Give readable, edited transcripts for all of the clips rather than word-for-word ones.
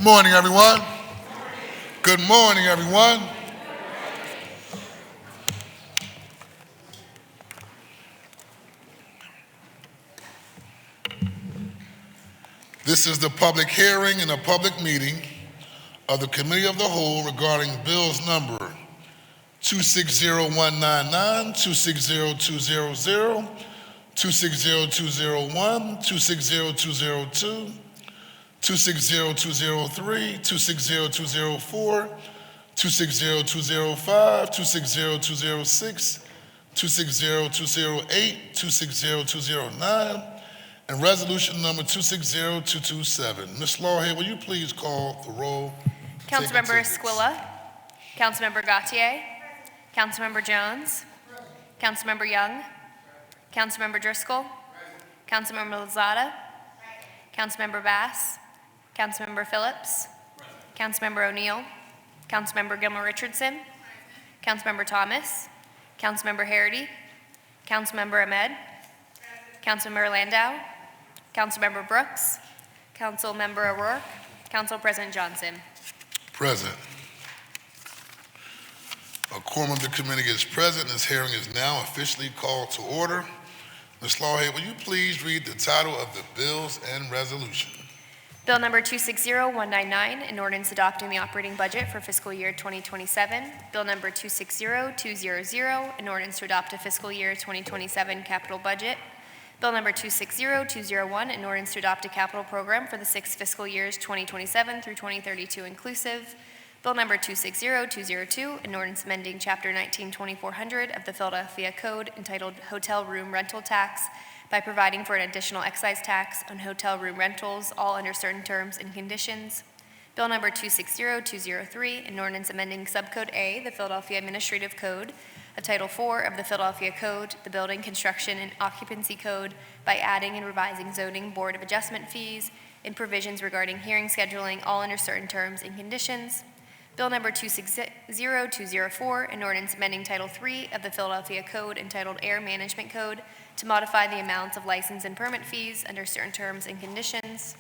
morning, everyone. Good morning, everyone. This is the public hearing and a public meeting of the Committee of the Whole regarding bills number 260199, 260200, 260201, 260202, 260203, 260204, 260205, 260206, 260208, 260209, and resolution number 260227. Ms. Lawhead, will you please call the roll? Councilmember Esquilla, Councilmember Gautier, Councilmember Jones, Councilmember Young, Councilmember Driscoll, Councilmember Lozada, Councilmember Bass, Councilmember Phillips, Councilmember O'Neill, Councilmember Gilmore Richardson, Councilmember Thomas, Councilmember Harity, Councilmember Ahmed, Councilmember Landau, Councilmember Brooks, Councilmember O'Rourke, Council President Johnson. Present. A quorum of the committee is present. This hearing is now officially called to order. Ms. Lawhead, will you please read the title of the bills and resolution? Bill number 260199, an ordinance adopting the operating budget for fiscal year 2027. Bill number 260200, an ordinance to adopt a fiscal year 2027 capital budget. Bill number 260201, an ordinance to adopt a capital program for the 6 fiscal years 2027 through 2032 inclusive. Bill number 260202, an ordinance amending Chapter 192400 of the Philadelphia Code entitled Hotel Room Rental Tax by providing for an additional excise tax on hotel room rentals, all under certain terms and conditions. Bill number 260203, an ordinance amending Subcode A, the Philadelphia Administrative Code, of Title IV of the Philadelphia Code, the Building, Construction, and Occupancy Code, by adding and revising zoning board of adjustment fees and provisions regarding hearing scheduling, all under certain terms and conditions. Bill number 260204, an ordinance amending Title III of the Philadelphia Code entitled Air Management Code to modify the amounts of license and permit fees under certain terms and conditions.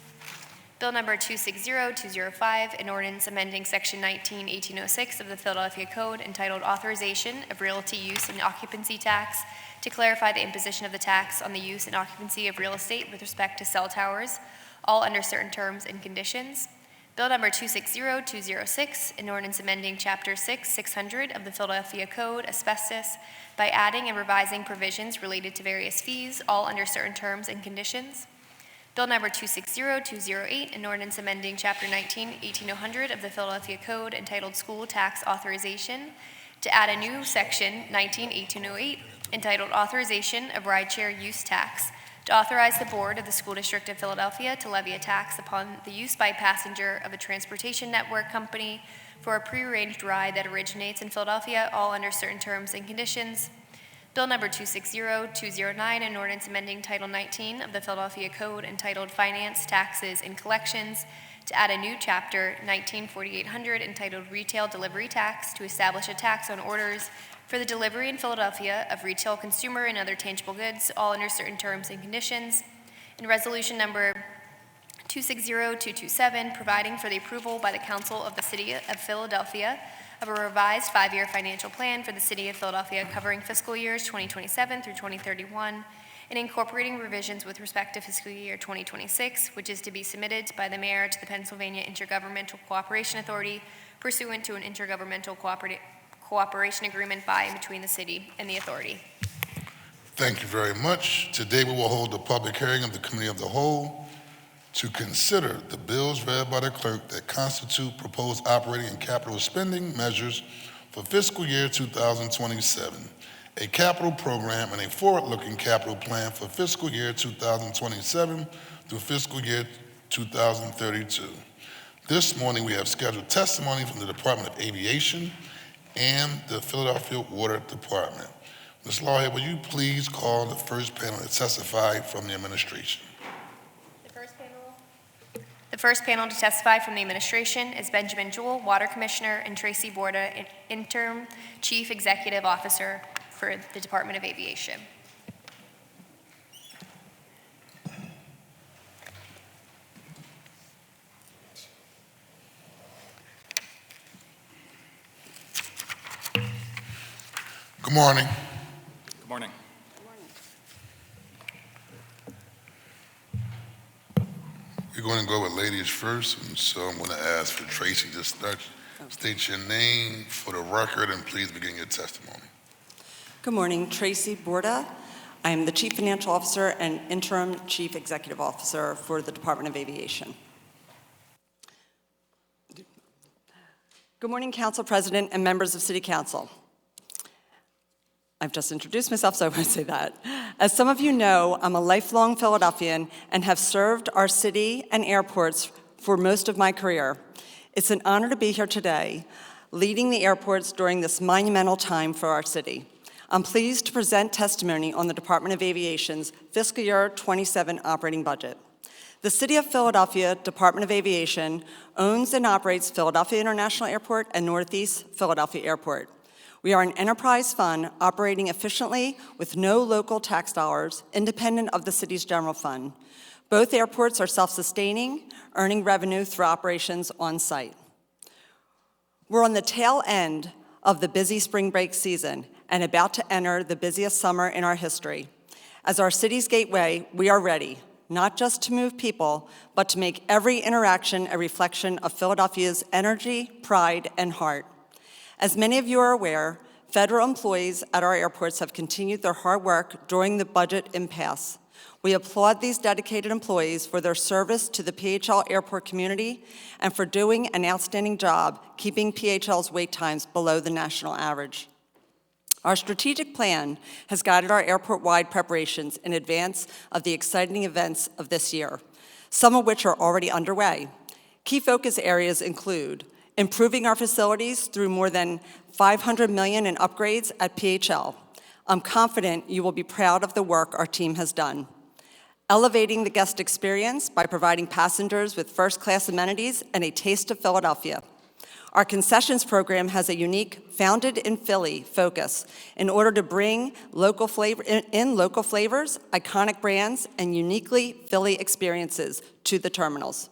Bill number 260205, an ordinance amending Section 19-1806 of the Philadelphia Code entitled Authorization of Realty Use and Occupancy Tax to clarify the imposition of the tax on the use and occupancy of real estate with respect to cell towers, all under certain terms and conditions. Bill number 260206, an ordinance amending Chapter 600 of the Philadelphia Code, Asbestos, by adding and revising provisions related to various fees, all under certain terms and conditions. Bill number 260208, an ordinance amending Chapter 19-1800 of the Philadelphia Code entitled School Tax Authorization to add a new Section 19-1808 entitled Authorization of Rideshare Use Tax to authorize the Board of the School District of Philadelphia to levy a tax upon the use by passenger of a transportation network company for a prearranged ride that originates in Philadelphia, all under certain terms and conditions. Bill number 260209, an ordinance amending Title 19 of the Philadelphia Code entitled Finance, Taxes, and Collections to add a new Chapter 194800 entitled Retail Delivery Tax to establish a tax on orders for the delivery in Philadelphia of retail consumer and other tangible goods, all under certain terms and conditions. And resolution number 260227, providing for the approval by the Council of the City of Philadelphia of a revised 5-year financial plan for the City of Philadelphia covering fiscal years 2027 through 2031 and incorporating revisions with respect to fiscal year 2026, which is to be submitted by the Mayor to the Pennsylvania Intergovernmental Cooperation Authority pursuant to an intergovernmental cooperation agreement by and between the city and the authority. Thank you very much. Today we will hold a public hearing of the Committee of the Whole to consider the bills read by the clerk that constitute proposed operating and capital spending measures for fiscal year 2027, a capital program and a forward-looking capital plan for fiscal year 2027 through fiscal year 2032. This morning we have scheduled testimony from the Department of Aviation and the Philadelphia Water Department. Ms. Lawhead, will you please call the first panel to testify from the administration? The first panel to testify from the administration is Benjamin Jewell, Water Commissioner, and Tracy Borda, Interim Chief Executive Officer for the Department of Aviation. Good morning. Good morning. We're going to go with ladies first, and so I'm going to ask for Tracy to start. State your name for the record, and please begin your testimony. Good morning, Tracy Borda. I am the Chief Financial Officer and Interim Chief Executive Officer for the Department of Aviation. Good morning, Council President and members of City Council. I've just introduced myself, so I won't say that. As some of you know, I'm a lifelong Philadelphian and have served our city and airports for most of my career. It's an honor to be here today, leading the airports during this monumental time for our city. I'm pleased to present testimony on the Department of Aviation's fiscal year 27 operating budget. The City of Philadelphia Department of Aviation owns and operates Philadelphia International Airport and Northeast Philadelphia Airport. We are an enterprise fund operating efficiently with no local tax dollars, independent of the city's general fund. Both airports are self-sustaining, earning revenue through operations on site. We're on the tail end of the busy spring break season and about to enter the busiest summer in our history. As our city's gateway, we are ready, not just to move people, but to make every interaction a reflection of Philadelphia's energy, pride, and heart. As many of you are aware, federal employees at our airports have continued their hard work during the budget impasse. We applaud these dedicated employees for their service to the PHL airport community and for doing an outstanding job keeping PHL's wait times below the national average. Our strategic plan has guided our airport-wide preparations in advance of the exciting events of this year, some of which are already underway. Key focus areas include improving our facilities through more than $500 million in upgrades at PHL. I'm confident you will be proud of the work our team has done. Elevating the guest experience by providing passengers with first-class amenities and a taste of Philadelphia. Our concessions program has a unique founded in Philly focus in order to bring local flavors, iconic brands, and uniquely Philly experiences to the terminals.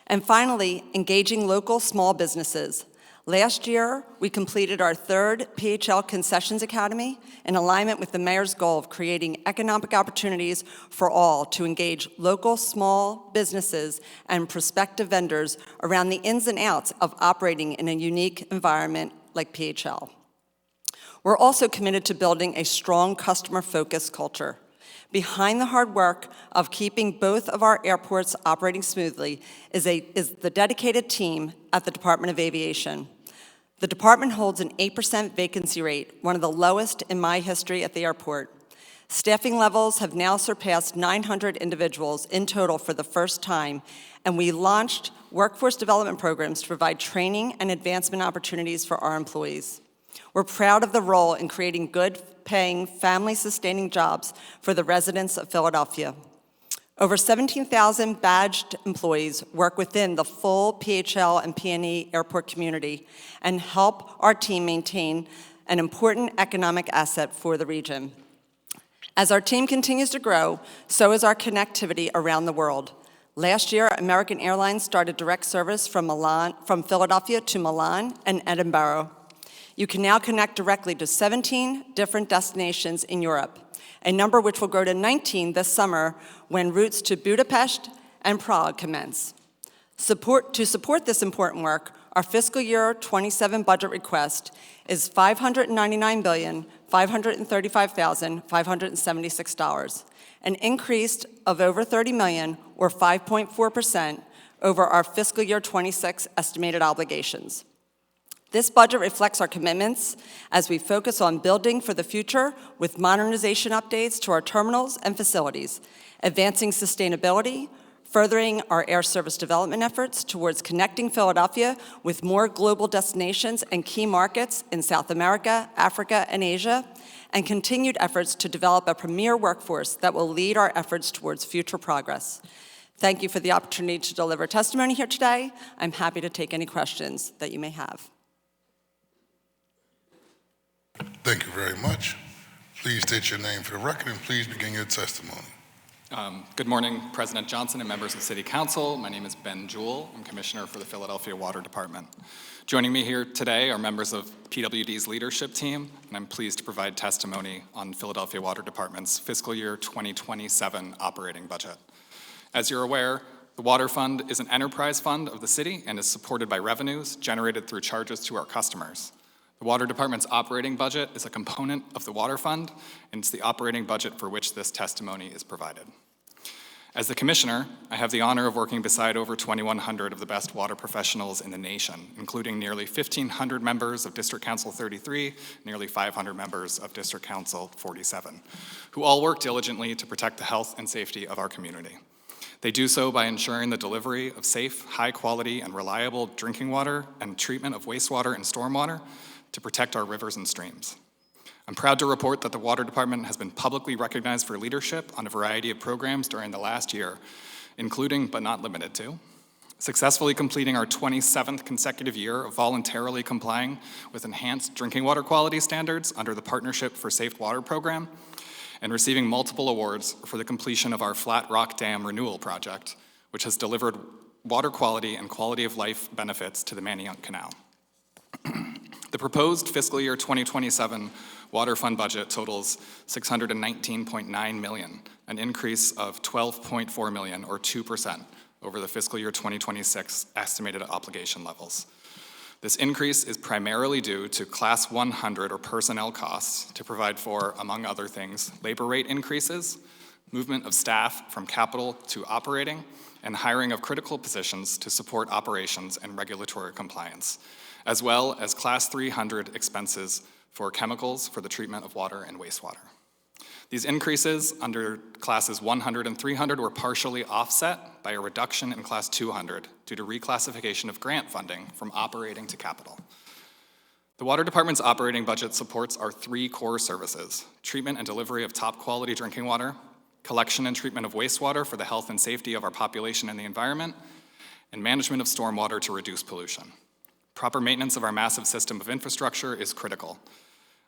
And finally, engaging local small businesses. Last year, we completed our third PHL Concessions Academy in alignment with the mayor's goal of creating economic opportunities for all to engage local small businesses and prospective vendors around the ins and outs of operating in a unique environment like PHL. We're also committed to building a strong customer-focused culture. Behind the hard work of keeping both of our airports operating smoothly is the dedicated team at the Department of Aviation. The department holds an 8% vacancy rate, one of the lowest in my history at the airport. Staffing levels have now surpassed 900 individuals in total for the first time, and we launched workforce development programs to provide training and advancement opportunities for our employees. We're proud of the role in creating good-paying, family-sustaining jobs for the residents of Philadelphia. Over 17,000 badged employees work within the full PHL and PNE airport community and help our team maintain an important economic asset for the region. As our team continues to grow, so is our connectivity around the world. Last year, American Airlines started direct service from Philadelphia to Milan and Edinburgh. You can now connect directly to 17 different destinations in Europe, a number which will grow to 19 this summer when routes to Budapest and Prague commence. To support this important work, our fiscal year 27 budget request is $599,535,576, an increase of over $30 million, or 5.4%, over our fiscal year 26 estimated obligations. This budget reflects our commitments as we focus on building for the future with modernization updates to our terminals and facilities, advancing sustainability, furthering our air service development efforts towards connecting Philadelphia with more global destinations and key markets in South America, Africa, and Asia, and continued efforts to develop a premier workforce that will lead our efforts towards future progress. Thank you for the opportunity to deliver testimony here today. I'm happy to take any questions that you may have. Thank you very much. Please state your name for the record and please begin your testimony. Good morning, President Johnson and members of City Council. My name is Ben Jewell. I'm Commissioner for the Philadelphia Water Department. Joining me here today are members of PWD's leadership team, and I'm pleased to provide testimony on Philadelphia Water Department's fiscal year 2027 operating budget. As you're aware, the Water Fund is an enterprise fund of the city and is supported by revenues generated through charges to our customers. The Water Department's operating budget is a component of the Water Fund, and it's the operating budget for which this testimony is provided. As the Commissioner, I have the honor of working beside over 2,100 of the best water professionals in the nation, including nearly 1,500 members of District Council 33, nearly 500 members of District Council 47, who all work diligently to protect the health and safety of our community. They do so by ensuring the delivery of safe, high-quality, and reliable drinking water and treatment of wastewater and stormwater to protect our rivers and streams. I'm proud to report that the Water Department has been publicly recognized for leadership on a variety of programs during the last year, including, but not limited to, successfully completing our 27th consecutive year of voluntarily complying with enhanced drinking water quality standards under the Partnership for Safe Water program, and receiving multiple awards for the completion of our Flat Rock Dam renewal project, which has delivered water quality and quality of life benefits to the Manayunk Canal. The proposed fiscal year 2027 Water Fund budget totals $619.9 million, an increase of $12.4 million, or 2%, over the fiscal year 2026 estimated obligation levels. This increase is primarily due to Class 100 or personnel costs to provide for, among other things, labor rate increases, movement of staff from capital to operating, and hiring of critical positions to support operations and regulatory compliance, as well as Class 300 expenses for chemicals for the treatment of water and wastewater. These increases under Classes 100 and 300 were partially offset by a reduction in Class 200 due to reclassification of grant funding from operating to capital. The Water Department's operating budget supports our three core services: treatment and delivery of top quality drinking water, collection and treatment of wastewater for the health and safety of our population and the environment, and management of stormwater to reduce pollution. Proper maintenance of our massive system of infrastructure is critical.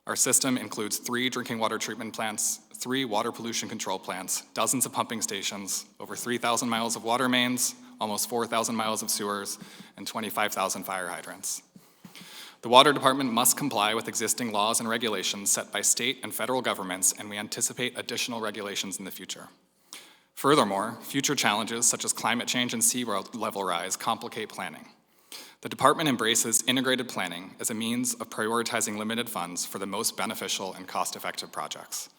Our system includes 3 drinking water treatment plants, 3 water pollution control plants, dozens of pumping stations, over 3,000 miles of water mains, almost 4,000 miles of sewers, and 25,000 fire hydrants. The Water Department must comply with existing laws and regulations set by state and federal governments, and we anticipate additional regulations in the future. Furthermore, future challenges such as climate change and sea level rise complicate planning. The department embraces integrated planning as a means of prioritizing limited funds for the most beneficial and cost-effective projects.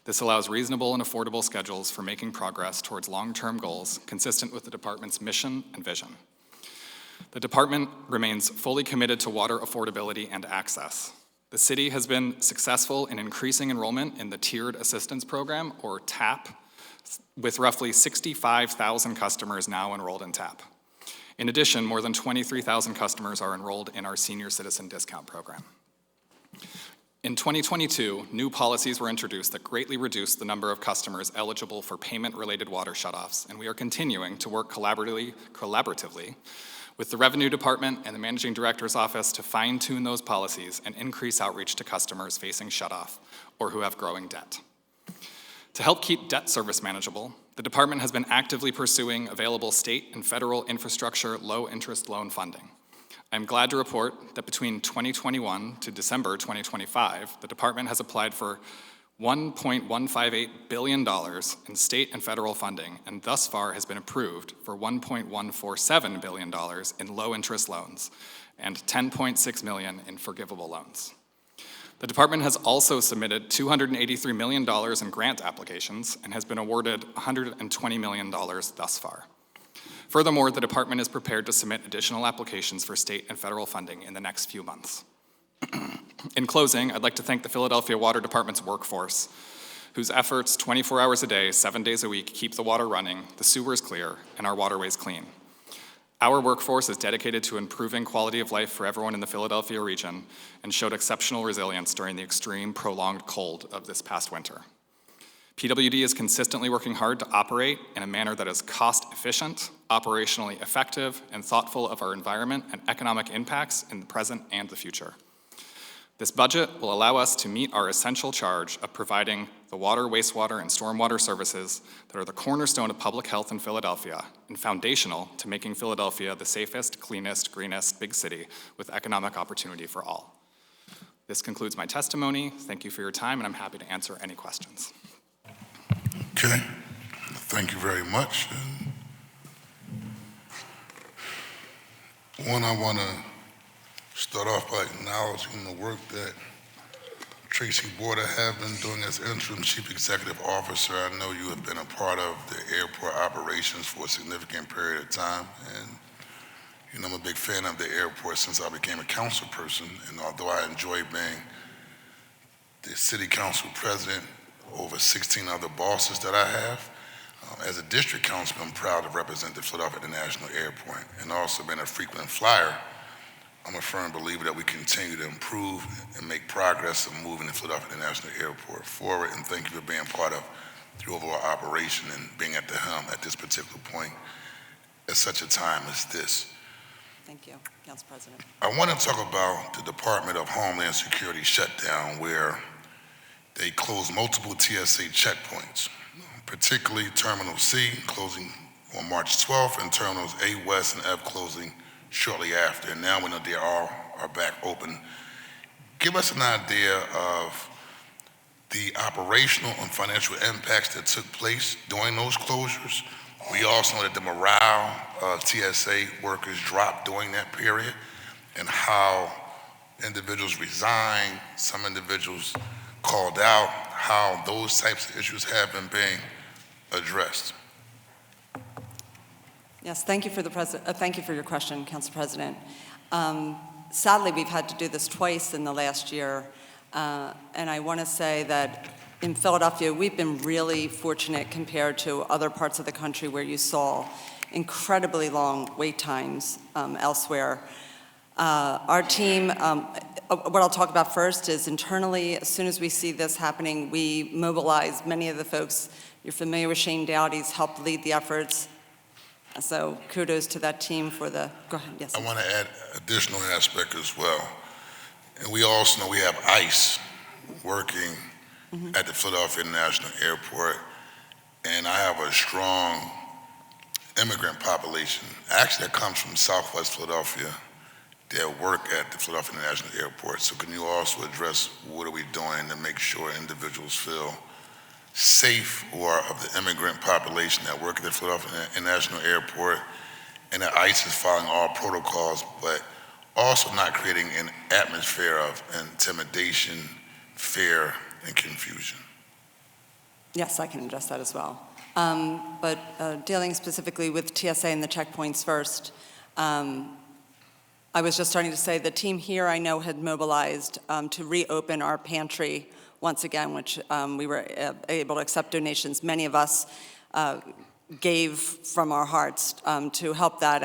This allows reasonable and affordable schedules for making progress towards long-term goals consistent with the department's mission and vision. The department remains fully committed to water affordability and access. The city has been successful in increasing enrollment in the Tiered Assistance Program, or TAP, with roughly 65,000 customers now enrolled in TAP. In addition, more than 23,000 customers are enrolled in our Senior Citizen Discount Program. In 2022, new policies were introduced that greatly reduced the number of customers eligible for payment-related water shutoffs, and we are continuing to work collaboratively with the Revenue Department and the Managing Director's Office to fine-tune those policies and increase outreach to customers facing shutoff or who have growing debt. To help keep debt service manageable, the department has been actively pursuing available state and federal infrastructure low-interest loan funding. I'm glad to report that between 2021 to December 2025, the department has applied for $1.158 billion in state and federal funding, and thus far has been approved for $1.147 billion in low-interest loans and $10.6 million in forgivable loans. The department has also submitted $283 million in grant applications and has been awarded $120 million thus far. Furthermore, the department is prepared to submit additional applications for state and federal funding in the next few months. In closing, I'd like to thank the Philadelphia Water Department's workforce, whose efforts 24 hours a day, 7 days a week keep the water running, the sewers clear, and our waterways clean. Our workforce is dedicated to improving quality of life for everyone in the Philadelphia region and showed exceptional resilience during the extreme, prolonged cold of this past winter. PWD is consistently working hard to operate in a manner that is cost-efficient, operationally effective, and thoughtful of our environment and economic impacts in the present and the future. This budget will allow us to meet our essential charge of providing the water, wastewater, and stormwater services that are the cornerstone of public health in Philadelphia and foundational to making Philadelphia the safest, cleanest, greenest big city with economic opportunity for all. This concludes my testimony. Thank you for your time, and I'm happy to answer any questions. Okay, thank you very much. And I want to start off by acknowledging the work that Tracy Border have been doing as interim chief executive officer. I know you have been a part of the airport operations for a significant period of time, and you know I'm a big fan of the airport since I became a council person. And although I enjoy being the city council president over 16 other bosses that I have, as a district councilman, I'm proud to represent the Philadelphia International Airport, and also been a frequent flyer. I'm a firm believer that we continue to improve and make progress in moving the Philadelphia International Airport forward, and thank you for being part of the overall operation and being at the helm at this particular point at such a time as this. Thank you, Council President. I want to talk about the Department of Homeland Security shutdown, where they closed multiple TSA checkpoints, particularly Terminal C closing on March 12th and Terminals A West and F closing shortly after. And now we know they all are back open. Give us an idea of the operational and financial impacts that took place during those closures. We also know that the morale of TSA workers dropped during that period, and how individuals resigned, some individuals called out, how those types of issues have been being addressed. Yes, thank you for thank you for your question, Council President. Sadly, we've had to do this twice in the last year, and I want to say that in Philadelphia, we've been really fortunate compared to other parts of the country where you saw incredibly long wait times elsewhere. Our team, what I'll talk about first is internally, as soon as we see this happening, we mobilize many of the folks. You're familiar with Shane Dowdy, he's helped lead the efforts. So kudos to that team for the, go ahead, yes. I want to add additional aspect as well. And we also know we have ICE working at the Philadelphia International Airport, and I have a strong immigrant population, actually that comes from Southwest Philadelphia, that work at the Philadelphia International Airport. So can you also address what are we doing to make sure individuals feel safe who are of the immigrant population that work at the Philadelphia International Airport, and that ICE is following all protocols, but also not creating an atmosphere of intimidation, fear, and confusion? Yes, I can address that as well. But dealing specifically with TSA and the checkpoints first, I was just starting to say the team here I know had mobilized to reopen our pantry once again, which we were able to accept donations. Many of us gave from our hearts to help that.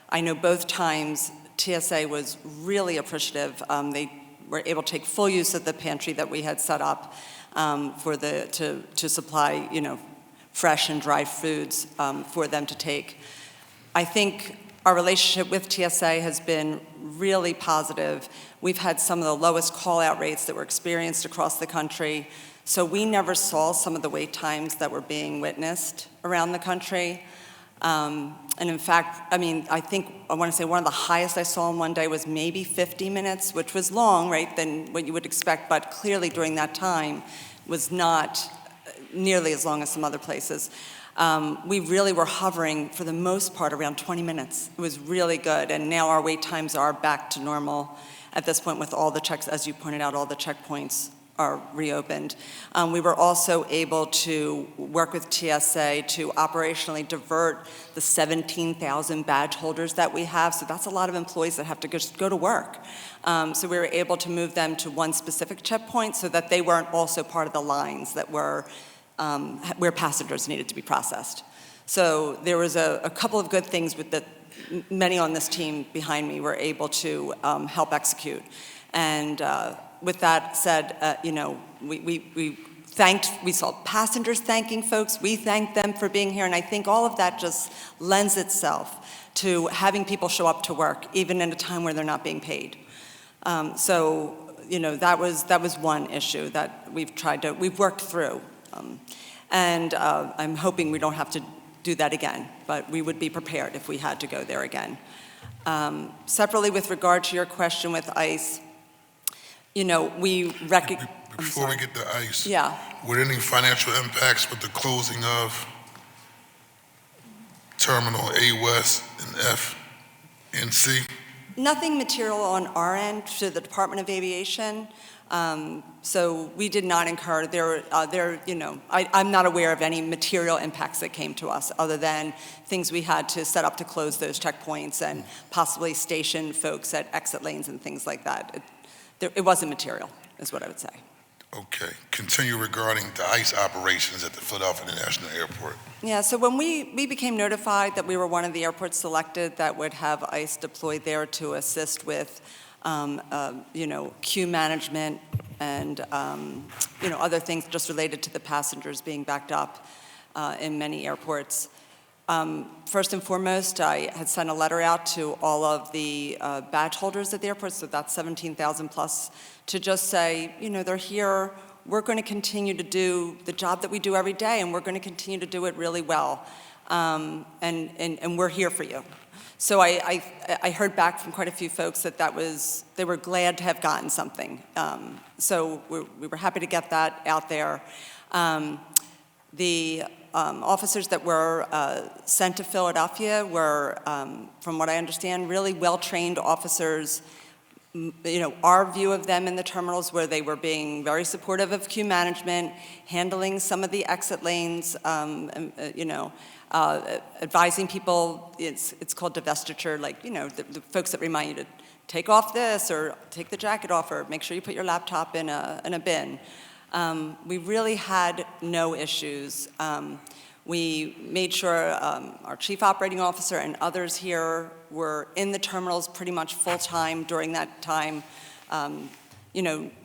I know both times TSA was really appreciative. They were able to take full use of the pantry that we had set up to supply, fresh and dry foods for them to take. I think our relationship with TSA has been really positive. We've had some of the lowest call-out rates that were experienced across the country, so we never saw some of the wait times that were being witnessed around the country. And in fact, I want to say one of the highest I saw in one day was maybe 50 minutes, which was long, right, than what you would expect, but clearly during that time was not nearly as long as some other places. We really were hovering, for the most part, around 20 minutes. It was really good, and now our wait times are back to normal at this point with all the checks, as you pointed out, all the checkpoints are reopened. We were also able to work with TSA to operationally divert the 17,000 badge holders that we have, so that's a lot of employees that have to just go to work. So we were able to move them to one specific checkpoint so that they weren't also part of the lines that were where passengers needed to be processed. So there was a couple of good things with that many on this team behind me were able to help execute. And with that said, we saw passengers thanking folks, we thanked them for being here, and I think all of that just lends itself to having people show up to work, even in a time where they're not being paid. So that was one issue that we've worked through. And I'm hoping we don't have to do that again, but we would be prepared if we had to go there again. Separately, with regard to your question with ICE, we recognize... Before we get to ICE, Yeah. were there any financial impacts with the closing of Terminal A West and F and C? Nothing material on our end to the Department of Aviation. So we did not incur, I'm not aware of any material impacts that came to us other than things we had to set up to close those checkpoints and possibly station folks at exit lanes and things like that. It wasn't material, is what I would say. Okay. Continue regarding the ICE operations at the Philadelphia International Airport. Yeah, so when we became notified that we were one of the airports selected that would have ICE deployed there to assist with, queue management and, other things just related to the passengers being backed up in many airports. First and foremost, I had sent a letter out to all of the badge holders at the airport, so that's 17,000 plus, to just say, they're here, we're going to continue to do the job that we do every day, and we're going to continue to do it really well, and we're here for you. So I heard back from quite a few folks that they were glad to have gotten something. So we were happy to get that out there. The officers that were sent to Philadelphia were, from what I understand, really well-trained officers. Our view of them in the terminals where they were being very supportive of queue management, handling some of the exit lanes, advising people, it's called divestiture, the folks that remind you to take off this or take the jacket off or make sure you put your laptop in a bin. We really had no issues. We made sure our chief operating officer and others here were in the terminals pretty much full-time during that time,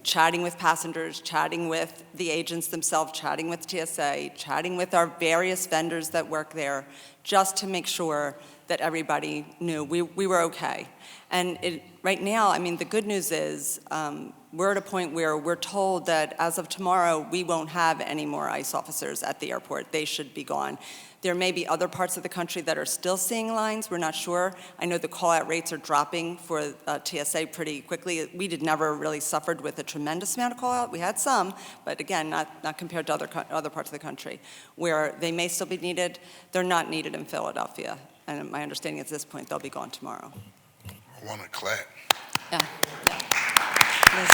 chatting with passengers, chatting with the agents themselves, chatting with TSA, chatting with our various vendors that work there, just to make sure that everybody knew we were okay. And right now, the good news is we're at a point where we're told that as of tomorrow, we won't have any more ICE officers at the airport. They should be gone. There may be other parts of the country that are still seeing lines. We're not sure. I know the call-out rates are dropping for TSA pretty quickly. We never really suffered with a tremendous amount of call-out. We had some, but again, not compared to other parts of the country. Where they may still be needed, they're not needed in Philadelphia. And my understanding at this point, they'll be gone tomorrow. I want to clap. Yeah. Yes.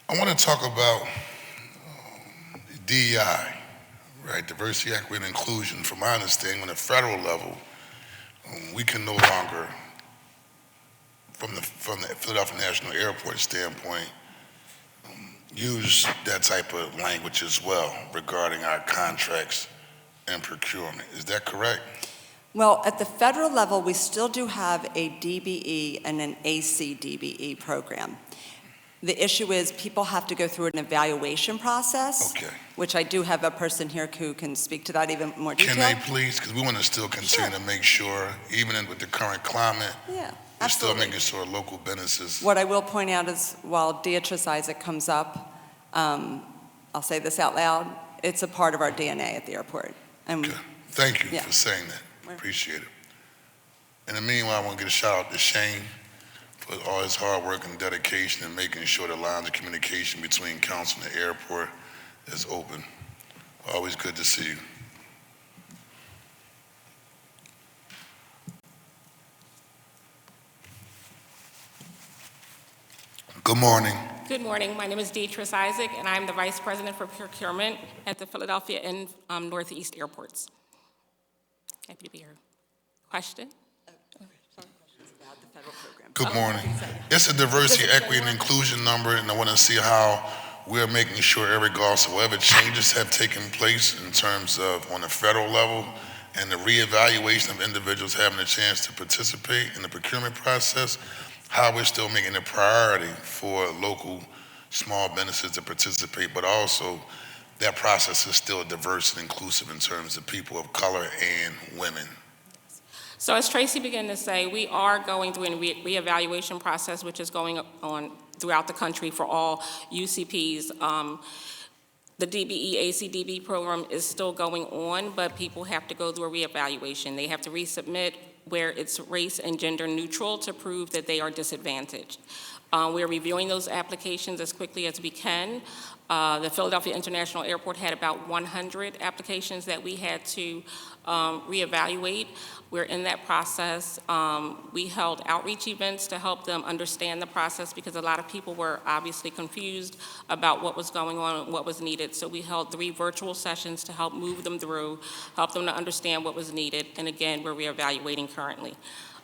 I want to talk about DEI, right? Diversity, equity, and inclusion. From my understanding, on the federal level, we can no longer, from the Philadelphia National Airport standpoint, use that type of language as well regarding our contracts and procurement. Is that correct? Well, at the federal level, we still do have a DBE and an ACDBE program. The issue is people have to go through an evaluation process, Okay. which I do have a person here who can speak to that even more detail. Can they please? Because we want to still continue to make sure, even with the current climate, Yeah, we're still absolutely. making sure local businesses. What I will point out is while Beatrice Isaac comes up, I'll say this out loud, it's a part of our DNA at the airport. And Okay. Thank you Yeah. for saying that. Appreciate it. In the meanwhile, I want to get a shout out to Shane for all his hard work and dedication and making sure the lines of communication between council and the airport is open. Always good to see you. Good morning. Good morning. My name is Beatrice Isaac, and I'm the Vice President for Procurement at the Philadelphia and Northeast Airports. Happy to be here. Question? Good morning. It's a diversity, equity, and inclusion number, and I want to see how we're making sure regardless of whatever changes have taken place in terms of on the federal level and the reevaluation of individuals having a chance to participate in the procurement process, how we're still making it a priority for local small businesses to participate, but also that process is still diverse and inclusive in terms of people of color and women. So as Tracy began to say, we are going through a reevaluation process, which is going on throughout the country for all UCPs. The DBE ACDB program is still going on, but people have to go through a reevaluation. They have to resubmit where it's race and gender neutral to prove that they are disadvantaged. We're reviewing those applications as quickly as we can. The Philadelphia International Airport had about 100 applications that we had to reevaluate. We're in that process. We held outreach events to help them understand the process because a lot of people were obviously confused about what was going on and what was needed. So we held 3 virtual sessions to help move them through, help them to understand what was needed. And again, we're reevaluating currently.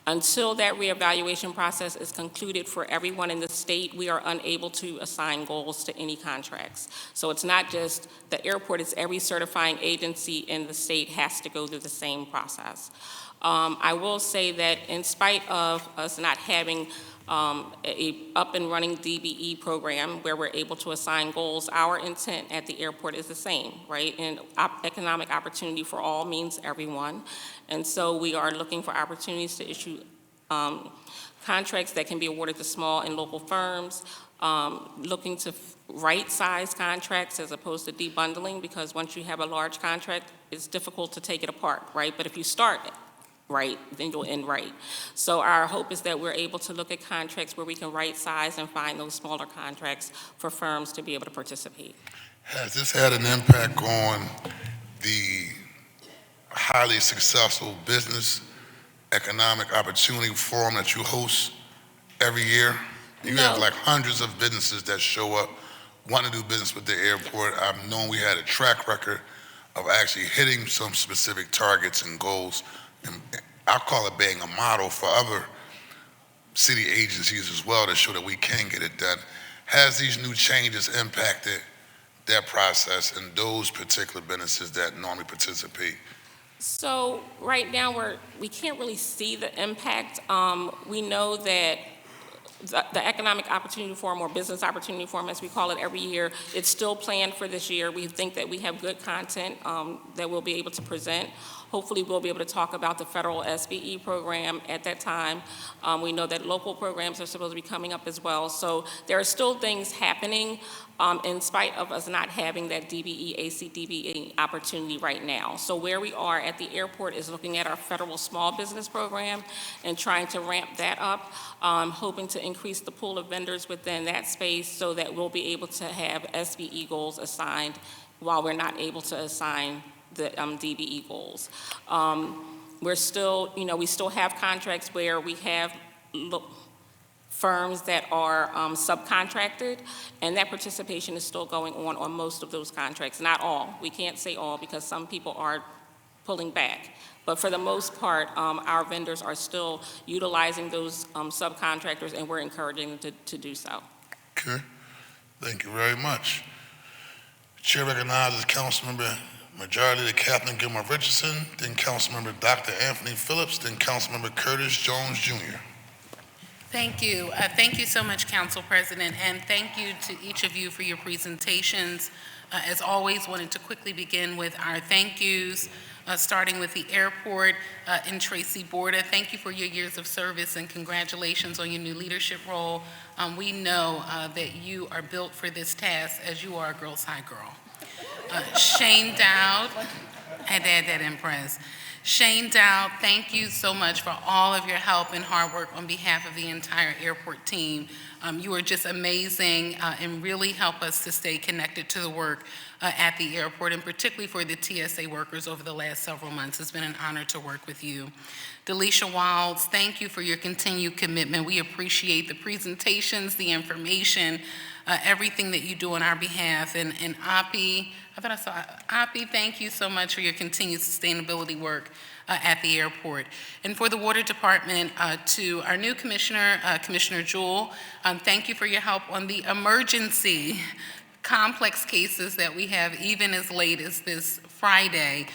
Until that reevaluation process is concluded for everyone in the state, we are unable to assign goals to any contracts. So it's not just the airport, it's every certifying agency in the state has to go through the same process. I will say that in spite of us not having a up and running DBE program where we're able to assign goals, our intent at the airport is the same, right? And economic opportunity for all means everyone. And so we are looking for opportunities to issue contracts that can be awarded to small and local firms, looking to right-size contracts as opposed to debundling, because once you have a large contract, it's difficult to take it apart, right? But if you start right, then you'll end right. So our hope is that we're able to look at contracts where we can right-size and find those smaller contracts for firms to be able to participate. Has this had an impact on the highly successful business economic opportunity forum that you host every year? You have like hundreds of businesses that show up, want to do business with the airport. I've known we had a track record of actually hitting some specific targets and goals. And I call it being a model for other city agencies as well to show that we can get it done. Has these new changes impacted that process and those particular businesses that normally participate? So right now we can't really see the impact. We know that the Economic Opportunity Forum, or Business Opportunity Forum as we call it every year, it's still planned for this year. We think that we have good content that we'll be able to present. Hopefully we'll be able to talk about the federal SBE program at that time. We know that local programs are supposed to be coming up as well. So there are still things happening in spite of us not having that DBE, ACDBE opportunity right now. So where we are at the airport is looking at our federal small business program and trying to ramp that up, hoping to increase the pool of vendors within that space so that we'll be able to have SBE goals assigned while we're not able to assign the DBE goals. We're still, we still have contracts where we have firms that are subcontracted, and that participation is still going on most of those contracts. Not all. We can't say all because some people are pulling back. But for the most part, our vendors are still utilizing those subcontractors, and we're encouraging them to do so. Okay, thank you very much. Chair recognizes Councilmember Majority Leader Kathleen Gilmore Richardson, then Councilmember Dr. Anthony Phillips, then Councilmember Curtis Jones Jr. Thank you. Thank you so much, Council President, and thank you to each of you for your presentations. As always, wanted to quickly begin with our thank yous, starting with the airport and Tracy Borda. Thank you for your years of service and congratulations on your new leadership role. We know that you are built for this task as you are a Girls High girl. Shane Dowd, I had to add that in press. Shane Dowd, thank you so much for all of your help and hard work on behalf of the entire airport team. You are just amazing and really help us to stay connected to the work at the airport, and particularly for the TSA workers over the last several months. It's been an honor to work with you. Delisha Wilds, thank you for your continued commitment. We appreciate the presentations, the information, everything that you do on our behalf. And Api, Api, thank you so much for your continued sustainability work at the airport. And for the Water Department, to our new Commissioner, Commissioner Jewell, thank you for your help on the emergency complex cases that we have even as late as this Friday.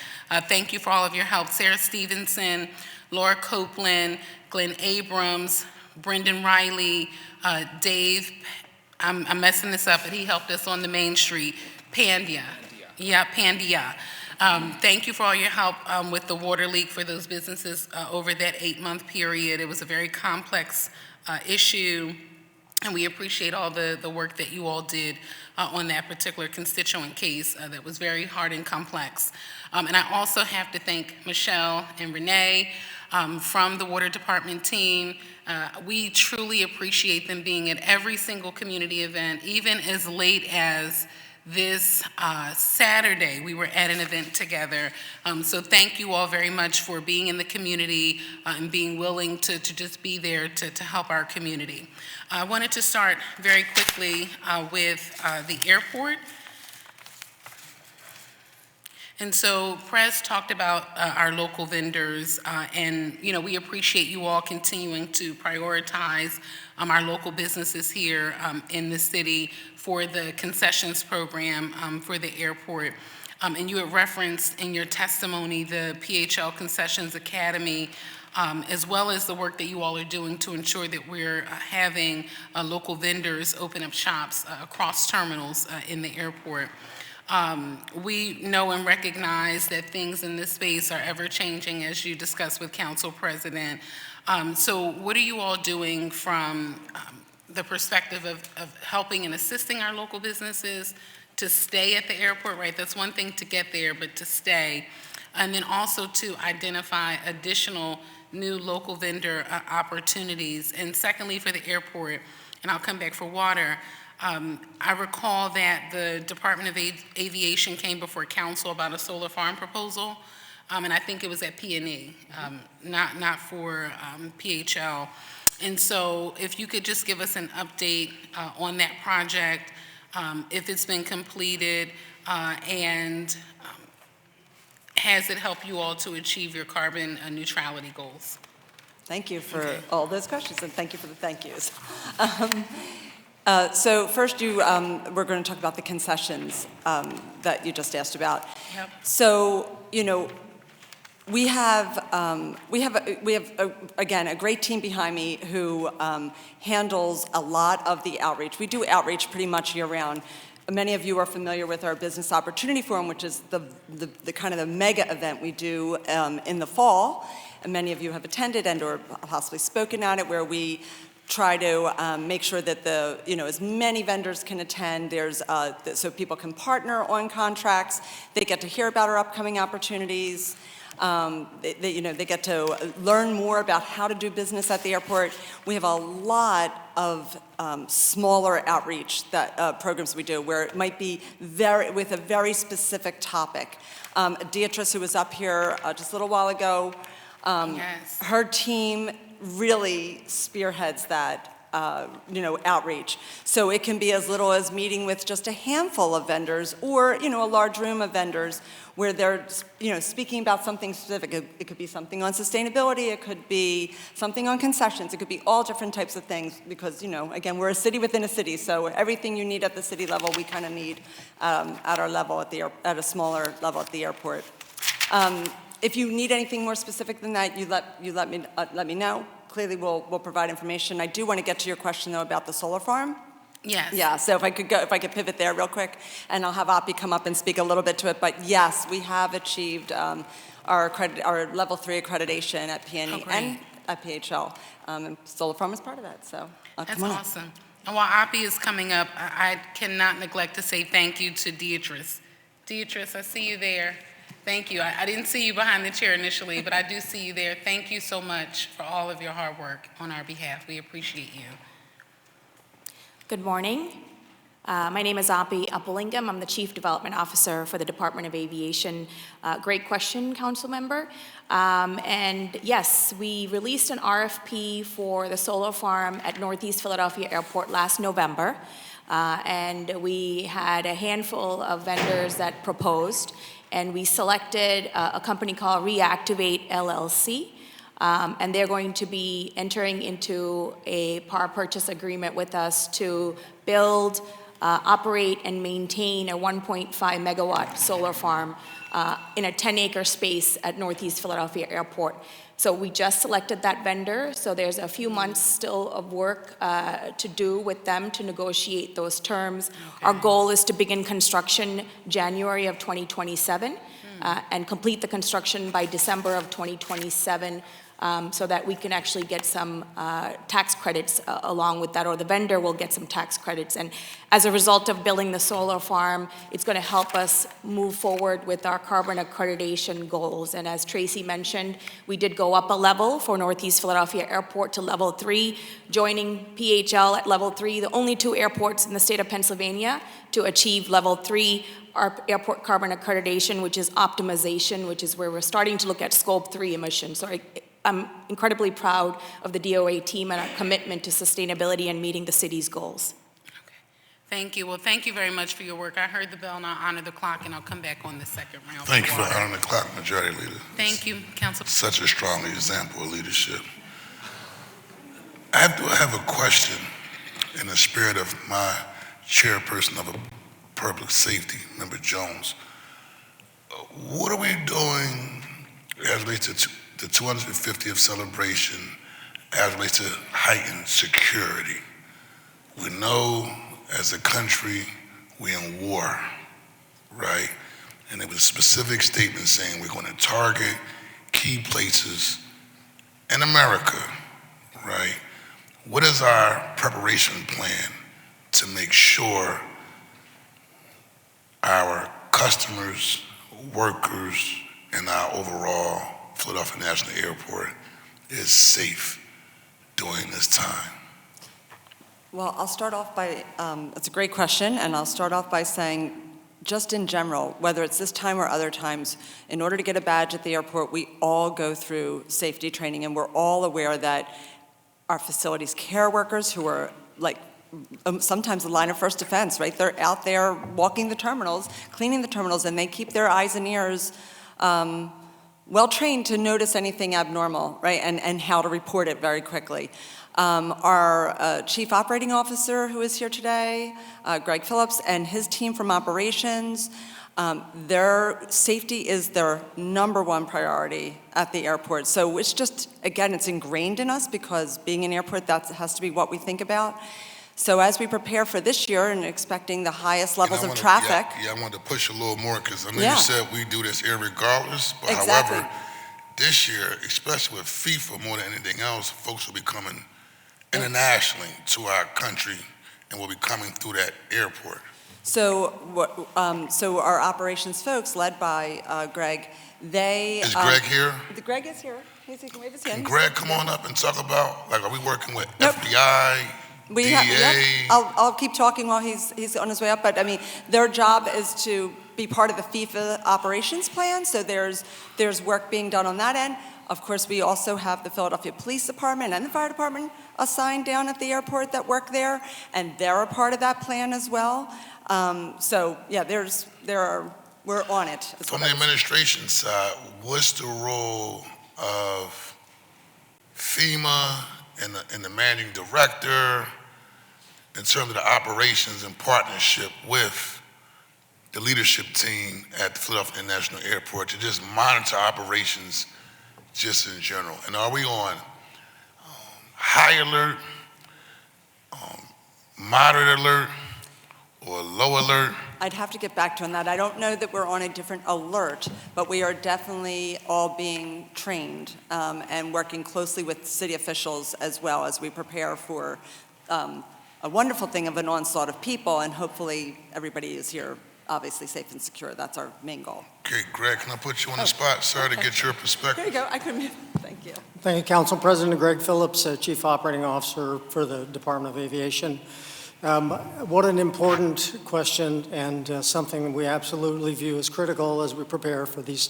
Thank you for all of your help. Sarah Stevenson, Laura Copeland, Glenn Abrams, Brendan Riley, Dave, I'm messing this up, but he helped us on the Main Street, Pandya. Yeah, Pandya. Thank you for all your help with the water leak for those businesses over that 8-month period. It was a very complex issue, and we appreciate all the work that you all did on that particular constituent case that was very hard and complex. And I also have to thank Michelle and Renee from the Water Department team. We truly appreciate them being at every single community event, even as late as this Saturday. We were at an event together. So thank you all very much for being in the community and being willing to just be there to help our community. I wanted to start very quickly with the airport. And so Prez talked about our local vendors, and we appreciate you all continuing to prioritize our local businesses here in the city for the concessions program for the airport. And you have referenced in your testimony the PHL Concessions Academy, as well as the work that you all are doing to ensure that we're having local vendors open up shops across terminals in the airport. We know and recognize that things in this space are ever-changing, as you discussed with Council President. So what are you all doing from the perspective of helping and assisting our local businesses to stay at the airport, right? That's one thing to get there, but to stay. And then also to identify additional new local vendor opportunities. And secondly, for the airport, and I'll come back for water, I recall that the Department of Aviation came before council about a solar farm proposal, and I think it was at P&E, not for PHL. And so if you could just give us an update on that project, if it's been completed, and has it helped you all to achieve your carbon neutrality goals? Thank you for all those questions, and thank you for the thank yous. So first, we're going to talk about the concessions that you just asked about. Yep. So, we have again, a great team behind me who handles a lot of the outreach. We do outreach pretty much year-round. Many of you are familiar with our Business Opportunity Forum, which is the kind of the mega event we do in the fall, and many of you have attended and or possibly spoken at it, where we try to make sure that as many vendors can attend. There's so people can partner on contracts. They get to hear about our upcoming opportunities. They get to learn more about how to do business at the airport. We have a lot of smaller outreach programs we do, where it might be with a very specific topic. Beatrice, who was up here just a little while ago, Yes. her team really spearheads that outreach. So it can be as little as meeting with just a handful of vendors, or a large room of vendors where they're speaking about something specific. It could be something on sustainability, it could be something on concessions, it could be all different types of things, because again, we're a city within a city, so everything you need at the city level we kind of need at our level at a smaller level at the airport. If you need anything more specific than that, you let me know. Clearly, we'll provide information. I do want to get to your question, though, about the solar farm. Yes. Yeah, so if I could pivot there real quick, and I'll have Api come up and speak a little bit to it. But yes, we have achieved our level 3 accreditation at PNE and at PHL, and solar farm is part of that. So That's come on up. awesome. And while Api is coming up, I cannot neglect to say thank you to Beatrice. Beatrice, I see you there. Thank you. I didn't see you behind the chair initially, but I do see you there. Thank you so much for all of your hard work on our behalf. We appreciate you. Good morning. My name is Api Uppalingam. I'm the Chief Development Officer for the Department of Aviation. Great question, Council Member. And yes, we released an RFP for the solar farm at Northeast Philadelphia Airport last November. And we had a handful of vendors that proposed, and we selected a company called Reactivate LLC. And they're going to be entering into a power purchase agreement with us to build, operate, and maintain a 1.5 megawatt solar farm in a 10-acre space at Northeast Philadelphia Airport. So we just selected that vendor, so there's a few months still of work to do with them to negotiate those terms. Okay. Our goal is to begin construction January of 2027. and complete the construction by December of 2027, so that we can actually get some tax credits along with that, or the vendor will get some tax credits. And as a result of building the solar farm, it's going to help us move forward with our carbon accreditation goals. And as Tracy mentioned, we did go up a level for Northeast Philadelphia Airport to level 3, joining PHL at level 3, the only 2 airports in the state of Pennsylvania to achieve level 3 our airport carbon accreditation, which is optimization, which is where we're starting to look at scope 3 emissions. So I'm incredibly proud of the DOA team and our commitment to sustainability and meeting the city's goals. Thank you. Well, thank you very much for your work. I heard the bell, and I'll honor the clock, and I'll come back on the second round. Thank you for honoring the clock, Majority Leader. Thank you, Council. Such a strong example of leadership. I have a question in the spirit of my chairperson of Public Safety, Member Jones. What are we doing as it relates to the 250th celebration, as it relates to heightened security? We know as a country we're in war, right? And there was a specific statement saying we're going to target key places in America, right? What is our preparation plan to make sure our customers, workers, and our overall Philadelphia National Airport is safe during this time? Well, I'll start off by, it's a great question, and I'll start off by saying, just in general, whether it's this time or other times, in order to get a badge at the airport, we all go through safety training, and we're all aware that our facilities care workers who are like sometimes the line of first defense, right? They're out there walking the terminals, cleaning the terminals, and they keep their eyes and ears well trained to notice anything abnormal, right? And how to report it very quickly. Our Chief Operating Officer, who is here today, Greg Phillips, and his team from operations, their safety is their #1 priority at the airport. So it's just, again, it's ingrained in us because being an airport, that has to be what we think about. So as we prepare for this year and expecting the highest levels of traffic. Yeah, I wanted to push a little more because I know Yeah. you said we do this irregardless, but Exactly. however, this year, especially with FIFA more than anything else, folks will be coming internationally to our country and will be coming through that airport. So so our operations folks, led by Greg, they. Is Greg here? Greg is here. He can wave his hand. Can Greg come on up and talk about, like, are we working with Nope. FBI, DEA? Yep. I'll keep talking while he's on his way up, but I mean, their job is to be part of the FIFA operations plan, so there's work being done on that end. Of course, we also have the Philadelphia Police Department and the Fire Department assigned down at the airport that work there, and they're a part of that plan as well. So yeah, we're on it. From the administration side, what's the role of FEMA and the managing director in terms of the operations and partnership with the leadership team at the Philadelphia International Airport to just monitor operations just in general? And are we on high alert, moderate alert, or low alert? I'd have to get back to on that. I don't know that we're on a different alert, but we are definitely all being trained and working closely with city officials as well as we prepare for a wonderful thing of an onslaught of people, and hopefully everybody is here obviously safe and secure. That's our main goal. Okay, Greg, can I put you on the spot, sir, to get your There perspective? you go. I couldn't. Thank you. Thank you, Council President Greg Phillips, Chief Operating Officer for the Department of Aviation. What an important question, and something we absolutely view as critical as we prepare for these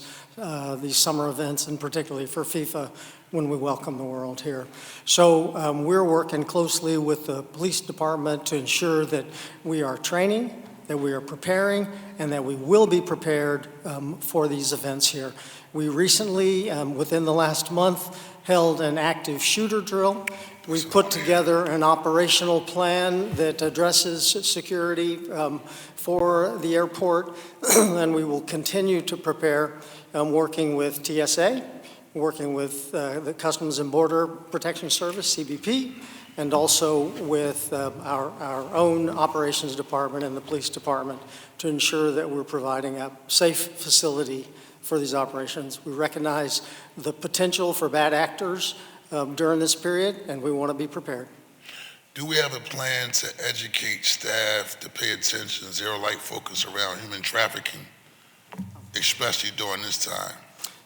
summer events, and particularly for FIFA when we welcome the world here. So we're working closely with the police department to ensure that we are training, that we are preparing, and that we will be prepared for these events here. We recently, within the last month, held an active shooter drill. We've put together an operational plan that addresses security for the airport, and we will continue to prepare, working with TSA, working with the Customs and Border Protection Service, CBP, and also with our own operations department and the police department to ensure that we're providing a safe facility for these operations. We recognize the potential for bad actors during this period, and we want to be prepared. Do we have a plan to educate staff to pay attention, zero light focus around human trafficking, especially during this time?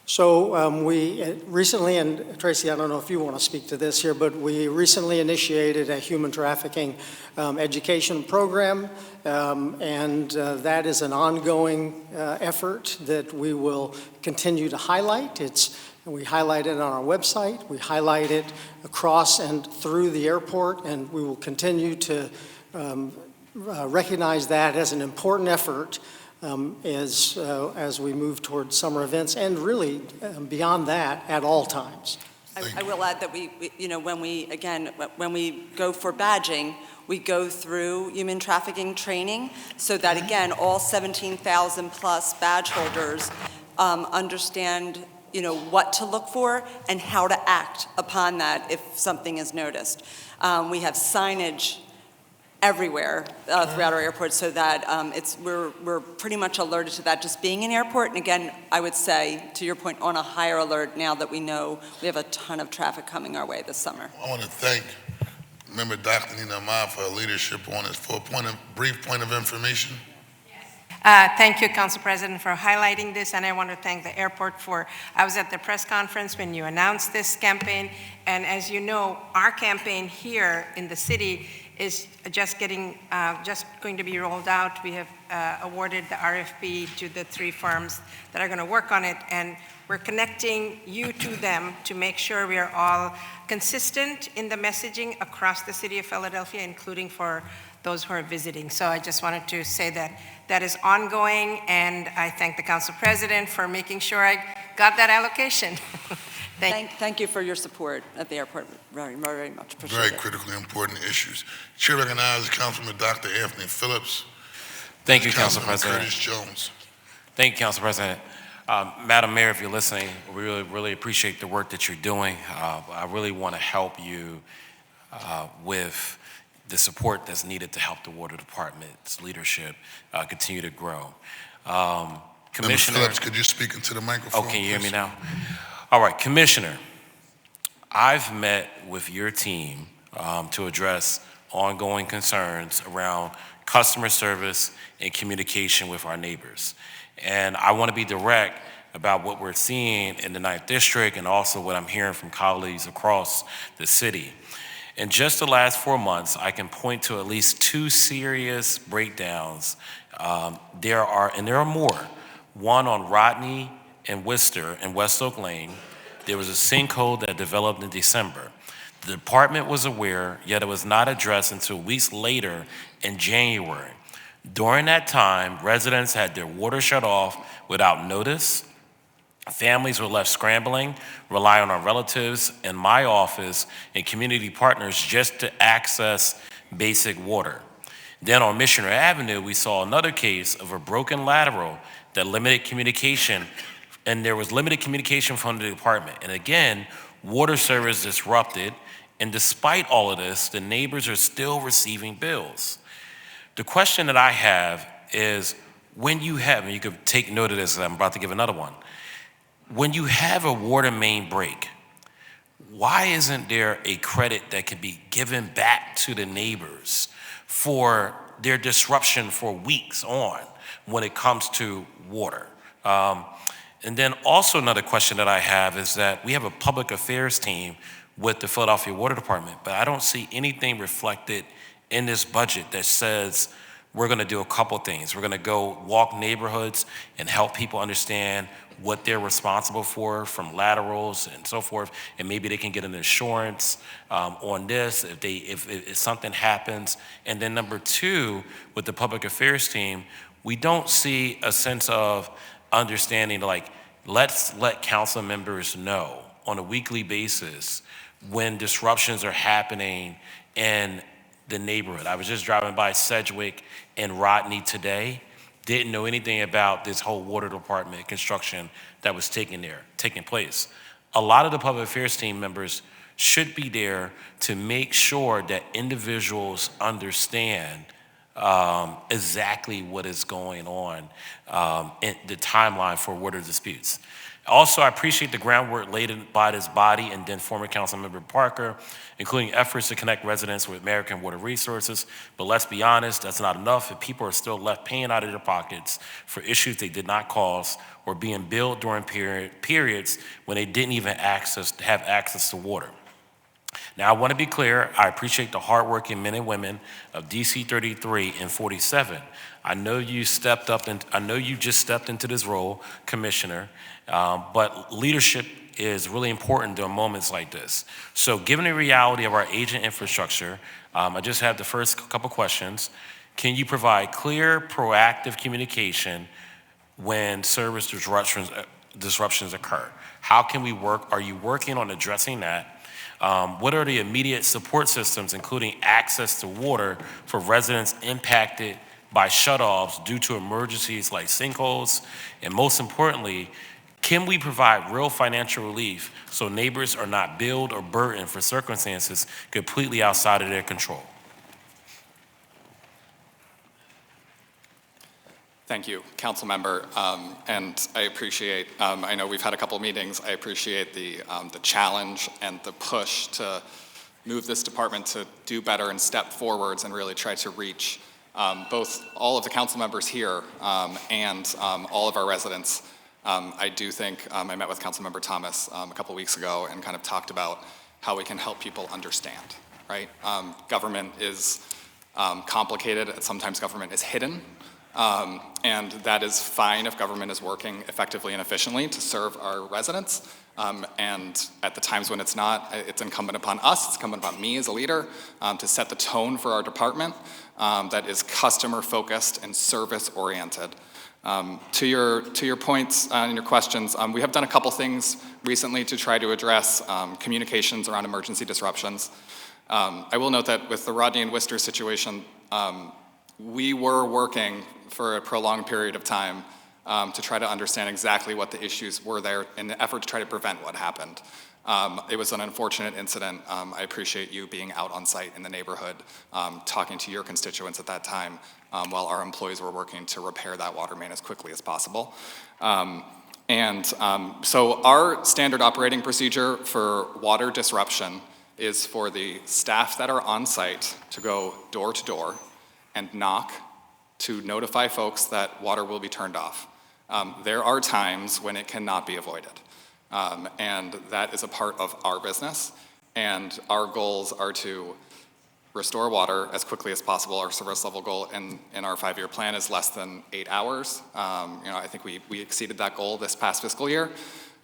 So we recently, and Tracy, I don't know if you want to speak to this here, but we recently initiated a human trafficking education program, and that is an ongoing effort that we will continue to highlight. We highlight it on our website, we highlight it across and through the airport, and we will continue to recognize that as an important effort as we move towards summer events, and really beyond that at all times. I will add that we, when we go for badging, we go through human trafficking training so that, again, all 17,000 plus badge holders understand, what to look for and how to act upon that if something is noticed. We have signage everywhere throughout our airport, so that we're pretty much alerted to that just being an airport. And again, I would say, to your point, on a higher alert now that we know we have a ton of traffic coming our way this summer. I want to thank Member Dr. Nina Ahmad for her leadership on this. For a brief point of information. Thank you, Council President, for highlighting this, and I want to thank the airport I was at the press conference when you announced this campaign, and as you know, our campaign here in the city is just going to be rolled out. We have awarded the RFP to the 3 firms that are going to work on it, and we're connecting you to them to make sure we are all consistent in the messaging across the city of Philadelphia, including for those who are visiting. So I just wanted to say that is ongoing, and I thank the Council President for making sure I got that allocation. Thank you for your support at the airport. Very, very much appreciate Very it. critically important issues. Chair recognizes Councilman Dr. Anthony Phillips. Thank you, Council President. Curtis Jones. Thank you, Council President. Madam Mayor, if you're listening, we really appreciate the work that you're doing. I really want to help you with the support that's needed to help the Water Department's leadership continue to grow. Commissioner Phillips, could you speak into the microphone? Oh, can you hear me now? All right, Commissioner, I've met with your team to address ongoing concerns around customer service and communication with our neighbors. And I want to be direct about what we're seeing in the 9th District and also what I'm hearing from colleagues across the city. In just the last 4 months, I can point to at least 2 serious breakdowns. There are more. One on Rodney and Worcester in West Oak Lane. There was a sinkhole that developed in December. The department was aware, yet it was not addressed until weeks later in January. During that time, residents had their water shut off without notice. Families were left scrambling, relying on relatives in my office and community partners just to access basic water. Then on Missioner Avenue, we saw another case of a broken lateral that limited communication, and there was limited communication from the department. And again, water service disrupted, and despite all of this, the neighbors are still receiving bills. The question that I have is, when you have, and you could take note of this, I'm about to give another one. When you have a water main break, why isn't there a credit that could be given back to the neighbors for their disruption for weeks on when it comes to water? And then also another question that I have is that we have a public affairs team with the Philadelphia Water Department, but I don't see anything reflected in this budget that says we're going to do a couple things. We're going to go walk neighborhoods and help people understand what they're responsible for from laterals and so forth, and maybe they can get an insurance on this if something happens. And then number 2, with the public affairs team, we don't see a sense of understanding, like, let's let council members know on a weekly basis when disruptions are happening in the neighborhood. I was just driving by Sedgwick and Rodney today. Didn't know anything about this whole water department construction that was taking place. A lot of the public affairs team members should be there to make sure that individuals understand exactly what is going on in the timeline for water disputes. Also, I appreciate the groundwork laid by this body and then former Councilmember Parker, including efforts to connect residents with American Water Resources. But let's be honest, that's not enough if people are still left paying out of their pockets for issues they did not cause or being billed during periods when they didn't even have access to water. Now, I want to be clear, I appreciate the hardworking men and women of DC 33 and 47. I know you just stepped into this role, Commissioner, but leadership is really important during moments like this. So given the reality of our aging infrastructure, I just have the first couple questions. Can you provide clear, proactive communication when service disruptions occur? How can we work? Are you working on addressing that? What are the immediate support systems, including access to water for residents impacted by shutoffs due to emergencies like sinkholes? And most importantly, can we provide real financial relief so neighbors are not billed or burdened for circumstances completely outside of their control? Thank you, Council Member, and I appreciate, I know we've had a couple meetings, I appreciate the challenge and the push to move this department to do better and step forwards and really try to reach both all of the council members here and all of our residents. I do think I met with Councilmember Thomas a couple weeks ago and kind of talked about how we can help people understand, right? Government is complicated, and sometimes government is hidden. And that is fine if government is working effectively and efficiently to serve our residents. And at the times when it's not, it's incumbent upon us, it's incumbent upon me as a leader to set the tone for our department that is customer focused and service oriented. To your points and your questions, we have done a couple things recently to try to address communications around emergency disruptions. I will note that with the Rodney and Worcester situation, we were working for a prolonged period of time to try to understand exactly what the issues were there in the effort to try to prevent what happened. It was an unfortunate incident. I appreciate you being out on site in the neighborhood, talking to your constituents at that time while our employees were working to repair that water main as quickly as possible. So our standard operating procedure for water disruption is for the staff that are on site to go door to door and knock to notify folks that water will be turned off. There are times when it cannot be avoided. And that is a part of our business. And our goals are to restore water as quickly as possible. Our service level goal in our 5-year plan is less than 8 hours. I think we exceeded that goal this past fiscal year.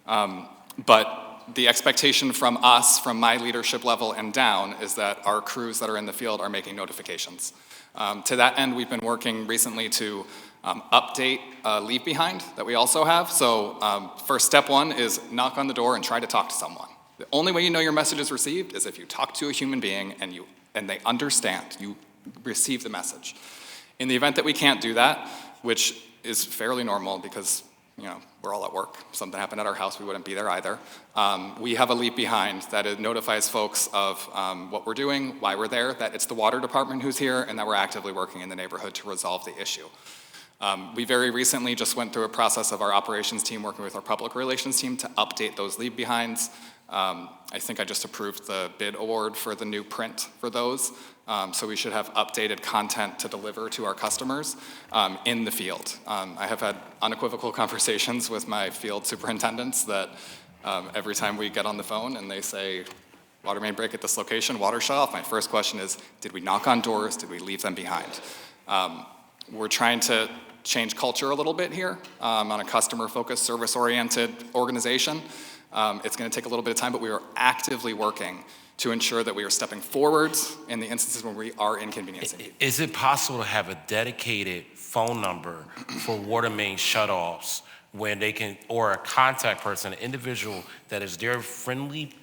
But the expectation from us, from my leadership level and down, is that our crews that are in the field are making notifications. To that end, we've been working recently to update Leave Behind that we also have. So first step one is knock on the door and try to talk to someone. The only way you know your message is received is if you talk to a human being and they understand, you receive the message. In the event that we can't do that, which is fairly normal because we're all at work. If something happened at our house, we wouldn't be there either. We have a Leave Behind that it notifies folks of what we're doing, why we're there, that it's the water department who's here, and that we're actively working in the neighborhood to resolve the issue. We very recently just went through a process of our operations team working with our public relations team to update those Leave Behinds. I think I just approved the bid award for the new print for those. So we should have updated content to deliver to our customers in the field. I have had unequivocal conversations with my field superintendents that every time we get on the phone and they say, water main break at this location, water shut off, my first question is, did we knock on doors? Did we leave them behind? We're trying to change culture a little bit here on a customer-focused, service-oriented organization. It's going to take a little bit of time, but we are actively working to ensure that we are stepping forwards in the instances when we are inconveniencing people. Is it possible to have a dedicated phone number for water main shutoffs when they can, or a contact person, an individual that is their friendly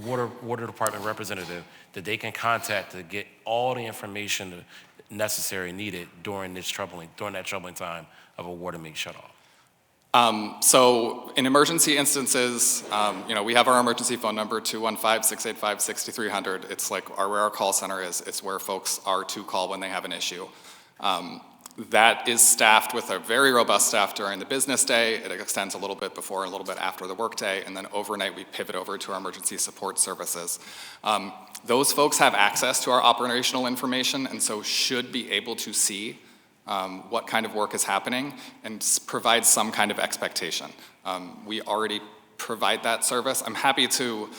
water department representative that they can contact to get all the information necessary needed during that troubling time of a water main shutoff? So in emergency instances, we have our emergency phone number, 215-685-6300. It's like where our call center is. It's where folks are to call when they have an issue. That is staffed with a very robust staff during the business day. It extends a little bit before and a little bit after the workday, and then overnight we pivot over to our emergency support services. Those folks have access to our operational information and so should be able to see what kind of work is happening and provide some kind of expectation. We already provide that service. I'm happy to,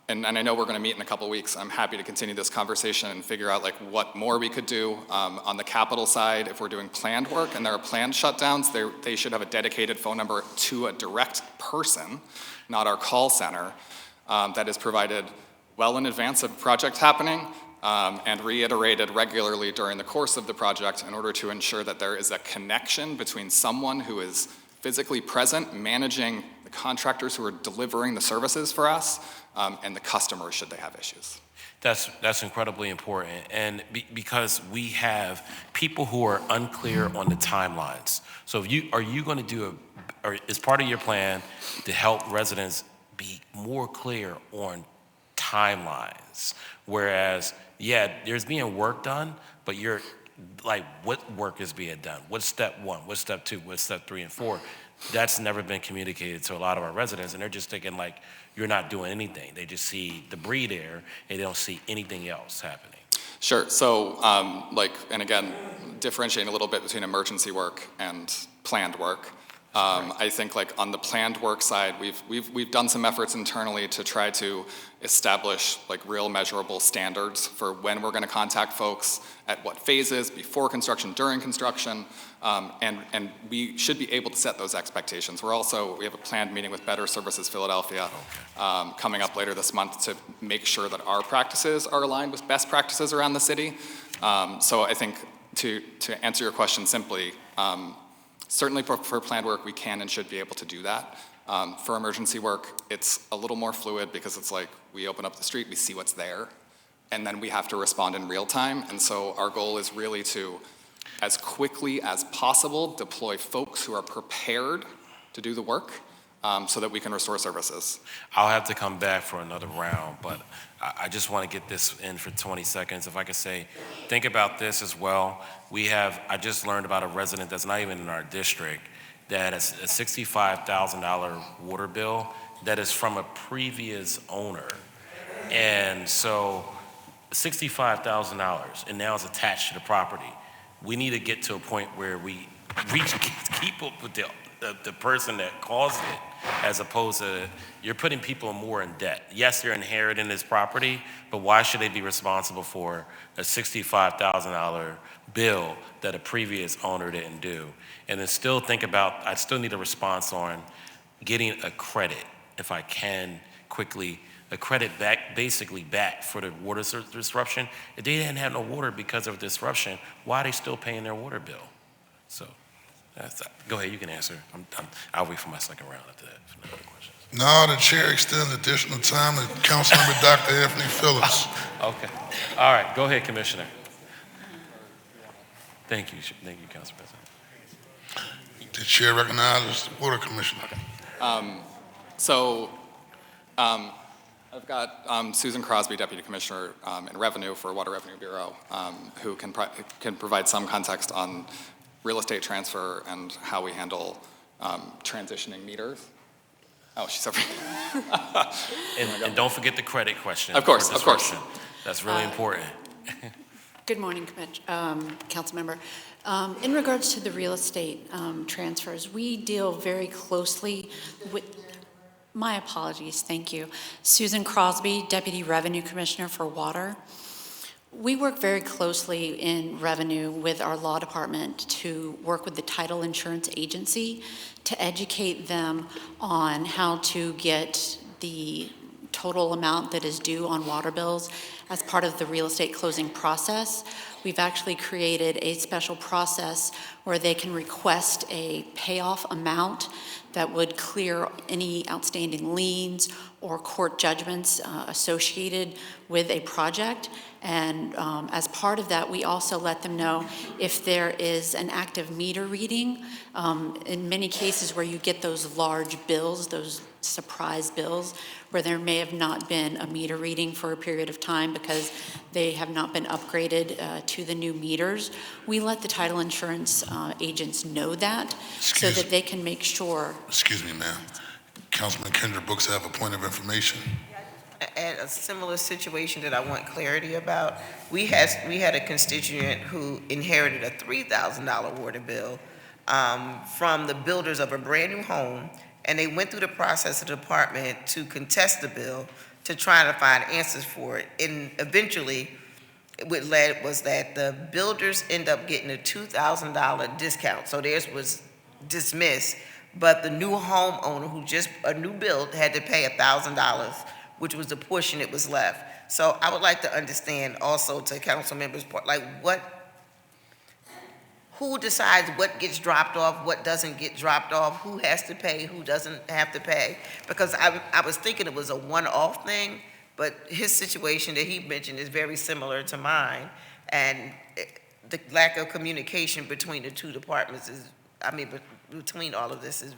and I know we're going to meet in a couple weeks, I'm happy to continue this conversation and figure out like what more we could do on the capital side. If we're doing planned work and there are planned shutdowns, they should have a dedicated phone number to a direct person, not our call center, that is provided well in advance of project happening and reiterated regularly during the course of the project in order to ensure that there is a connection between someone who is physically present, managing the contractors who are delivering the services for us, and the customers should they have issues. That's incredibly important, and because we have people who are unclear on the timelines. So are you going to do or is part of your plan to help residents be more clear on timelines? Whereas, yeah, there's being work done, but you're like, what work is being done? What's step 1? What's step 2? What's step 3 and 4? That's never been communicated to a lot of our residents, and they're just thinking like, you're not doing anything. They just see debris there, and they don't see anything else happening. Sure, so and again, differentiating a little bit between emergency work and planned work. I think like on the planned work side, we've done some efforts internally to try to establish like real measurable standards for when we're going to contact folks, at what phases, before construction, during construction, and we should be able to set those expectations. We have a planned meeting with Better Services Philadelphia coming up later this month to make sure that our practices are aligned with best practices around the city. So I think to answer your question simply, certainly for planned work, we can and should be able to do that. For emergency work, it's a little more fluid because it's like we open up the street, we see what's there, and then we have to respond in real time. And so our goal is really to, as quickly as possible, deploy folks who are prepared to do the work so that we can restore services. I'll have to come back for another round, but I just want to get this in for 20 seconds. If I could say, think about this as well. I just learned about a resident that's not even in our district that has a $65,000 water bill that is from a previous owner. And so $65,000, and now it's attached to the property. We need to get to a point where we keep up with the person that caused it, as opposed to you're putting people more in debt. Yes, they're inheriting this property, but why should they be responsible for a $65,000 bill that a previous owner didn't do? And then still think about, I still need a response on getting a credit, if I can quickly, a credit basically back for the water disruption. If they didn't have no water because of disruption, why are they still paying their water bill? So go ahead, you can answer. I'll wait for my second round after that for another question. Now the chair extends additional time to Councilmember Dr. Anthony Phillips. Okay. All right, go ahead, Commissioner. Thank you, Council President. The chair recognizes the Water Commissioner. Okay. I've got Susan Crosby, Deputy Commissioner in Revenue for Water Revenue Bureau, who can provide some context on real estate transfer and how we handle transitioning meters. Oh, she's over here. And don't forget the credit question. Of course. That's really important. Good morning, Councilmember. In regards to the real estate transfers, we deal very closely with, my apologies, thank you, Susan Crosby, Deputy Revenue Commissioner for Water. We work very closely in Revenue with our law department to work with the title insurance agency to educate them on how to get the total amount that is due on water bills as part of the real estate closing process. We've actually created a special process where they can request a payoff amount that would clear any outstanding liens or court judgments associated with a project. And as part of that, we also let them know if there is an active meter reading. In many cases where you get those large bills, those surprise bills, where there may have not been a meter reading for a period of time because they have not been upgraded to the new meters, we let the title insurance agents know that so that they can make sure. Excuse me, ma'am. Councilman Kendra Brooks, I have a point of information. At a similar situation that I want clarity about, we had a constituent who inherited a $3,000 water bill from the builders of a brand-new home, and they went through the process of the department to contest the bill to try to find answers for it. And eventually, what led was that the builders end up getting a $2,000 discount, so theirs was dismissed, but the new homeowner who just a new build had to pay $1,000, which was the portion that was left. So I would like to understand also, to council members' point, like who decides what gets dropped off, what doesn't get dropped off, who has to pay, who doesn't have to pay? Because I was thinking it was a one-off thing, but his situation that he mentioned is very similar to mine, and the lack of communication between the two departments is, between all of this is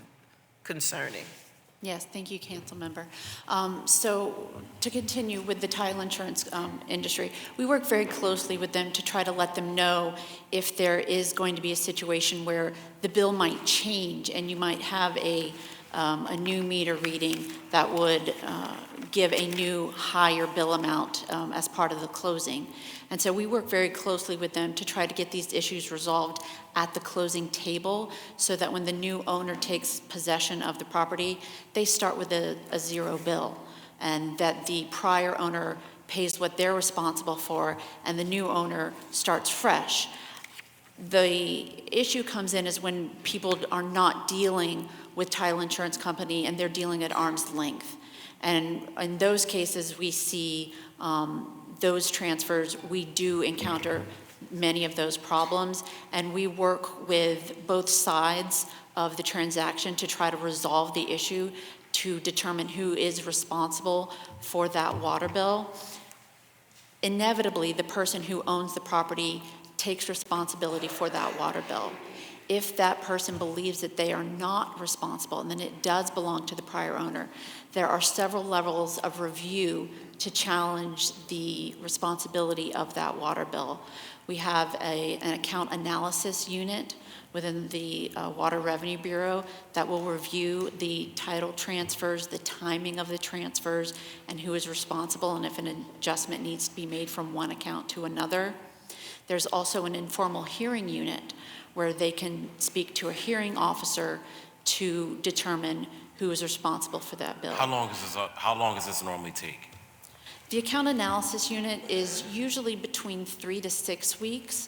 concerning. Yes, thank you, council member. So to continue with the title insurance industry, we work very closely with them to try to let them know if there is going to be a situation where the bill might change and you might have a new meter reading that would give a new higher bill amount as part of the closing. And so we work very closely with them to try to get these issues resolved at the closing table so that when the new owner takes possession of the property, they start with a zero bill, and that the prior owner pays what they're responsible for and the new owner starts fresh. The issue comes in is when people are not dealing with title insurance company and they're dealing at arm's length. And in those cases, we see those transfers, we do encounter many of those problems, and we work with both sides of the transaction to try to resolve the issue to determine who is responsible for that water bill. Inevitably, the person who owns the property takes responsibility for that water bill. If that person believes that they are not responsible, and then it does belong to the prior owner, there are several levels of review to challenge the responsibility of that water bill. We have an account analysis unit within the Water Revenue Bureau that will review the title transfers, the timing of the transfers, and who is responsible, and if an adjustment needs to be made from one account to another. There's also an informal hearing unit where they can speak to a hearing officer to determine who is responsible for that bill. How long does this normally take? The account analysis unit is usually between 3 to 6 weeks.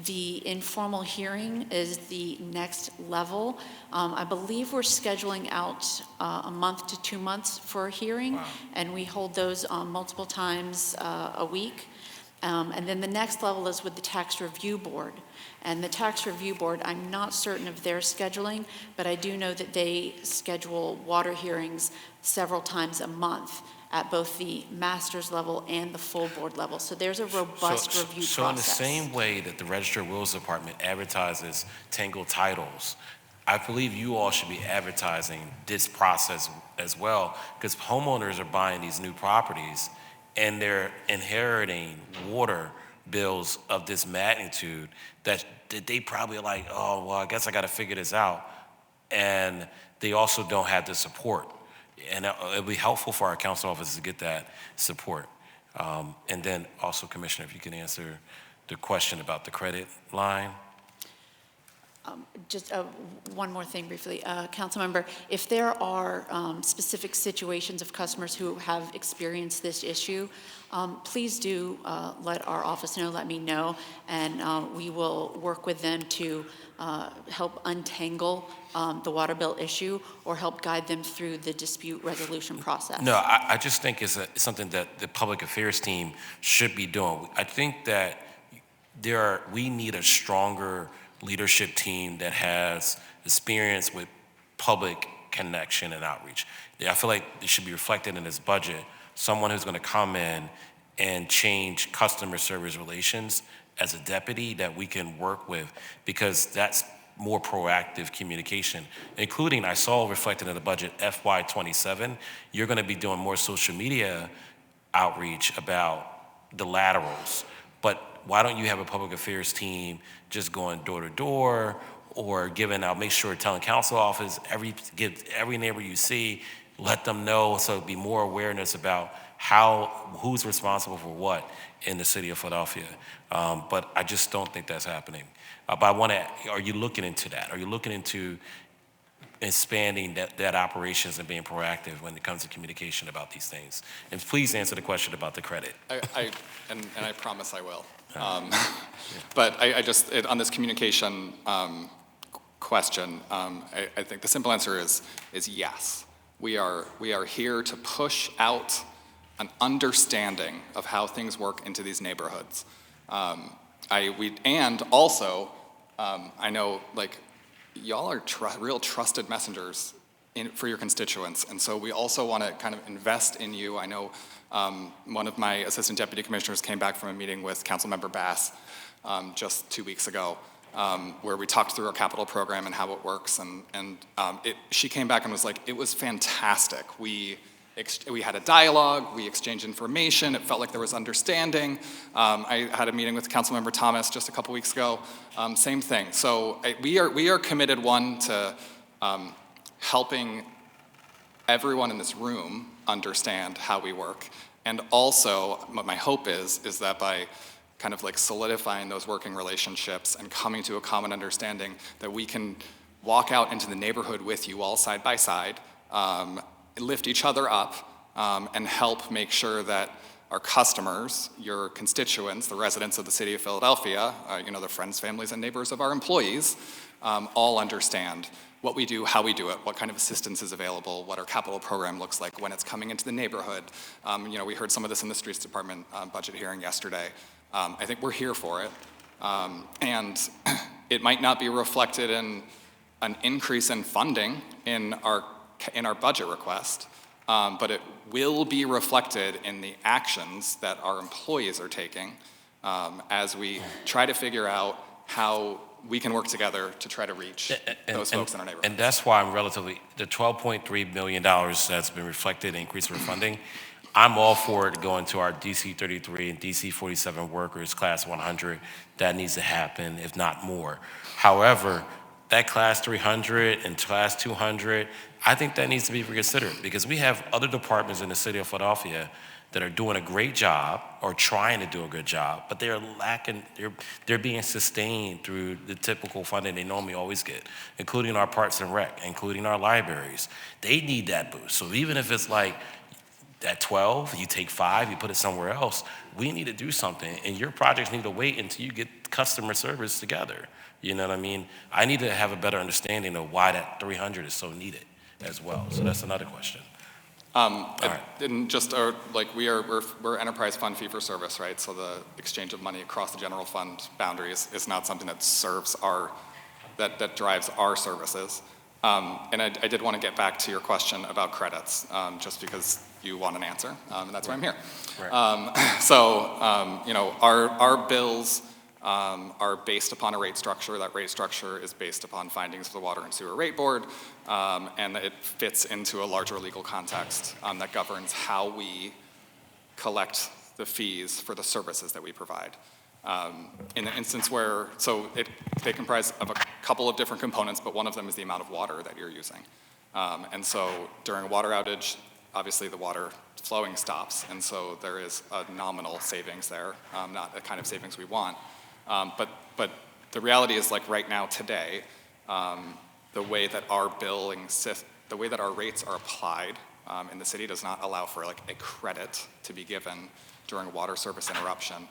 The informal hearing is the next level. I believe we're scheduling out a month to 2 months for a hearing, wow. And we hold those multiple times a week. And then the next level is with the Tax Review Board. And the Tax Review Board, I'm not certain of their scheduling, but I do know that they schedule water hearings several times a month at both the master's level and the full board level. So there's a robust review process. So in the same way that the Register of Wills Department advertises Tangle titles, I believe you all should be advertising this process as well, because homeowners are buying these new properties and they're inheriting water bills of this magnitude that they probably are like, oh, well, I guess I got to figure this out. And they also don't have the support. And it'll be helpful for our council office to get that support. And then also, Commissioner, if you can answer the question about the credit line. Just one more thing briefly. Councilmember, if there are specific situations of customers who have experienced this issue, please do let our office know, let me know, and we will work with them to help untangle the water bill issue or help guide them through the dispute resolution process. No, I just think it's something that the public affairs team should be doing. I think that we need a stronger leadership team that has experience with public connection and outreach. I feel like it should be reflected in this budget, someone who's going to come in and change customer service relations as a deputy that we can work with, because that's more proactive communication, including, I saw reflected in the budget, FY27, you're going to be doing more social media outreach about the laterals. But why don't you have a public affairs team just going door to door or giving out, make sure telling council office, give every neighbor you see, let them know, so it'd be more awareness about who's responsible for what in the city of Philadelphia. But I just don't think that's happening. But are you looking into that? Are you looking into expanding that operations and being proactive when it comes to communication about these things? And please answer the question about the credit. And I promise I will. But on this communication question, I think the simple answer is yes. We are here to push out an understanding of how things work into these neighborhoods. And also, I know, like, y'all are real trusted messengers for your constituents, and so we also want to kind of invest in you. I know one of my assistant deputy commissioners came back from a meeting with Councilmember Bass just 2 weeks ago, where we talked through our capital program and how it works, and she came back and was like, it was fantastic. We had a dialogue, we exchanged information, it felt like there was understanding. I had a meeting with Councilmember Thomas just a couple weeks ago, same thing. So we are committed, one, to helping everyone in this room understand how we work. And also, what my hope is that by kind of like solidifying those working relationships and coming to a common understanding, that we can walk out into the neighborhood with you all side by side, lift each other up, and help make sure that our customers, your constituents, the residents of the city of Philadelphia, the friends, families, and neighbors of our employees, all understand what we do, how we do it, what kind of assistance is available, what our capital program looks like when it's coming into the neighborhood. We heard some of this in the Streets Department budget hearing yesterday. I think we're here for it. And it might not be reflected in an increase in funding in our budget request, but it will be reflected in the actions that our employees are taking as we try to figure out how we can work together to try to reach those folks in our neighborhood. And that's why the $12.3 million that's been reflected in increase for funding, I'm all for it going to our DC 33 and DC 47 workers, class 100. That needs to happen, if not more. However, that class 300 and class 200, I think that needs to be reconsidered, because we have other departments in the city of Philadelphia that are doing a great job or trying to do a good job, but they're lacking, they're being sustained through the typical funding they normally always get, including our Parks and Rec, including our libraries. They need that boost. So even if it's like at 12, you take 5, you put it somewhere else, we need to do something, and your projects need to wait until you get customer service together. You know what I mean? I need to have a better understanding of why that 300 is so needed as well. So that's another question. And just we're enterprise fund fee for service, right? So the exchange of money across the general fund boundaries is not something that serves that drives our services. And I did want to get back to your question about credits, just because you want an answer, and that's why I'm here. Right. Our bills are based upon a rate structure. That rate structure is based upon findings of the Water and Sewer Rate Board, and it fits into a larger legal context that governs how we collect the fees for the services that we provide. In the instance where, they comprise of a couple of different components, but one of them is the amount of water that you're using. And so during a water outage, obviously the water flowing stops, and so there is a nominal savings there, not the kind of savings we want. But The reality is, like right now today, the way that our the way that our rates are applied in the city does not allow for like a credit to be given during a water service interruption.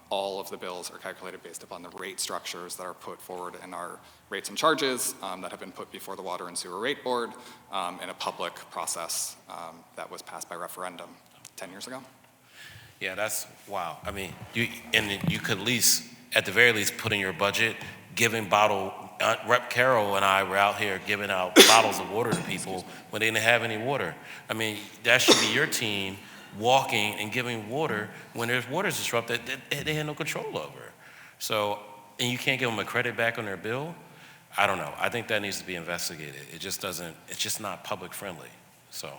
All of the bills are calculated based upon the rate structures that are put forward in our rates and charges that have been put before the Water and Sewer Rate Board in a public process that was passed by referendum 10 years ago. Yeah, that's, wow. I mean, you could at least, at the very least, put in your budget, giving Rep. Carroll and I were out here giving out bottles of water to people when they didn't have any water. I mean, that should be your team walking and giving water when there's water disrupted that they had no control over. So, and you can't give them a credit back on their bill? I don't know. I think that needs to be investigated. It just doesn't, it's just not public friendly. So,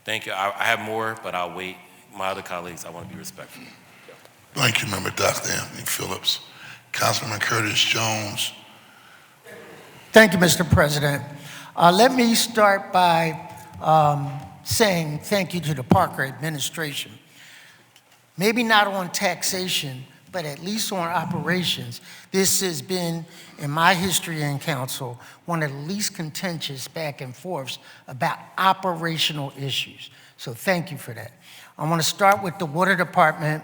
thank you. I have more, but I'll wait. My other colleagues, I want to be respectful. Thank you, Member Dr. Anthony Phillips. Councilman Curtis Jones. Thank you, Mr. President. Let me start by saying thank you to the Parker administration. Maybe not on taxation, but at least on operations. This has been, in my history in council, one of the least contentious back and forths about operational issues. So thank you for that. I want to start with the water department.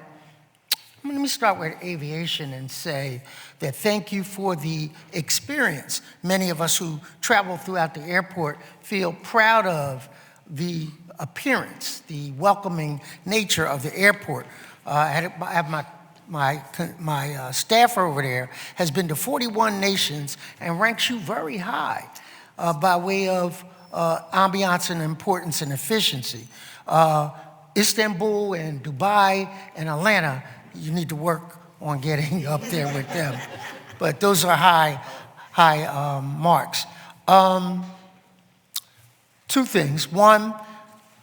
Let me start with aviation and say that thank you for the experience. Many of us who travel throughout the airport feel proud of the appearance, the welcoming nature of the airport. I have my staff over there has been to 41 nations and ranks you very high by way of ambiance and importance and efficiency. Istanbul and Dubai and Atlanta, you need to work on getting up there with them. But those are high marks. Two things. One,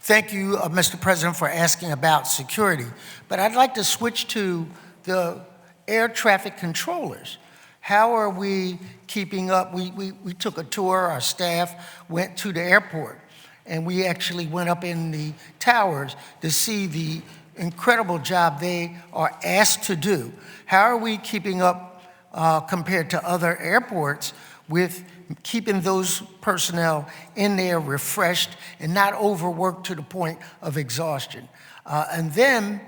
thank you, Mr. President, for asking about security. But I'd like to switch to the air traffic controllers. How are we keeping up? We took a tour, our staff went to the airport, and we actually went up in the towers to see the incredible job they are asked to do. How are we keeping up compared to other airports with keeping those personnel in there refreshed and not overworked to the point of exhaustion? And then,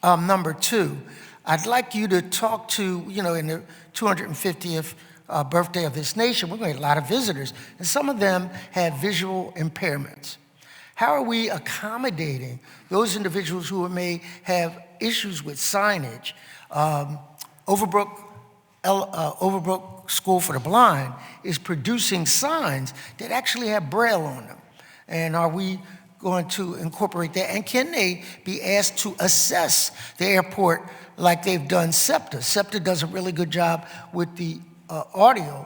number two, I'd like you to talk to, in the 250th birthday of this nation, we're going to get a lot of visitors, and some of them have visual impairments. How are we accommodating those individuals who may have issues with signage? Overbrook School for the Blind is producing signs that actually have Braille on them. And are we going to incorporate that? And can they be asked to assess the airport like they've done SEPTA? SEPTA does a really good job with the audio.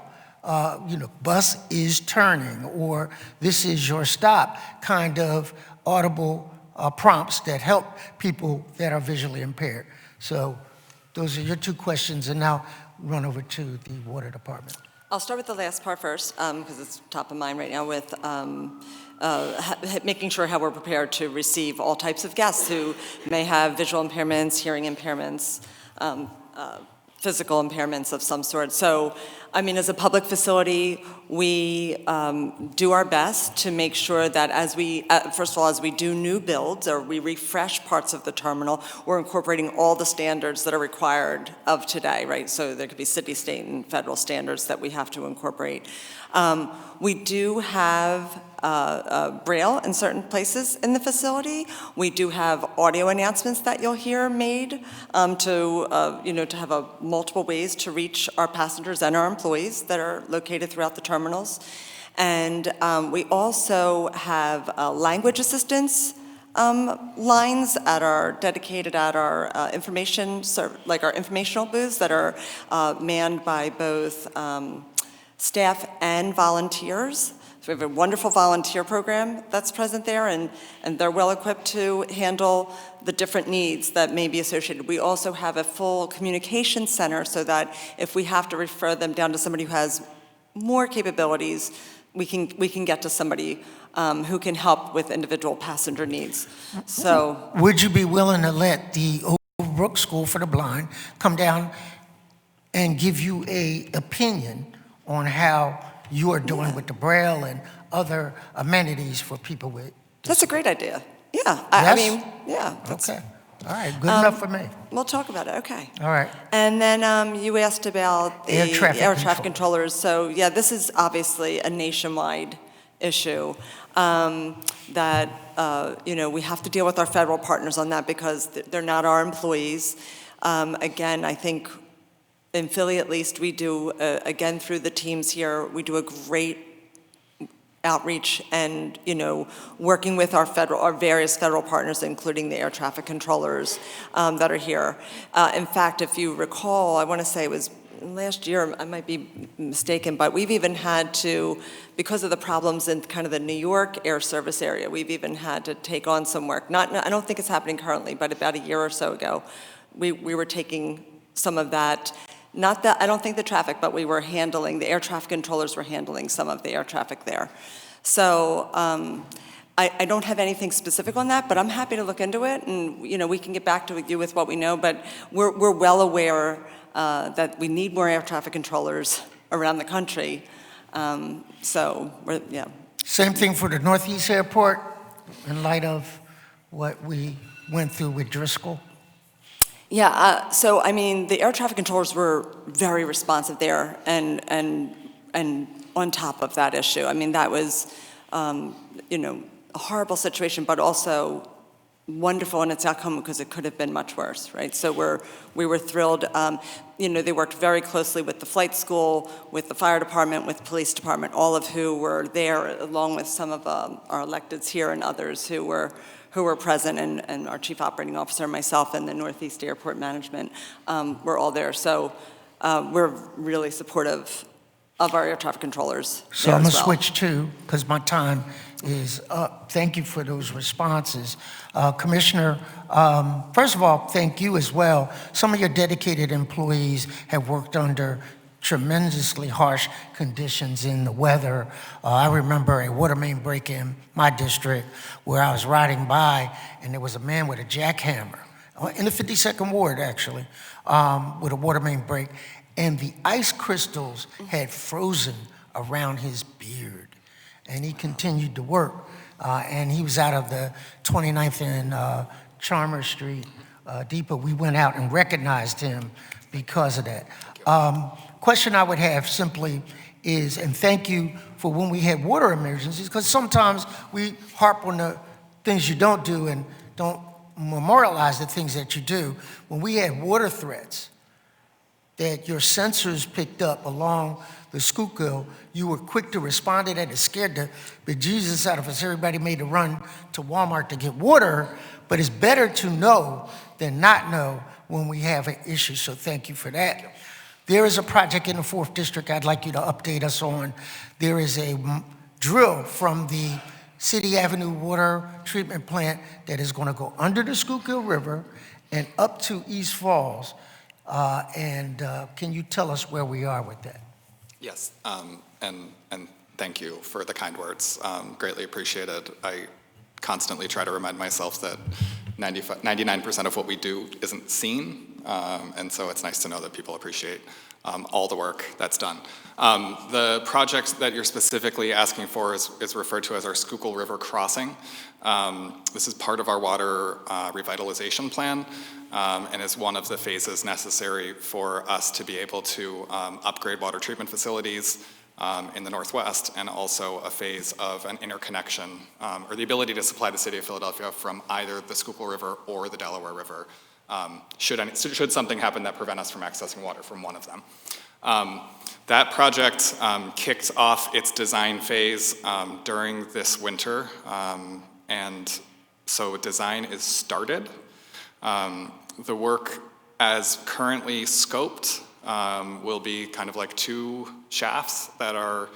Bus is turning, or this is your stop, kind of audible prompts that help people that are visually impaired. So those are your two questions, and now run over to the water department. I'll start with the last part first, because it's top of mind right now with making sure how we're prepared to receive all types of guests who may have visual impairments, hearing impairments, physical impairments of some sort. So, as a public facility, we do our best to make sure that as we, first of all, as we do new builds or we refresh parts of the terminal, we're incorporating all the standards that are required of today, right? So there could be city, state, and federal standards that we have to incorporate. We do have Braille in certain places in the facility. We do have audio announcements that you'll hear made to have multiple ways to reach our passengers and our employees that are located throughout the terminals. And we also have language assistance lines dedicated at our our informational booths that are manned by both staff and volunteers. So we have a wonderful volunteer program that's present there, and they're well equipped to handle the different needs that may be associated. We also have a full communication center so that if we have to refer them down to somebody who has more capabilities, we can get to somebody who can help with individual passenger needs. So, would you be willing to let the Overbrook School for the Blind come down and give you a opinion on how you are doing with the Braille and other amenities for people with. That's a great idea. Yeah, I Yes? mean, yeah. That's, Okay, all right, good enough for me. We'll talk about it, okay. All right, And then you asked about the Air traffic air traffic control. controllers. So, yeah, this is obviously a nationwide issue that, we have to deal with our federal partners on that because they're not our employees. Again, I think in Philly at least, we do, again, through the teams here, we do a great outreach and, working with our various federal partners, including the air traffic controllers that are here. In fact, if you recall, I want to say it was last year, I might be mistaken, but we've even had to, because of the problems in kind of the New York air service area, we've even had to take on some work. I don't think it's happening currently, but about a year or so ago, we were taking some of that. Not that, I don't think the traffic, but we were handling, the air traffic controllers were handling some of the air traffic there. So I don't have anything specific on that, but I'm happy to look into it, and, we can get back to you with what we know, but we're well aware that we need more air traffic controllers around the country. Yeah. same thing for the Northeast Airport in light of what we went through with Driscoll. Yeah, so I mean, the air traffic controllers were very responsive there and on top of that issue. I mean, that was, a horrible situation, but also wonderful in its outcome because it could have been much worse, right? So we were thrilled. They worked very closely with the flight school, with the fire department, with the police department, all of who were there, along with some of our electeds here and others who were present, and our chief operating officer, myself, and the Northeast Airport Management were all there. So we're really supportive of our air traffic controllers. So I'm going to switch to, because my time is up. Thank you for those responses. Commissioner, first of all, thank you as well. Some of your dedicated employees have worked under tremendously harsh conditions in the weather. I remember a water main break in my district where I was riding by and there was a man with a jackhammer, in the 52nd Ward actually, with a water main break, and the ice crystals had frozen around his beard. And he continued to work. And he was out of the 29th and Chalmers Street depot. We went out and recognized him because of that. Question I would have simply is, and thank you for when we had water emergencies, because sometimes we harp on the things you don't do and don't memorialize the things that you do. When we had water threats that your sensors picked up along the Schuylkill, you were quick to respond to that. It scared the bejesus out of us. Everybody made a run to Walmart to get water, but it's better to know than not know when we have an issue, so thank you for that. There is a project in the 4th District I'd like you to update us on. There is a drill from the City Avenue Water Treatment Plant that is going to go under the Schuylkill River and up to East Falls. Can you tell us where we are with that? Yes, and thank you for the kind words. Greatly appreciated. I constantly try to remind myself that 99% of what we do isn't seen, and so it's nice to know that people appreciate all the work that's done. The project that you're specifically asking for is referred to as our Schuylkill River Crossing. This is part of our water revitalization plan, and is one of the phases necessary for us to be able to upgrade water treatment facilities in the Northwest, and also a phase of an interconnection, or the ability to supply the city of Philadelphia from either the Schuylkill River or the Delaware River, should something happen that prevent us from accessing water from one of them. That project kicked off its design phase during this winter, and so design is started. The work as currently scoped will be kind of like 2 shafts that are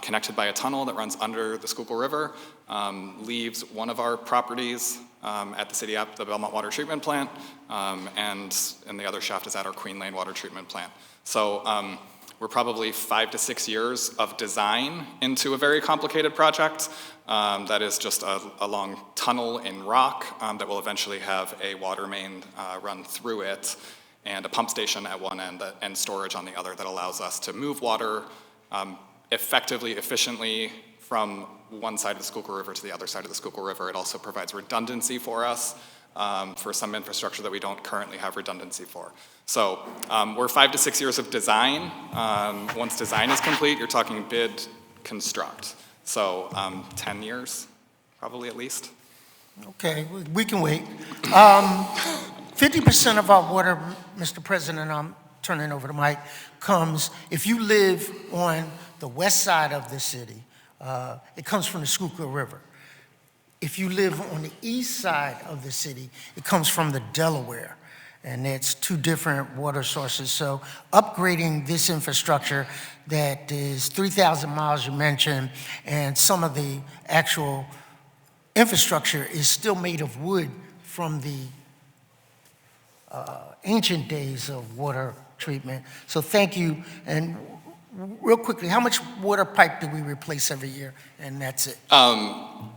connected by a tunnel that runs under the Schuylkill River, leaves one of our properties at the city, the Belmont Water Treatment Plant, and the other shaft is at our Queen Lane Water Treatment Plant. So we're probably 5 to 6 years of design into a very complicated project that is just a long tunnel in rock that will eventually have a water main run through it. and a pump station at one end and storage on the other that allows us to move water effectively, efficiently from one side of the Schuylkill River to the other side of the Schuylkill River. It also provides redundancy for us for some infrastructure that we don't currently have redundancy for. So we're 5 to 6 years of design. Once design is complete, you're talking bid, construct. So 10 years, probably at least. Okay, we can wait. 50% of our water, Mr. President, I'm turning over the mic, comes, if you live on the west side of the city, it comes from the Schuylkill River. If you live on the east side of the city, it comes from the Delaware. And it's two different water sources. So upgrading this infrastructure that is 3,000 miles you mentioned, and some of the actual infrastructure is still made of wood from the ancient days of water treatment. So thank you. And real quickly, how much water pipe do we replace every year? And that's it.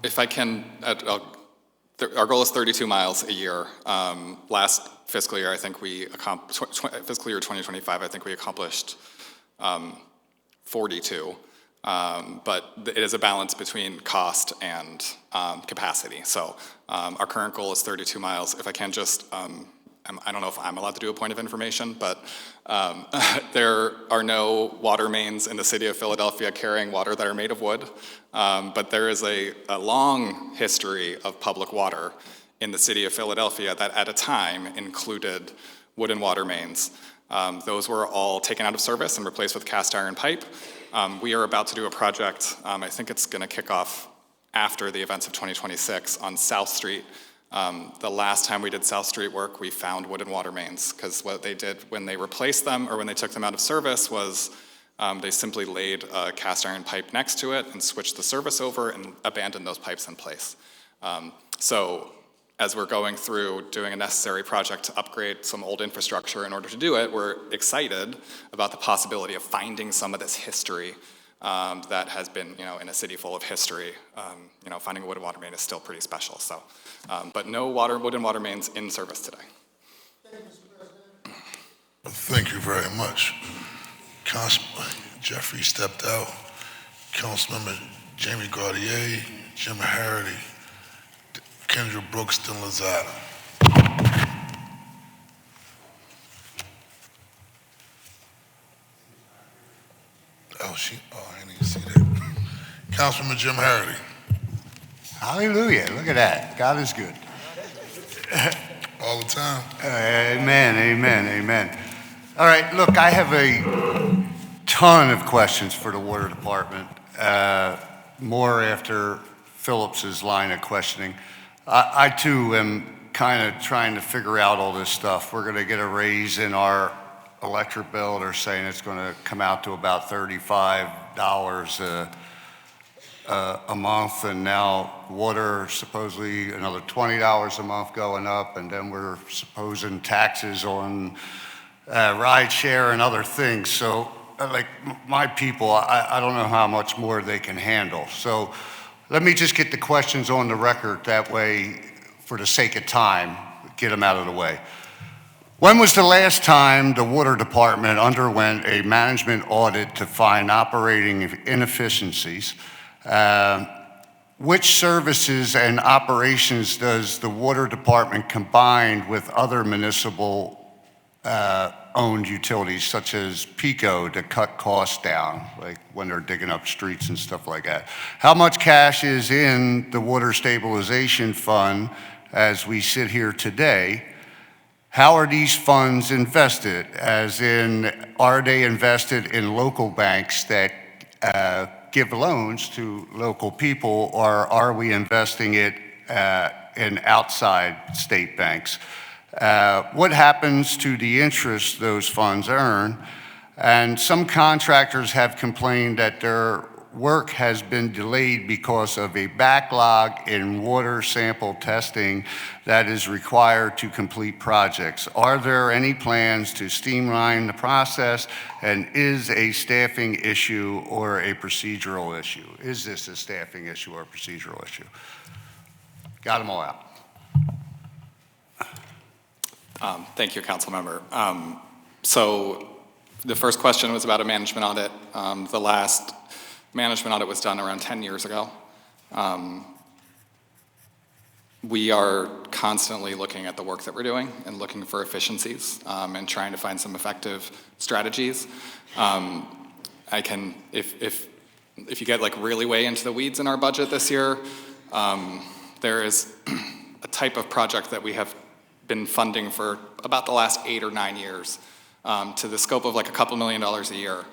If I can, our goal is 32 miles a year. Last fiscal year, I think fiscal year 2025, I think we accomplished 42. But it is a balance between cost and capacity. So our current goal is 32 miles. If I can just, I don't know if I'm allowed to do a point of information, but there are no water mains in the city of Philadelphia carrying water that are made of wood. But there is a long history of public water in the city of Philadelphia that at a time included wooden water mains. Those were all taken out of service and replaced with cast iron pipe. We are about to do a project, I think it's gonna kick off after the events of 2026 on South Street. The last time we did South Street work, we found wooden water mains, because what they did when they replaced them or when they took them out of service was they simply laid a cast iron pipe next to it and switched the service over and abandoned those pipes in place. So as we're going through doing a necessary project to upgrade some old infrastructure in order to do it, we're excited about the possibility of finding some of this history that has been, in a city full of history. Finding a wooden water main is still pretty special. So, but no wooden water mains in service today. Thank you very much. Councilman Jeffrey stepped out. Councilmember Jamie Gaudier, Jim Harity, Kendra Brooks, and Lozada. I didn't even see that. Councilman Jim Harity. Hallelujah, look at that. God is good. All the time. Amen, amen, amen. All right, look, I have a ton of questions for the Water Department, more after Phillips's line of questioning. I too am kind of trying to figure out all this stuff. We're going to get a raise in our electric bill. They're saying it's going to come out to about $35 a month, and now water supposedly another $20 a month going up, and then we're supposing taxes on ride share and other things. So like my people, I don't know how much more they can handle. So let me just get the questions on the record, that way, for the sake of time, get them out of the way. When was the last time the Water Department underwent a management audit to find operating inefficiencies? Which services and operations does the Water Department combine with other municipal owned utilities such as PECO to cut costs down, like when they're digging up streets and stuff like that? How much cash is in the Water Stabilization Fund as we sit here today? How are these funds invested? As in, are they invested in local banks that give loans to local people, or are we investing it in outside state banks? What happens to the interest those funds earn? And some contractors have complained that their work has been delayed because of a backlog in water sample testing that is required to complete projects. Are there any plans to streamline the process, and is a staffing issue or a procedural issue? Is this a staffing issue or a procedural issue? Got them all out. Thank you, Councilmember. So the first question was about a management audit. The last management audit was done around 10 years ago. We are constantly looking at the work that we're doing and looking for efficiencies and trying to find some effective strategies. I can, if you get like really way into the weeds in our budget this year, there is a type of project that we have been funding for about the last 8 or 9 years to the scope of like a couple $1 million a year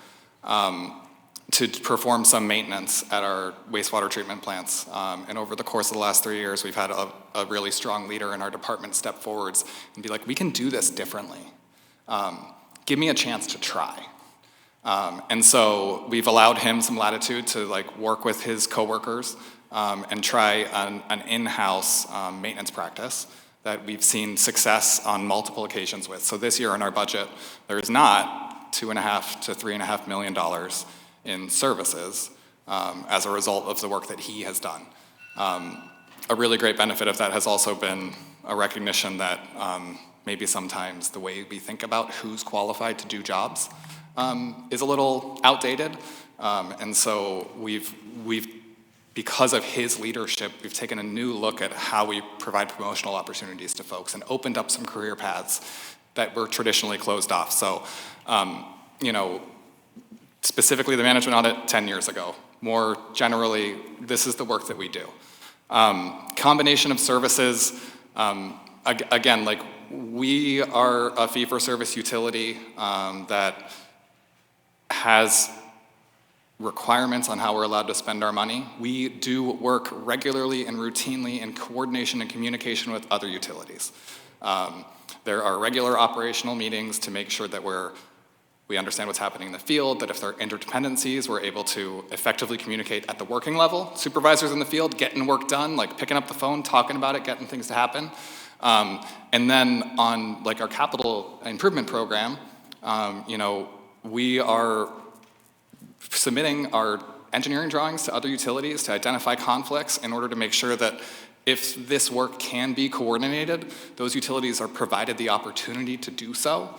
to perform some maintenance at our wastewater treatment plants. And over the course of the last 3 years, we've had a really strong leader in our department step forwards and be like, we can do this differently. Give me a chance to try. And so we've allowed him some latitude to like work with his coworkers and try an in-house maintenance practice that we've seen success on multiple occasions with. So this year in our budget, there is not $2.5 to $3.5 million in services as a result of the work that he has done. A really great benefit of that has also been a recognition that maybe sometimes the way we think about who's qualified to do jobs is a little outdated. And so we've, because of his leadership, we've taken a new look at how we provide promotional opportunities to folks and opened up some career paths that were traditionally closed off. So, you know, specifically the management audit 10 years ago. More generally, this is the work that we do. Combination of services, again, like we are a fee-for-service utility that has requirements on how we're allowed to spend our money. We do work regularly and routinely in coordination and communication with other utilities. There are regular operational meetings to make sure that we understand what's happening in the field, that if there are interdependencies, we're able to effectively communicate at the working level. Supervisors in the field getting work done, like picking up the phone, talking about it, getting things to happen. And then on like our capital improvement program, you know, we are submitting our engineering drawings to other utilities to identify conflicts in order to make sure that if this work can be coordinated, those utilities are provided the opportunity to do so.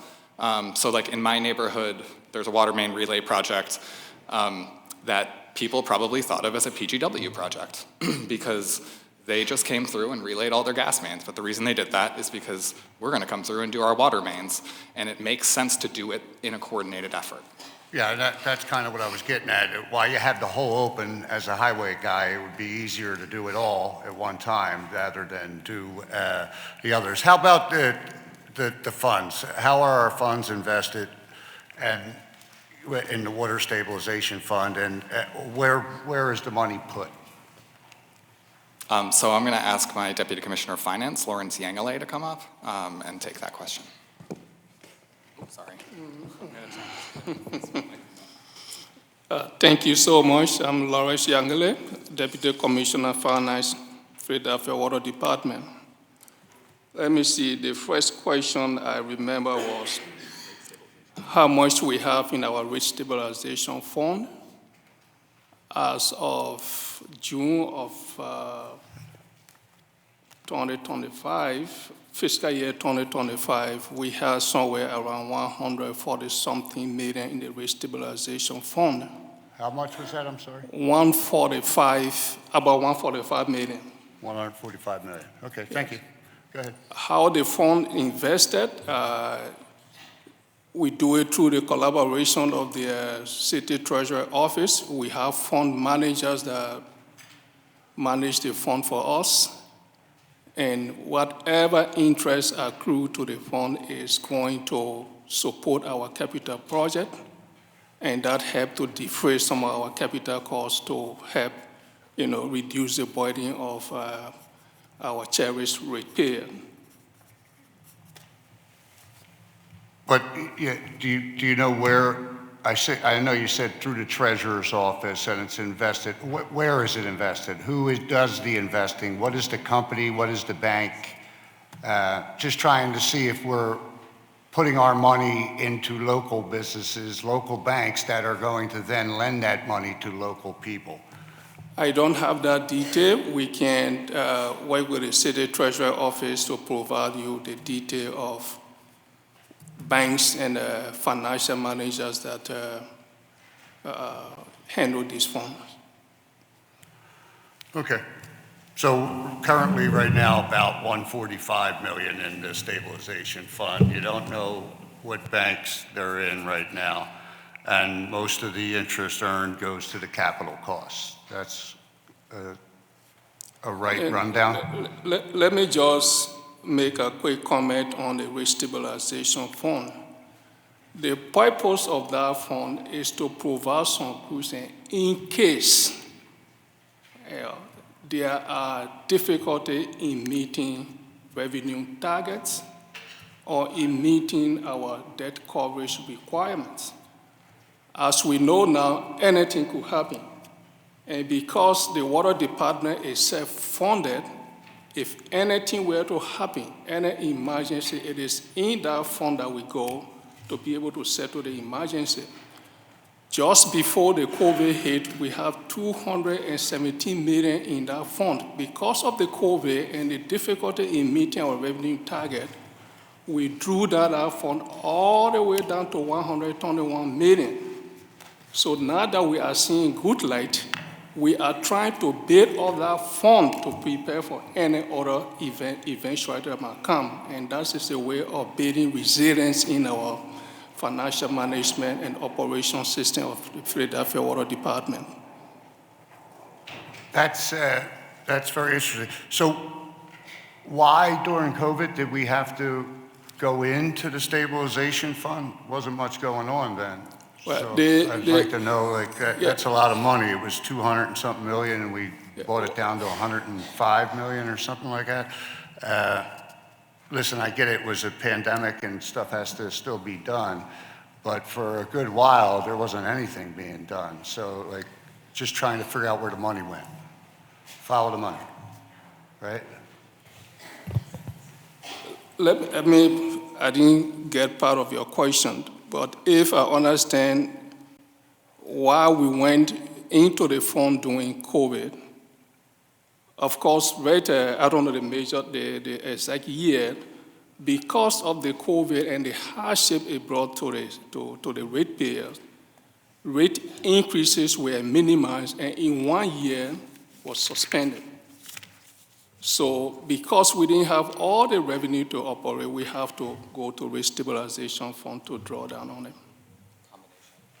So like in my neighborhood, there's a water main relay project that people probably thought of as a PGW project because they just came through and relayed all their gas mains. But the reason they did that is because we're gonna come through and do our water mains, and it makes sense to do it in a coordinated effort. Yeah, that's kind of what I was getting at. While you have the hole open as a highway guy, it would be easier to do it all at one time rather than do the others. How about the funds? How are our funds invested and in the water stabilization fund, and where is the money put? So I'm going to ask my Deputy Commissioner of Finance, Lawrence Yangale, to come up and take that question. Sorry. Thank you so much. I'm Lawrence Yangale, Deputy Commissioner of Finance, Philadelphia Water Department. Let me see, the first question I remember was how much we have in our rate stabilization fund. As of June of 2025, fiscal year 2025, we had somewhere around 140-something million in the rate stabilization fund. How much was that, I'm sorry? About 145 million. 145 million. Okay, thank you. Go ahead. How the fund invested, we do it through the collaboration of the City Treasurer Office. We have fund managers that manage the fund for us. And whatever interest accrued to the fund is going to support our capital project, and that help to defray some of our capital costs to help, you know, reduce the burden of our cherished ratepayer. But do you know where, I know you said through the treasurer's office and it's invested. Where is it invested? Who does the investing? What is the company? What is the bank? Just trying to see if we're putting our money into local businesses, local banks that are going to then lend that money to local people. I don't have that detail. We can work with the City Treasurer Office to provide you the detail of banks and financial managers that handle these funds. Okay. So currently, right now, about 145 million in the stabilization fund. You don't know what banks they're in right now, and most of the interest earned goes to the capital costs. That's a right rundown? Let me just make a quick comment on the rate stabilization fund. The purpose of that fund is to provide some cushion in case there are difficulty in meeting revenue targets or in meeting our debt coverage requirements. As we know now, anything could happen. And because the water department is self-funded, if anything were to happen, any emergency, it is in that fund that we go to be able to settle the emergency. Just before the COVID hit, we have $217 million in that fund. Because of the COVID and the difficulty in meeting our revenue target, we drew that fund all the way down to $121 million. So now that we are seeing good light, we are trying to build up that fund to prepare for any other eventuality that might come. And that is a way of building resilience in our financial management and operational system of the Philadelphia Water Department. That's very interesting. So why during COVID did we have to go into the stabilization fund? Wasn't much going on then. Well, so I'd like to know, like, that's a lot of money. It was 200 and something million, and we brought it down to 105 million or something like that. Listen, I get it was a pandemic and stuff has to still be done, but for a good while, there wasn't anything being done. So, like, just trying to figure out where the money went. Follow the money, right? I didn't get part of your question, but if I understand why we went into the fund during COVID, of course, right, I don't know the exact year, because of the COVID and the hardship it brought to the ratepayers, rate increases were minimized and in 1 year was suspended. So because we didn't have all the revenue to operate, we have to go to rate stabilization fund to draw down on it.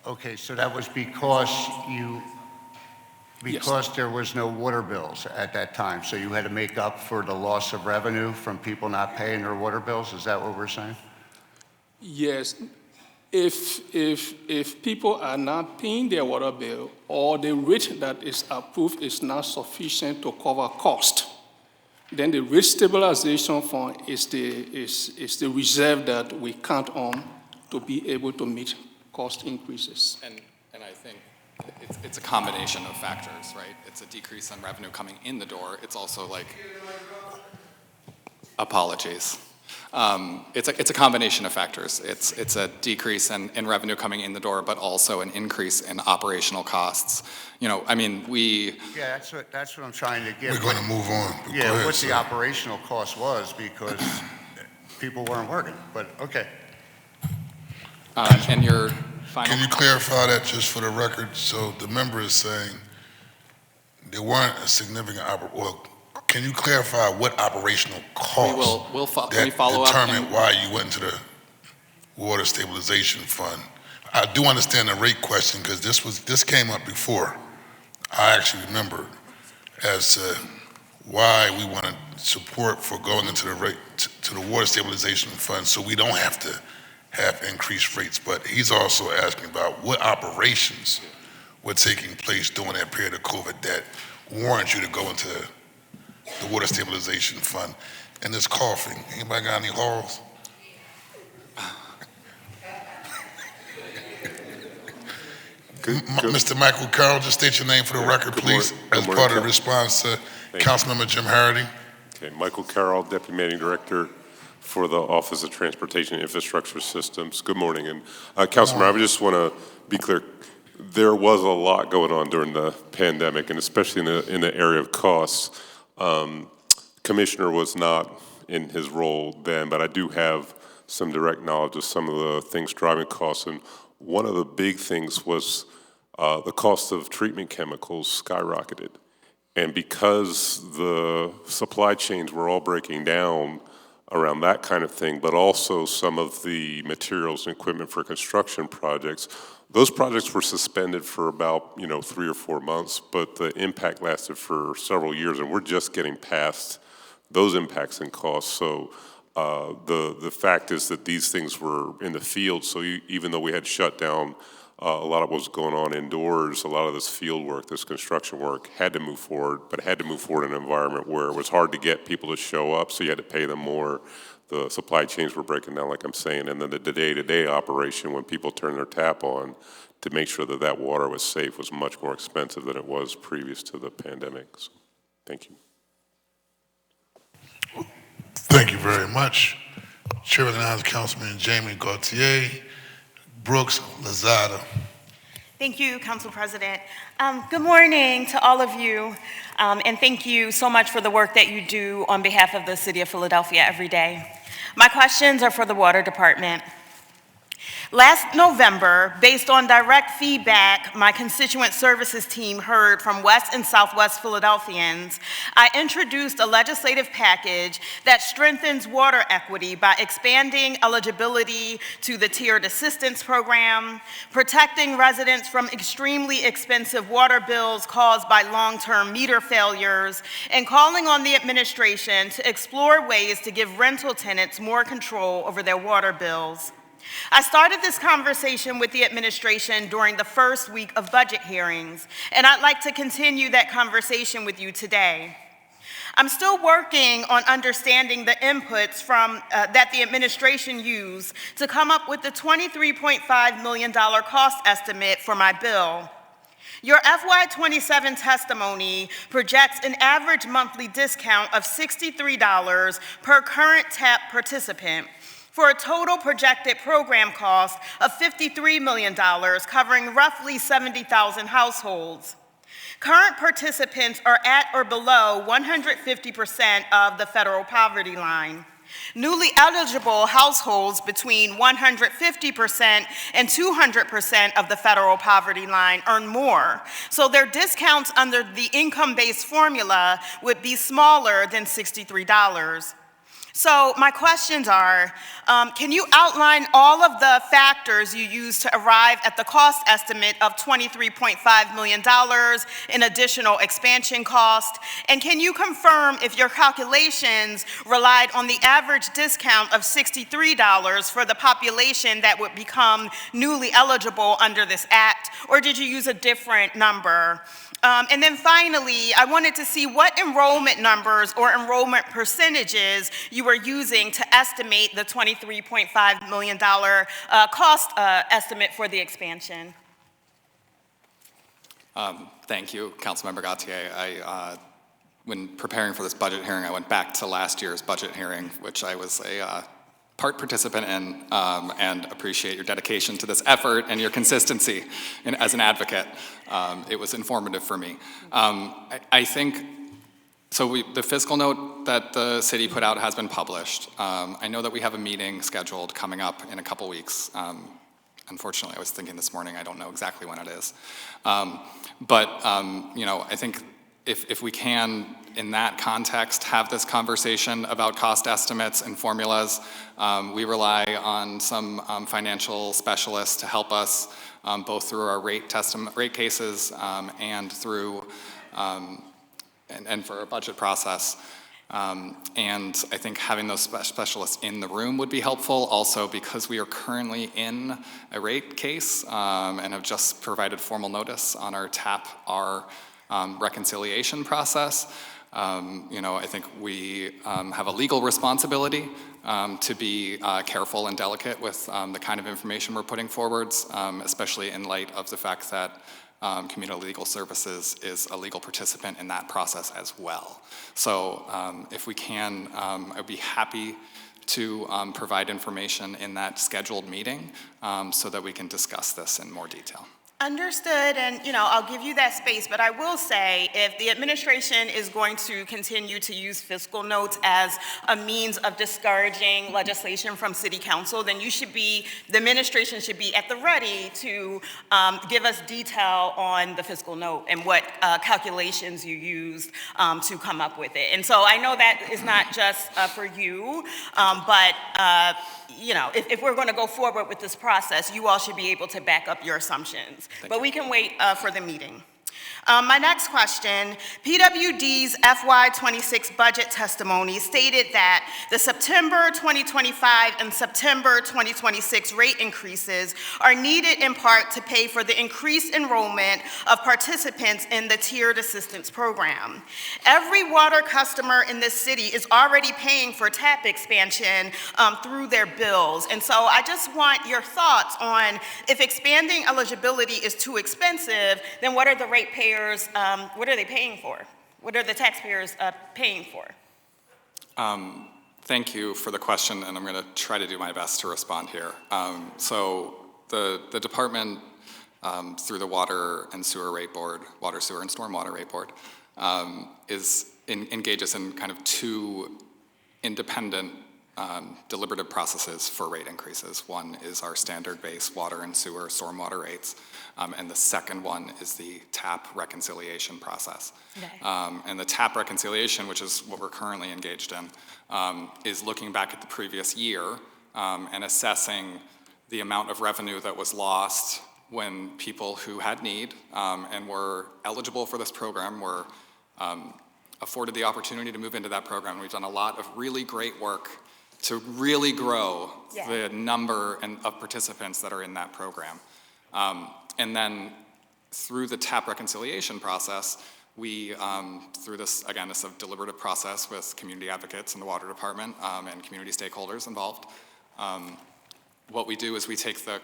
Okay, so that was because there was no water bills at that time, so you had to make up for the loss of revenue from people not paying their water bills? Is that what we're saying? Yes. If people are not paying their water bill or the rate that is approved is not sufficient to cover cost, then the rate stabilization fund is the reserve that we count on to be able to meet cost increases. And I think it's a combination of factors, right? It's a decrease in revenue coming in the door. It's also like, apologies. It's a combination of factors. It's a decrease in revenue coming in the door, but also an increase in operational costs. You know, I mean, Yeah, that's what I'm trying to get. We're going to move on. Go Yeah, ahead, what sir. the operational cost was, because people weren't working, but okay. and your final. Can you clarify that just for the record? So the member is saying there weren't a significant, can you clarify what operational costs We'll follow up. determined why you went into the water stabilization fund? I do understand the rate question because this came up before. I actually remember as to why we wanted support for going into the rate to the water stabilization fund, so we don't have to have increased rates. But he's also asking about what operations were taking place during that period of COVID that warrant you to go into the water stabilization fund. And this coughing, anybody got any horals? Mr. Michael Carroll, just state your name for the record, please, as part of the response to Councilmember Jim Harity. Okay, Michael Carroll, Deputy Managing Director for the Office of Transportation Infrastructure Systems. Good morning. And Councilmember, I just want to be clear. There was a lot going on during the pandemic, and especially in the area of costs. Commissioner was not in his role then, but I do have some direct knowledge of some of the things driving costs. And one of the big things was the cost of treatment chemicals skyrocketed. And because the supply chains were all breaking down around that kind of thing, but also some of the materials and equipment for construction projects, those projects were suspended for about 3 or 4 months, but the impact lasted for several years, and we're just getting past those impacts and costs. So the fact is that these things were in the field, so even though we had shut down a lot of what was going on indoors, a lot of this field work, this construction work had to move forward, but had to move forward in an environment where it was hard to get people to show up, so you had to pay them more. The supply chains were breaking down, like I'm saying, and then the day-to-day operation when people turn their tap on to make sure that that water was safe was much more expensive than it was previous to the pandemic. So, thank you. Thank you very much. Chair recognizes Councilman Jamie Gautier. Brooks Lazada. Thank you, Council President. Good morning to all of you, and thank you so much for the work that you do on behalf of the City of Philadelphia every day. My questions are for the Water Department. Last November, based on direct feedback my constituent services team heard from West and Southwest Philadelphians, I introduced a legislative package that strengthens water equity by expanding eligibility to the tiered assistance program, protecting residents from extremely expensive water bills caused by long-term meter failures, and calling on the administration to explore ways to give rental tenants more control over their water bills. I started this conversation with the administration during the first week of budget hearings, and I'd like to continue that conversation with you today. I'm still working on understanding the inputs that the administration used to come up with the $23.5 million cost estimate for my bill. Your FY27 testimony projects an average monthly discount of $63 per current TAP participant, for a total projected program cost of $53 million, covering roughly 70,000 households. Current participants are at or below 150% of the federal poverty line. Newly eligible households between 150% and 200% of the federal poverty line earn more, so their discounts under the income-based formula would be smaller than $63. So my questions are, can you outline all of the factors you used to arrive at the cost estimate of $23.5 million in additional expansion cost? And can you confirm if your calculations relied on the average discount of $63 for the population that would become newly eligible under this act, or did you use a different number? And then finally, I wanted to see what enrollment numbers or enrollment percentages you were using to estimate the $23.5 million cost estimate for the expansion. Thank you, Councilmember Gautier. When preparing for this budget hearing, I went back to last year's budget hearing, which I was a part participant in, and appreciate your dedication to this effort and your consistency as an advocate. It was informative for me. I think, so the fiscal note that the city put out has been published. I know that we have a meeting scheduled coming up in a couple weeks. Unfortunately, I was thinking this morning, I don't know exactly when it is. But I think if we can, in that context, have this conversation about cost estimates and formulas, we rely on some financial specialists to help us both through our rate cases and through and for our budget process. And I think having those specialists in the room would be helpful, also because we are currently in a rate case and have just provided formal notice on our TAP-R reconciliation process. I think we have a legal responsibility to be careful and delicate with the kind of information we're putting forwards, especially in light of the fact that Community Legal Services is a legal participant in that process as well. So if we can, I'd be happy to provide information in that scheduled meeting so that we can discuss this in more detail. Understood, and, I'll give you that space, but I will say, if the administration is going to continue to use fiscal notes as a means of discouraging legislation from city council, then the administration should be at the ready to give us detail on the fiscal note and what calculations you used to come up with it. And so I know that is not just for you, but if we're going to go forward with this process, you all should be able to back up your assumptions. But we can wait for the meeting. My next question, PWD's FY26 budget testimony stated that the September 2025 and September 2026 rate increases are needed in part to pay for the increased enrollment of participants in the tiered assistance program. Every water customer in this city is already paying for TAP expansion through their bills. And so I just want your thoughts on, if expanding eligibility is too expensive, then what are the ratepayers? What are they paying for? What are the taxpayers paying for? Thank you for the question, and I'm going to try to do my best to respond here. So the department, through the Water and Sewer Rate Board, Water, Sewer, and Stormwater Rate Board, engages in kind of two independent deliberative processes for rate increases. One is our standard base water and sewer stormwater rates, and the second one is the TAP reconciliation process. Okay. And the TAP reconciliation, which is what we're currently engaged in, is looking back at the previous year and assessing the amount of revenue that was lost when people who had need and were eligible for this program were afforded the opportunity to move into that program. We've done a lot of really great work to really grow the number of participants that are in that program. And then through the TAP reconciliation process, we, through this deliberative process with community advocates in the water department and community stakeholders involved, what we do is we take the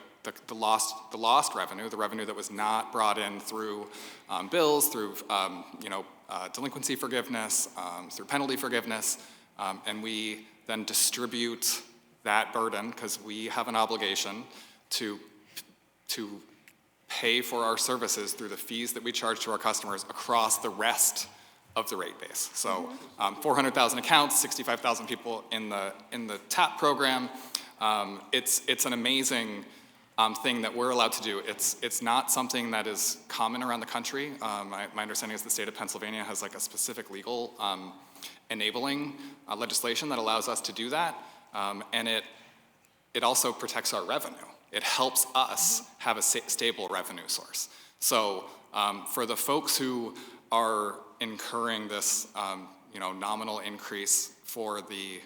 lost revenue, the revenue that was not brought in through bills, through delinquency forgiveness, through penalty forgiveness, and we then distribute that burden, because we have an obligation to pay for our services through the fees that we charge to our customers across the rest of the rate base. So 400,000 accounts, 65,000 people in the TAP program. It's an amazing thing that we're allowed to do. It's not something that is common around the country. My understanding is the state of Pennsylvania has like a specific legal enabling legislation that allows us to do that, and it also protects our revenue. It helps us have a stable revenue source. So for the folks who are incurring this nominal increase for the,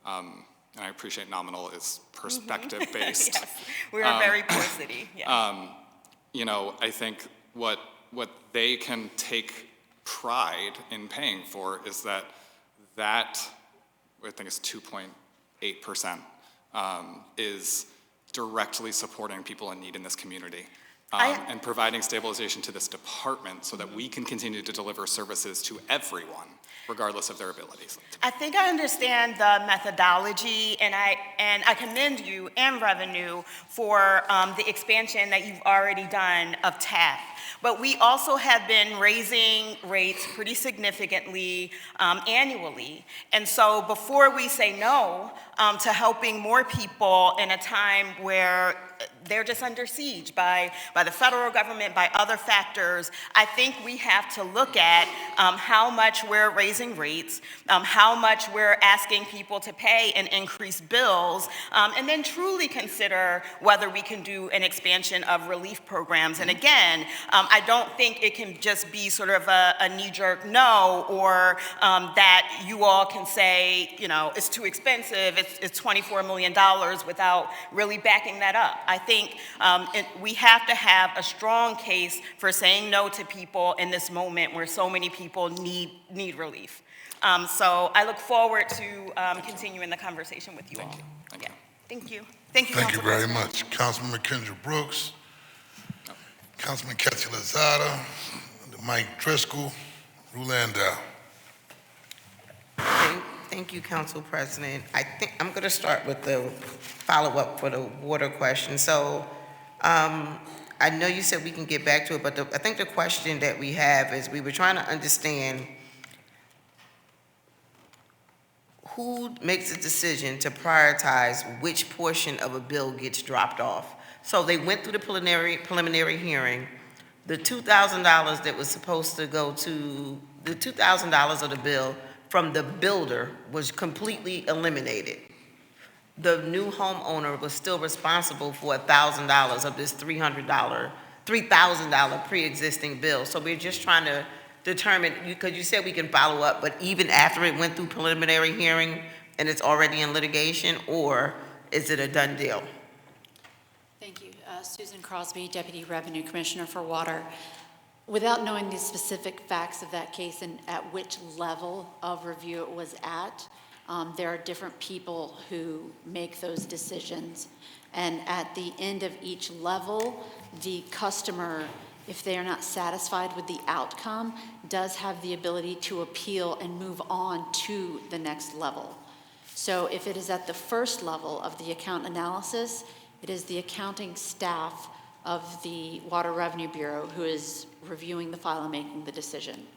and I appreciate nominal is perspective-based. Yes, we're a very poor city. Yes. I think what they can take pride in paying for is that I think it's 2.8%, is directly supporting people in need in this community and providing stabilization to this department so that we can continue to deliver services to everyone, regardless of their abilities. I think I understand the methodology, and I commend you and Revenue for the expansion that you've already done of TAP. But we also have been raising rates pretty significantly annually. And so before we say no to helping more people in a time where they're just under siege by the federal government, by other factors, I think we have to look at how much we're raising rates, how much we're asking people to pay and increase bills, and then truly consider whether we can do an expansion of relief programs. And again, I don't think it can just be sort of a knee-jerk no, or that you all can say, it's too expensive, it's $24 million without really backing that up. I think we have to have a strong case for saying no to people in this moment where so many people need relief. So I look forward to continuing the conversation with you all. Thank you. Thank you. Thank you, Thank you Council very President. much. Councilman Kendra Brooks, Councilman Kathy Lozada, Mike Driscoll, Rulandau. Thank you, Council President. I think I'm going to start with the follow-up for the water question. So I I know you said we can get back to it, but I think the question that we have is, we were trying to understand who makes a decision to prioritize which portion of a bill gets dropped off. So they went through the preliminary hearing. The $2,000 that was supposed to go to, the $2,000 of the bill from the builder was completely eliminated. The new homeowner was still responsible for $1,000 of this $3,000 pre-existing bill. So we're just trying to determine, because you said we can follow up, but even after it went through preliminary hearing and it's already in litigation, or is it a done deal? Thank you. Susan Crosby, Deputy Revenue Commissioner for Water. Without knowing the specific facts of that case and at which level of review it was at, there are different people who make those decisions. And at the end of each level, the customer, if they are not satisfied with the outcome, does have the ability to appeal and move on to the next level. So if it is at the first level of the account analysis, it is the accounting staff of the Water Revenue Bureau who is reviewing the file and making the decision.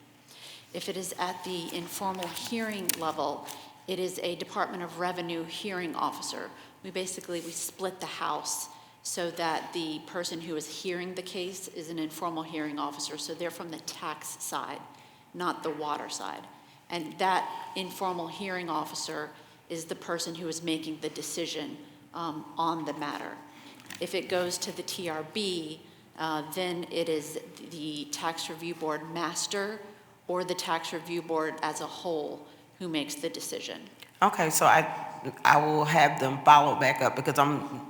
If it is at the informal hearing level, it is a Department of Revenue hearing officer. We split the house so that the person who is hearing the case is an informal hearing officer. So they're from the tax side, not the water side. And that informal hearing officer is the person who is making the decision on the matter. If it goes to the TRB, then it is the Tax Review Board master or the Tax Review Board as a whole who makes the decision. Okay, so I will have them follow back up, because I'm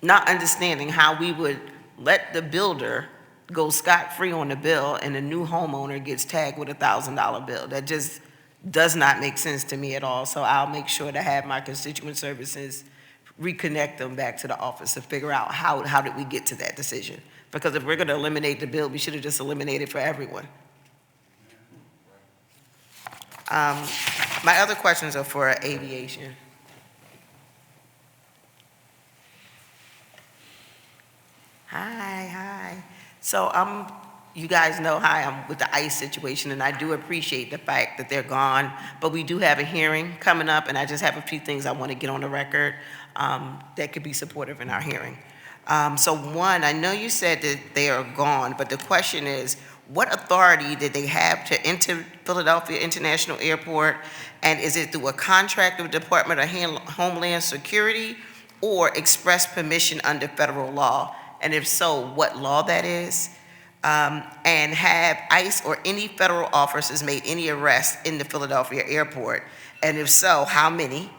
not understanding how we would let the builder go scot-free on the bill and the new homeowner gets tagged with a $1,000 bill. That just does not make sense to me at all. So I'll make sure to have my constituent services reconnect them back to the office to figure out how did we get to that decision. Because if we're going to eliminate the bill, we should have just eliminated for everyone. My other questions are for aviation. Hi. So you guys know how I'm with the ICE situation, and I do appreciate the fact that they're gone, but we do have a hearing coming up, and I just have a few things I want to get on the record that could be supportive in our hearing. So one, I know you said that they are gone, but the question is, what authority did they have to enter Philadelphia International Airport? And is it through a contract with the Department of Homeland Security or express permission under federal law? And if so, what law that is? And have ICE or any federal officers made any arrests in the Philadelphia airport? And if so, how many?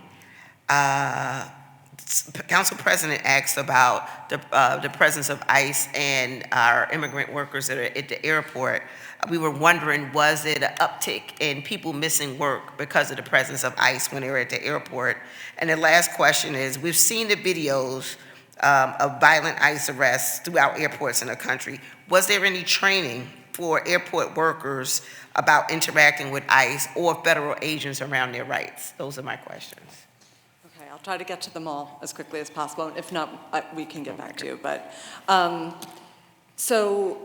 Council President asked about the presence of ICE and our immigrant workers that are at the airport. We were wondering, was it an uptick in people missing work because of the presence of ICE when they were at the airport? And the last question is, we've seen the videos of violent ICE arrests throughout airports in the country. Was there any training for airport workers about interacting with ICE or federal agents around their rights? Those are my questions. Okay, I'll try to get to them all as quickly as possible. If not, we can get back to you. But so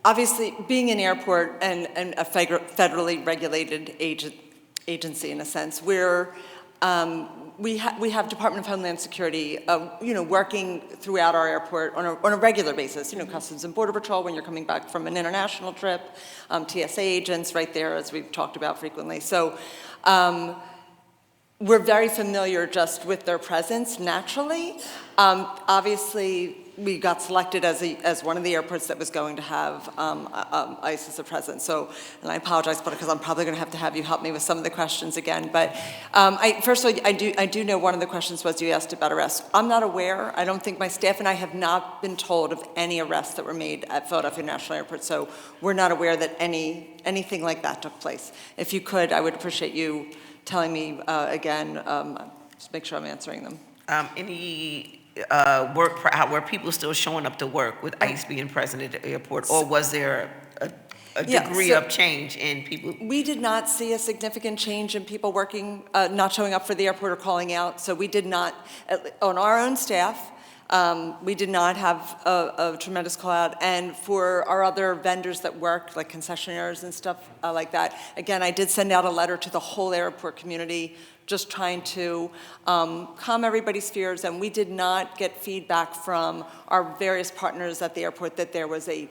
obviously, being an airport and a federally regulated agency in a sense, we have Department of Homeland Security, working throughout our airport on a regular basis. Customs and Border Patrol when you're coming back from an international trip, TSA agents right there, as we've talked about frequently. So we're very familiar just with their presence naturally. Obviously, we got selected as one of the airports that was going to have ICE as a presence. So, and I apologize, but because I'm probably going to have you help me with some of the questions again. But first of all, I do know one of the questions was you asked about arrests. I'm not aware. I don't think my staff and I have not been told of any arrests that were made at Philadelphia National Airport. So we're not aware that anything like that took place. If you could, I would appreciate you telling me again, just make sure I'm answering them. Any were people still showing up to work with ICE being present at the airport, or was there a degree of change in people? We did not see a significant change in people working, not showing up for the airport or calling out. So we did not, on our own staff, We did not have a tremendous call-out. And for our other vendors that work, like concessionaires and stuff like that, again, I did send out a letter to the whole airport community, just trying to calm everybody's fears. And we did not get feedback from our various partners at the airport that there was a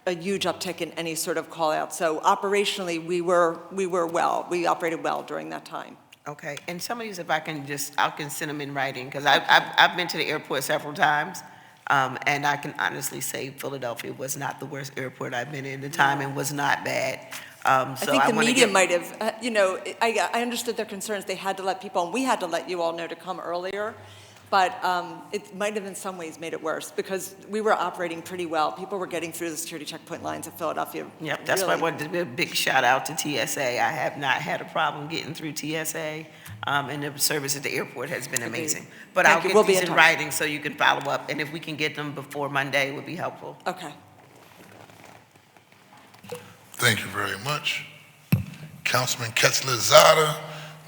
huge uptick in any sort of call-out. So operationally, we were well. We operated well during that time. Okay, and some of these, if I can send them in writing, because I've been to the airport several times, and I can honestly say Philadelphia was not the worst airport I've been in. The timing was not bad. I think the media might have, I understood their concerns. They had to let people, and we had to let you all know to come earlier. But it might have in some ways made it worse because we were operating pretty well. People were getting through the security checkpoint lines at Philadelphia. Yep, that's why I wanted to give a big shout out to TSA. I have not had a problem getting through TSA, and the service at the airport has been amazing. But I'll get these in writing so you can follow up, and if we can get them before Monday, it would be helpful. Okay. Thank you very much. Councilman Ketzler-Zada,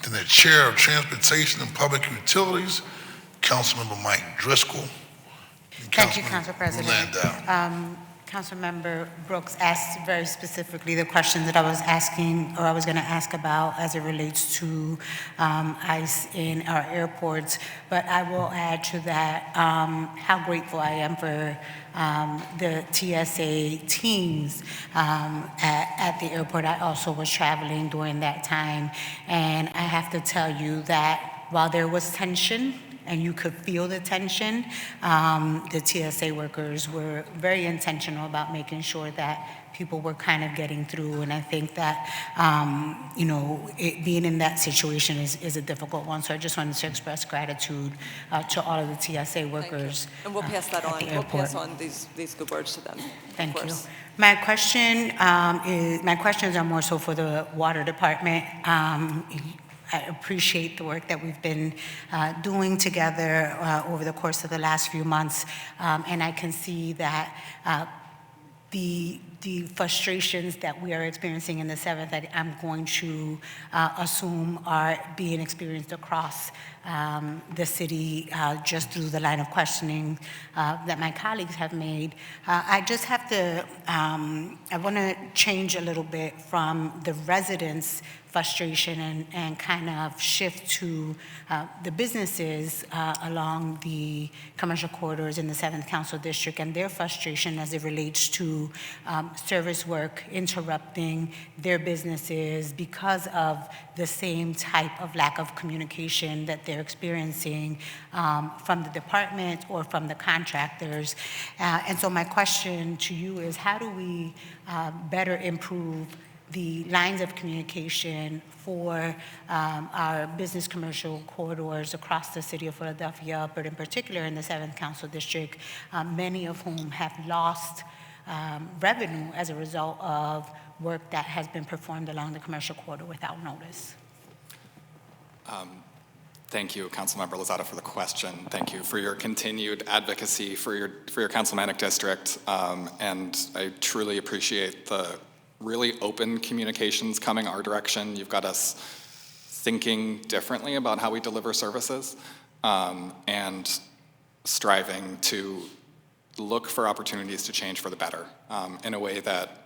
then the Chair of Transportation and Public Utilities, Councilmember Mike Driscoll. Thank you, Council President. Landau. Councilmember Brooks asked very specifically the questions that I was asking, or I was going to ask about as it relates to ICE in our airports. But I will add to that how grateful I am for the TSA teams at the airport. I also was traveling during that time, and I have to tell you that while there was tension, and you could feel the tension, the TSA workers were very intentional about making sure that people were kind of getting through. And I think that, being in that situation is a difficult one. So I just wanted to express gratitude to all of the TSA workers. And we'll pass that on. We'll pass on these good words to them. Thank you. My questions are more so for the water department. I appreciate the work that we've been doing together over the course of the last few months, and I can see that the frustrations that we are experiencing in the 7th, that I'm going to assume are being experienced across the city just through the line of questioning that my colleagues have made. I just have to, I want to change a little bit from the residents' frustration and kind of shift to the businesses along the commercial corridors in the 7th Council District and their frustration as it relates to service work interrupting their businesses because of the same type of lack of communication that they're experiencing from the department or from the contractors. And so my question to you is, how do we better improve the lines of communication for our business commercial corridors across the city of Philadelphia, but in particular in the 7th Council District, many of whom have lost revenue as a result of work that has been performed along the commercial corridor without notice? Thank you, Councilmember Lozada, for the question. Thank you for your continued advocacy for your councilmanic district, and I truly appreciate the really open communications coming our direction. You've got us thinking differently about how we deliver services, and striving to look for opportunities to change for the better in a way that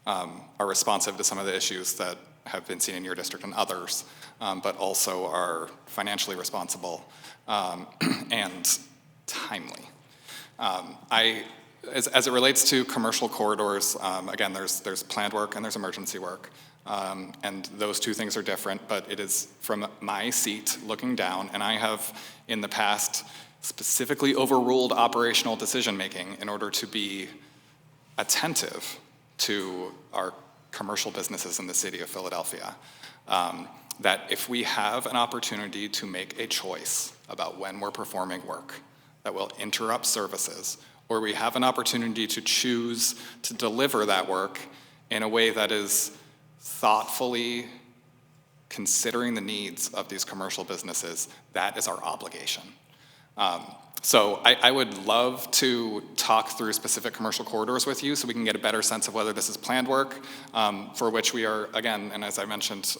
are responsive to some of the issues that have been seen in your district and others, but also are financially responsible and timely. As it relates to commercial corridors, again, there's planned work and there's emergency work. And those two things are different, but it is from my seat looking down, and I have in the past specifically overruled operational decision-making in order to be attentive to our commercial businesses in the city of Philadelphia. That if we have an opportunity to make a choice about when we're performing work that will interrupt services, or we have an opportunity to choose to deliver that work in a way that is thoughtfully considering the needs of these commercial businesses, that is our obligation. So I would love to talk through specific commercial corridors with you so we can get a better sense of whether this is planned work, for which we are, again, and as I mentioned,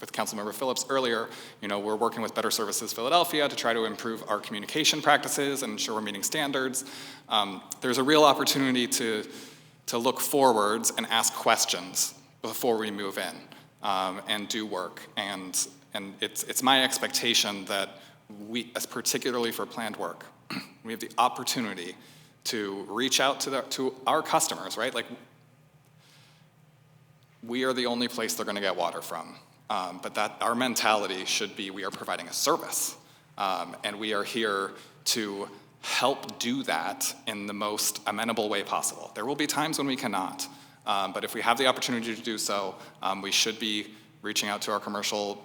with Councilmember Phillips earlier, we're working with Better Services Philadelphia to try to improve our communication practices and ensure we're meeting standards. There's a real opportunity to look forwards and ask questions before we move in and do work. And it's my expectation that we, as particularly for planned work, we have the opportunity to reach out to our customers, right? Like, we are the only place they're going to get water from. But that our mentality should be we are providing a service, and we are here to help do that in the most amenable way possible. There will be times when we cannot, but if we have the opportunity to do so, we should be reaching out to our commercial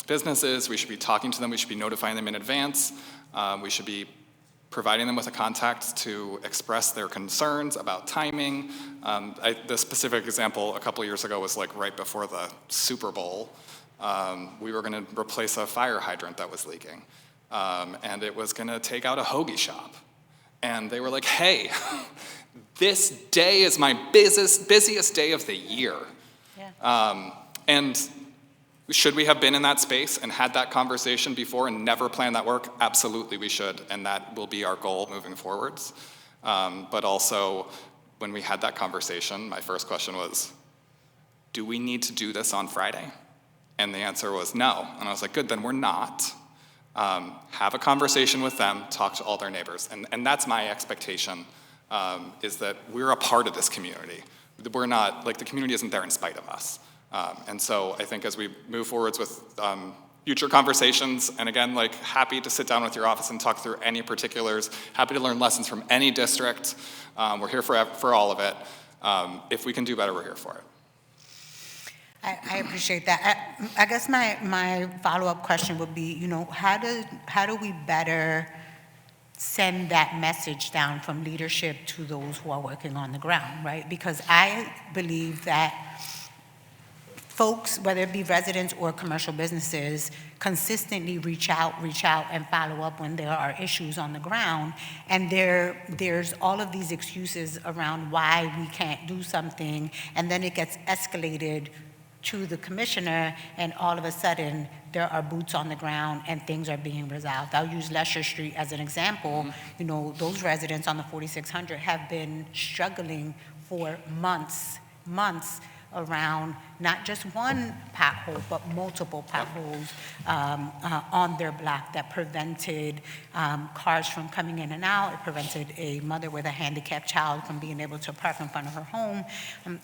businesses, we should be talking to them, we should be notifying them in advance, we should be providing them with a contact to express their concerns about timing. The specific example a couple years ago was like right before the Super Bowl. We were gonna replace a fire hydrant that was leaking. And it was gonna take out a hoagie shop. And they were like, hey, this day is my busiest day of the year. Yeah. And should we have been in that space and had that conversation before and never planned that work? Absolutely we should, and that will be our goal moving forwards. But also, when we had that conversation, my first question was, do we need to do this on Friday? And the answer was no. And I was like, good, then we're not. Have a conversation with them, talk to all their neighbors. And that's my expectation, is that we're a part of this community. We're not, like, the community isn't there in spite of us. And so I think as we move forwards with future conversations, and again, like, happy to sit down with your office and talk through any particulars, happy to learn lessons from any district. We're here for all of it. If we can do better, we're here for it. I appreciate that. I guess my follow-up question would be, how do we better send that message down from leadership to those who are working on the ground, right? Because I believe that folks, whether it be residents or commercial businesses, consistently reach out and follow up when there are issues on the ground. And there's all of these excuses around why we can't do something, and then it gets escalated to the commissioner, and all of a sudden there are boots on the ground and things are being resolved. I'll use Lesher Street as an example. Those residents on the 4600 have been struggling for months around not just one pothole, but multiple potholes on their block that prevented cars from coming in and out. It prevented a mother with a handicapped child from being able to park in front of her home.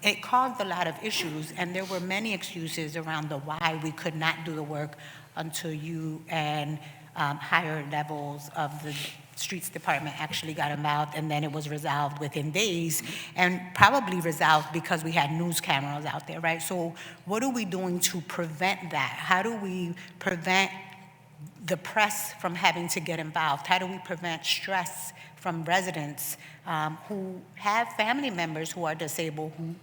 It caused a lot of issues, and there were many excuses around the why we could not do the work until you and higher levels of the Streets Department actually got involved, and then it was resolved within days, and probably resolved because we had news cameras out there, right? So what are we doing to prevent that? How do we prevent the press from having to get involved? How do we prevent stress from residents who have family members who are disabled, who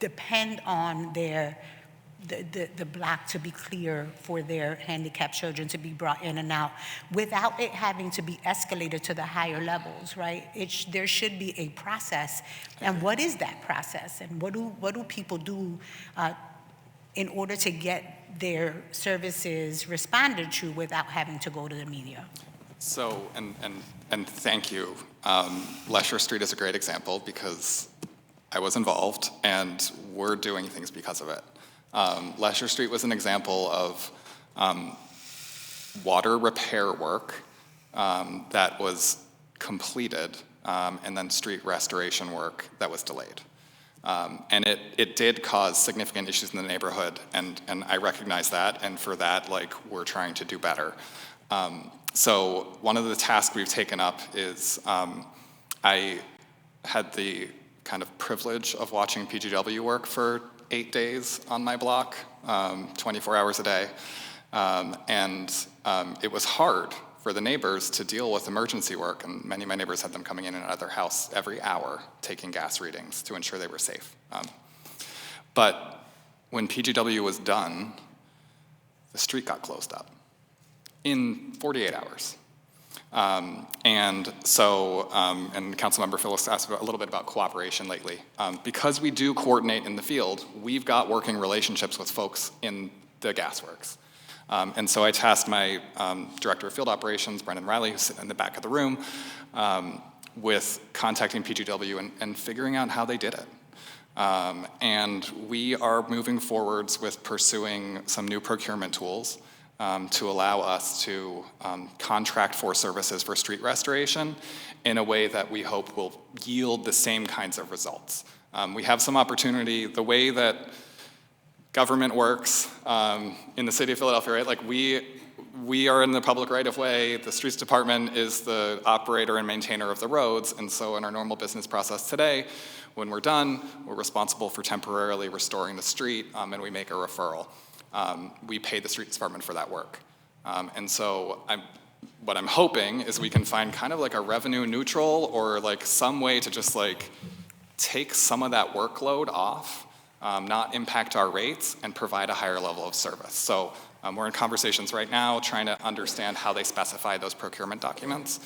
depend on the block to be clear for their handicapped children to be brought in and out without it having to be escalated to the higher levels, right? There should be a process. And what is that process? And what do people do in order to get their services responded to without having to go to the media? So, and thank you. Lesher Street is a great example because I was involved and we're doing things because of it. Lesher Street was an example of water repair work that was completed and then street restoration work that was delayed. And it did cause significant issues in the neighborhood, and I recognize that, and for that, like, we're trying to do better. So one of the tasks we've taken up is I had the kind of privilege of watching PGW work for 8 days on my block, 24 hours a day. It was hard for the neighbors to deal with emergency work, and many of my neighbors had them coming in and out of their house every hour, taking gas readings to ensure they were safe. But when PGW was done, the street got closed up in 48 hours. And Councilmember Phillips asked a little bit about cooperation lately. Because we do coordinate in the field, we've got working relationships with folks in the gasworks. And so I tasked my Director of Field Operations, Brendan Riley, who's sitting in the back of the room, with contacting PGW and figuring out how they did it. And we are moving forwards with pursuing some new procurement tools to allow us to contract for services for street restoration in a way that we hope will yield the same kinds of results. We have some opportunity. The way that government works in the city of Philadelphia, right? Like we are in the public right-of-way. The streets department is the operator and maintainer of the roads. And so in our normal business process today, when we're done, we're responsible for temporarily restoring the street, and we make a referral. We pay the streets department for that work. And so what I'm hoping is we can find kind of like a revenue neutral or like some way to just like take some of that workload off, not impact our rates, and provide a higher level of service. So we're in conversations right now trying to understand how they specify those procurement documents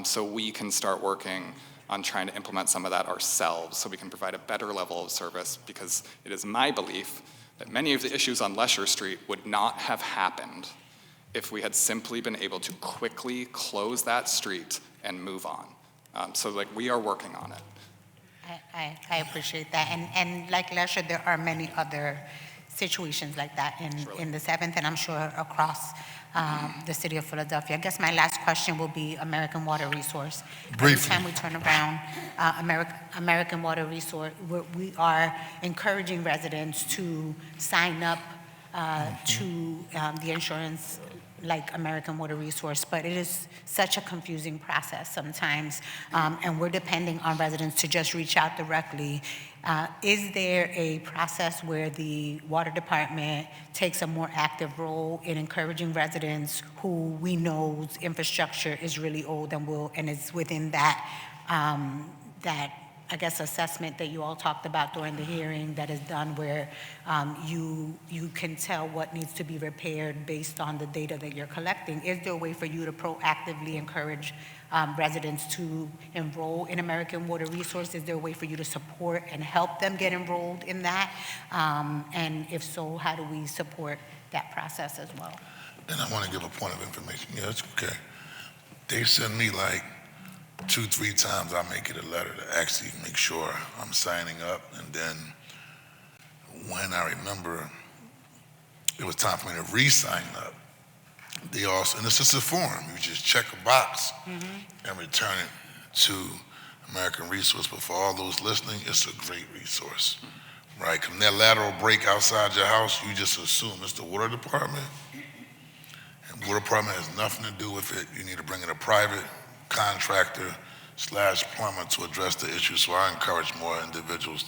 so we can start working on trying to implement some of that ourselves so we can provide a better level of service, because it is my belief that many of the issues on Lesher Street would not have happened if we had simply been able to quickly close that street and move on. So like we are working on it. I appreciate that. And like Lesher, there are many other situations like that in the 7th, and I'm sure across the city of Philadelphia. I guess my last question will be American Water Resource. Briefly. Every time we turn around, American Water Resource, we are encouraging residents to sign up to the insurance like American Water Resource, but it is such a confusing process sometimes, and we're depending on residents to just reach out directly. Is there a process where the water department takes a more active role in encouraging residents who we know's infrastructure is really old and is within that, I guess, assessment that you all talked about during the hearing that is done where you can tell what needs to be repaired based on the data that you're collecting? Is there a way for you to proactively encourage residents to enroll in American Water Resource? Is there a way for you to support and help them get enrolled in that? And if so, how do we support that process as well? And I want to give a point of information. Yeah, it's okay. They send me like 2-3 times I make it a letter to actually make sure I'm signing up. And then when I remember it was time for me to re-sign up, they also, and it's just a form, you just check a box and return it to American Resource. But for all those listening, it's a great resource, right? When that lateral break outside your house, you just assume it's the water department. And water department has nothing to do with it. You need to bring in a private contractor / plumber to address the issue. So I encourage more individuals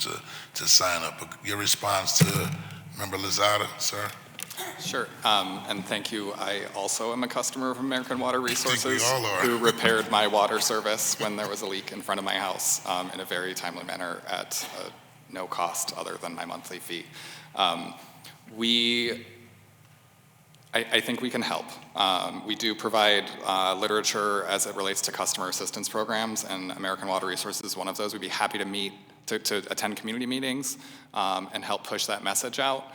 to sign up. But your response to Member Lozada, sir? Sure, and thank you. I also am a customer of American Water Resources, we all are. who repaired my water service when there was a leak in front of my house in a very timely manner at no cost other than my monthly fee. I think we can help. We do provide literature as it relates to customer assistance programs, and American Water Resources is one of those. We'd be happy to meet, to attend community meetings and help push that message out.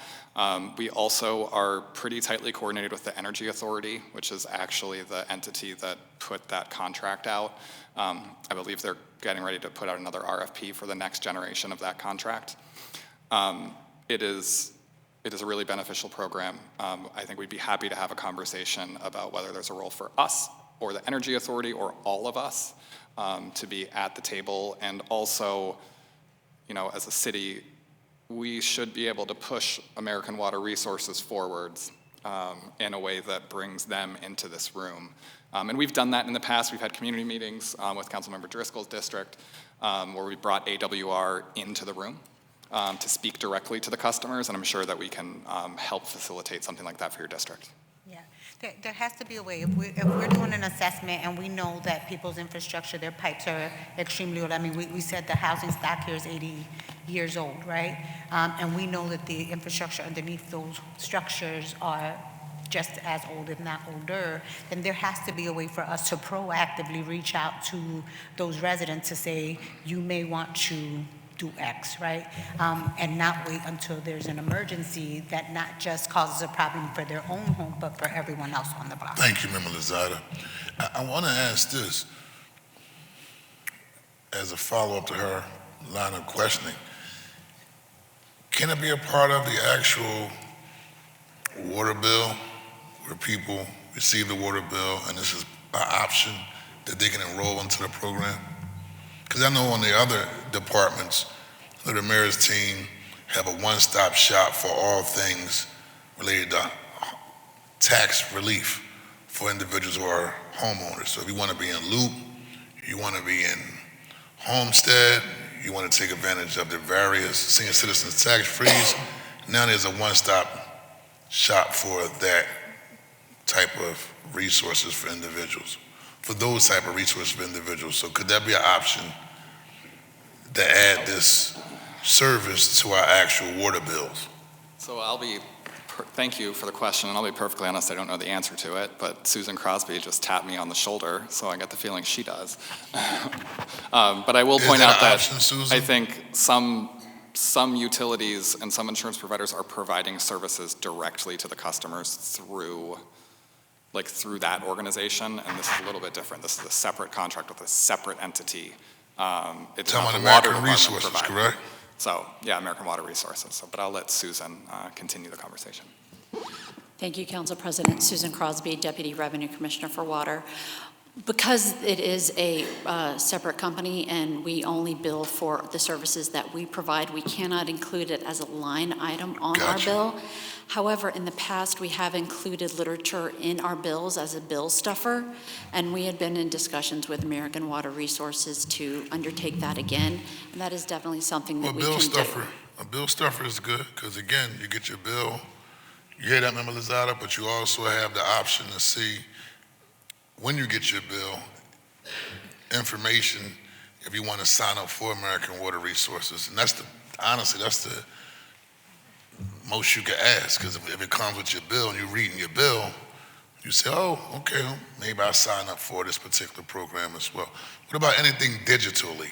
We also are pretty tightly coordinated with the Energy Authority, which is actually the entity that put that contract out. I believe they're getting ready to put out another RFP for the next generation of that contract. It is a really beneficial program. I think we'd be happy to have a conversation about whether there's a role for us or the Energy Authority or all of us to be at the table. And also, you know, as a city, we should be able to push American Water Resources forwards in a way that brings them into this room. And we've done that in the past. We've had community meetings with Councilmember Driscoll's district where we brought AWR into the room to speak directly to the customers, and I'm sure that we can help facilitate something like that for your district. Yeah, there has to be a way. If we're doing an assessment and we know that people's infrastructure, their pipes are extremely old. I mean, we said the housing stock here is 80 years old, right? And we know that the infrastructure underneath those structures are just as old, if not older, then there has to be a way for us to proactively reach out to those residents to say, you may want to do X, right? And not wait until there's an emergency that not just causes a problem for their own home, but for everyone else on the block. Thank you, Member Lozada. I want to ask this as a follow-up to her line of questioning. Can it be a part of the actual water bill where people receive the water bill and this is an option that they can enroll into the program? Because I know on the other departments, the mayor's team have a one-stop shop for all things related to tax relief for individuals who are homeowners. So if you want to be in Loop, you want to be in Homestead, you want to take advantage of the various senior citizens tax freeze, now there's a one-stop shop for that type of resources for individuals, for those type of resources for individuals. So could that be an option to add this service to our actual water bills? So thank you for the question, and I'll be perfectly honest, I don't know the answer to it, but Susan Crosby just tapped me on the shoulder, so I get the feeling she does. But I will point out that I think some utilities and some insurance providers are providing services directly to the customers through that organization, and this is a little bit different. This is a separate contract with a separate entity. It's not the water department Resources, providing. correct? So, yeah, American Water Resources. So, but I'll let Susan continue the conversation. Thank you, Council President. Susan Crosby, Deputy Revenue Commissioner for Water. Because it is a separate company and we only bill for the services that we provide, we cannot include it as a line item on our bill. However, in the past, we have included literature in our bills as a bill stuffer, and we had been in discussions with American Water Resources to undertake that again, and that is definitely something that we can do. A bill stuffer is good, because again, you get your bill, you hear that, Member Lozada, but you also have the option to see when you get your bill, information if you want to sign up for American Water Resources. And honestly, that's the most you can ask, because if it comes with your bill and you're reading your bill, you say, oh, okay, well, maybe I'll sign up for this particular program as well. What about anything digitally?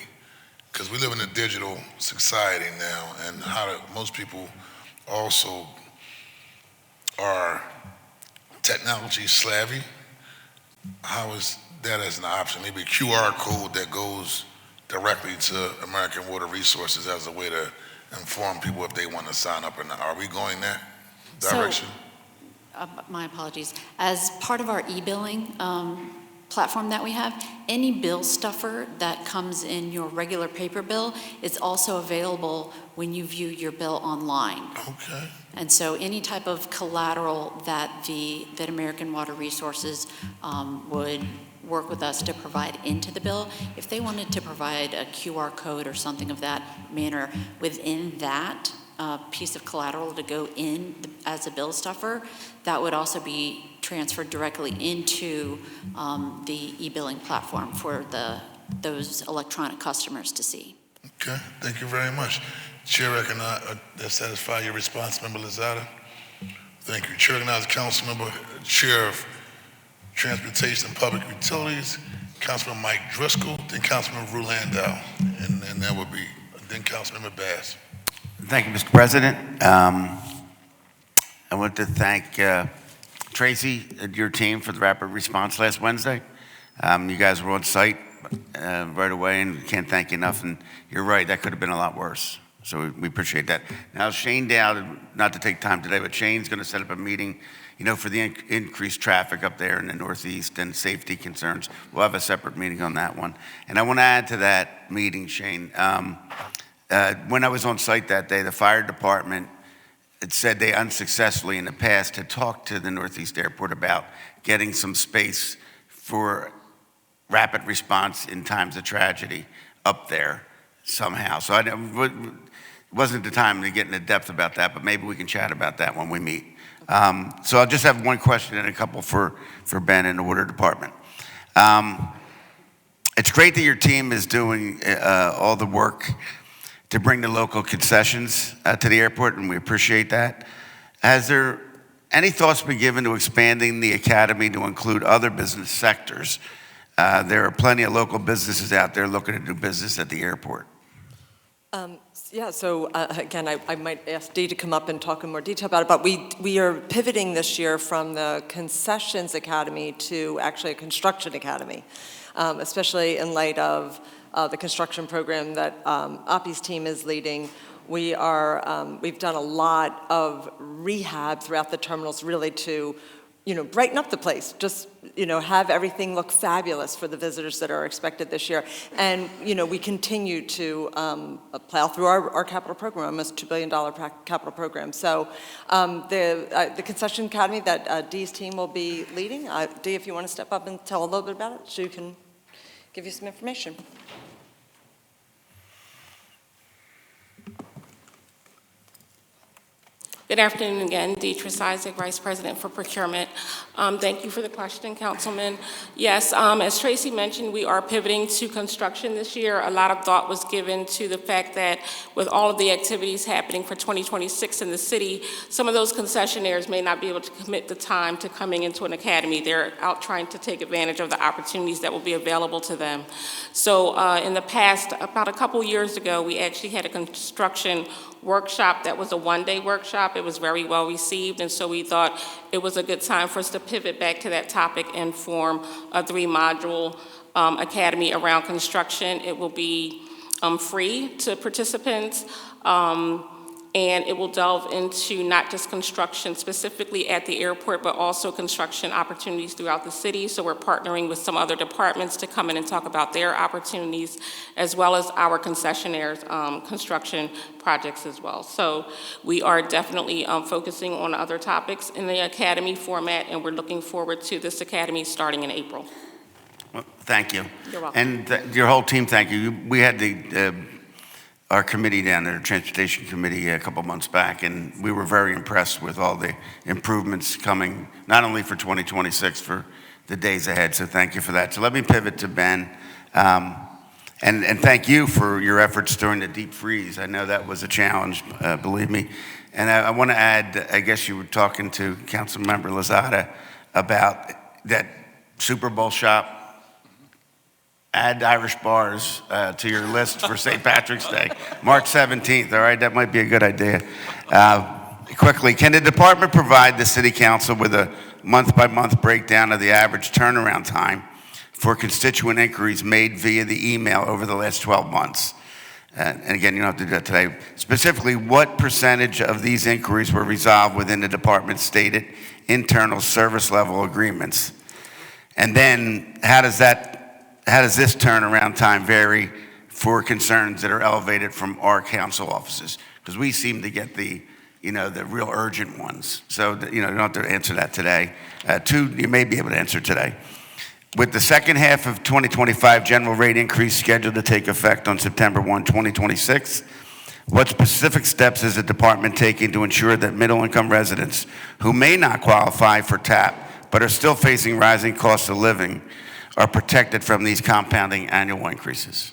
Because we live in a digital society now, and most people also are technology savvy. How is that as an option? Maybe a QR code that goes directly to American Water Resources as a way to inform people if they want to sign up or not. Are we going that direction? My apologies. As part of our e-billing platform that we have, any bill stuffer that comes in your regular paper bill is also available when you view your bill online. Okay. And so any type of collateral that American Water Resources would work with us to provide into the bill, if they wanted to provide a QR code or something of that manner within that piece of collateral to go in as a bill stuffer, that would also be transferred directly into the e-billing platform for those electronic customers to see. Okay, thank you very much. Chair recognize, that satisfy your response, Member Lozada? Thank you. Chair recognize Councilmember, Chair of Transportation and Public Utilities, Councilman Mike Driscoll, then Councilman Rue Landau, and that would be, then Councilmember Bass. Thank you, Mr. President. I want to thank Tracy and your team for the rapid response last Wednesday. You guys were on site right away, and can't thank you enough, and you're right, that could have been a lot worse. So we appreciate that. Now, Shane Dowd, not to take time today, but Shane's going to set up a meeting, for the increased traffic up there in the Northeast and safety concerns. We'll have a separate meeting on that one. And I want to add to that meeting, Shane, when I was on site that day, the fire department had said they unsuccessfully in the past had talked to the Northeast Airport about getting some space for rapid response in times of tragedy up there somehow. So it wasn't the time to get into depth about that, but maybe we can chat about that when we meet. So I'll just have one question and a couple for Ben in the water department. It's great that your team is doing all the work to bring the local concessions to the airport, and we appreciate that. Has there any thoughts been given to expanding the academy to include other business sectors? There are plenty of local businesses out there looking to do business at the airport. Yeah, so again, I might ask Dee to come up and talk in more detail about it, but we are pivoting this year from the Concessions Academy to actually a Construction Academy, especially in light of the construction program that Oppie's team is leading. We've done a lot of rehab throughout the terminals really to brighten up the place, just, have everything look fabulous for the visitors that are expected this year. And, we continue to plow through our capital program, almost $2 billion capital program. So the Concession Academy that Dee's team will be leading, Dee, if you want to step up and tell a little bit about it, so you can give you some information. Good afternoon again, Deatrice Isaac, Vice President for Procurement. Thank you for the question, Councilman. Yes, as Tracy mentioned, we are pivoting to construction this year. A lot of thought was given to the fact that with all of the activities happening for 2026 in the city, some of those concessionaires may not be able to commit the time to coming into an academy. They're out trying to take advantage of the opportunities that will be available to them. So in the past, about a couple years ago, we actually had a construction workshop that was a one-day workshop. It was very well received, and so we thought it was a good time for us to pivot back to that topic and form a 3-module academy around construction. It will be free to participants, and it will delve into not just construction specifically at the airport, but also construction opportunities throughout the city. So we're partnering with some other departments to come in and talk about their opportunities, as well as our concessionaires' construction projects as well. So we are definitely focusing on other topics in the academy format, and we're looking forward to this academy starting in April. Well, thank you. You're welcome. And your whole team, thank you. We had our committee down there, Transportation Committee, a couple months back, and we were very impressed with all the improvements coming, not only for 2026, for the days ahead. So thank you for that. So let me pivot to Ben. And thank you for your efforts during the deep freeze. I know that was a challenge, believe me. And I want to add, I guess you were talking to Councilmember Lozada about that Super Bowl shop. Add Irish bars to your list for St. Patrick's Day, March 17th, all right? That might be a good idea. Quickly, can the department provide the City Council with a month-by-month breakdown of the average turnaround time for constituent inquiries made via the email over the last 12 months? And again, you don't have to do that today. Specifically, what percentage of these inquiries were resolved within the department's stated internal service level agreements? And then how does this turnaround time vary for concerns that are elevated from our council offices? Because we seem to get the real urgent ones. So, you don't have to answer that today. 2, you may be able to answer today. With the second half of 2025 general rate increase scheduled to take effect on September 1, 2026, what specific steps is the department taking to ensure that middle-income residents who may not qualify for TAP but are still facing rising costs of living are protected from these compounding annual increases?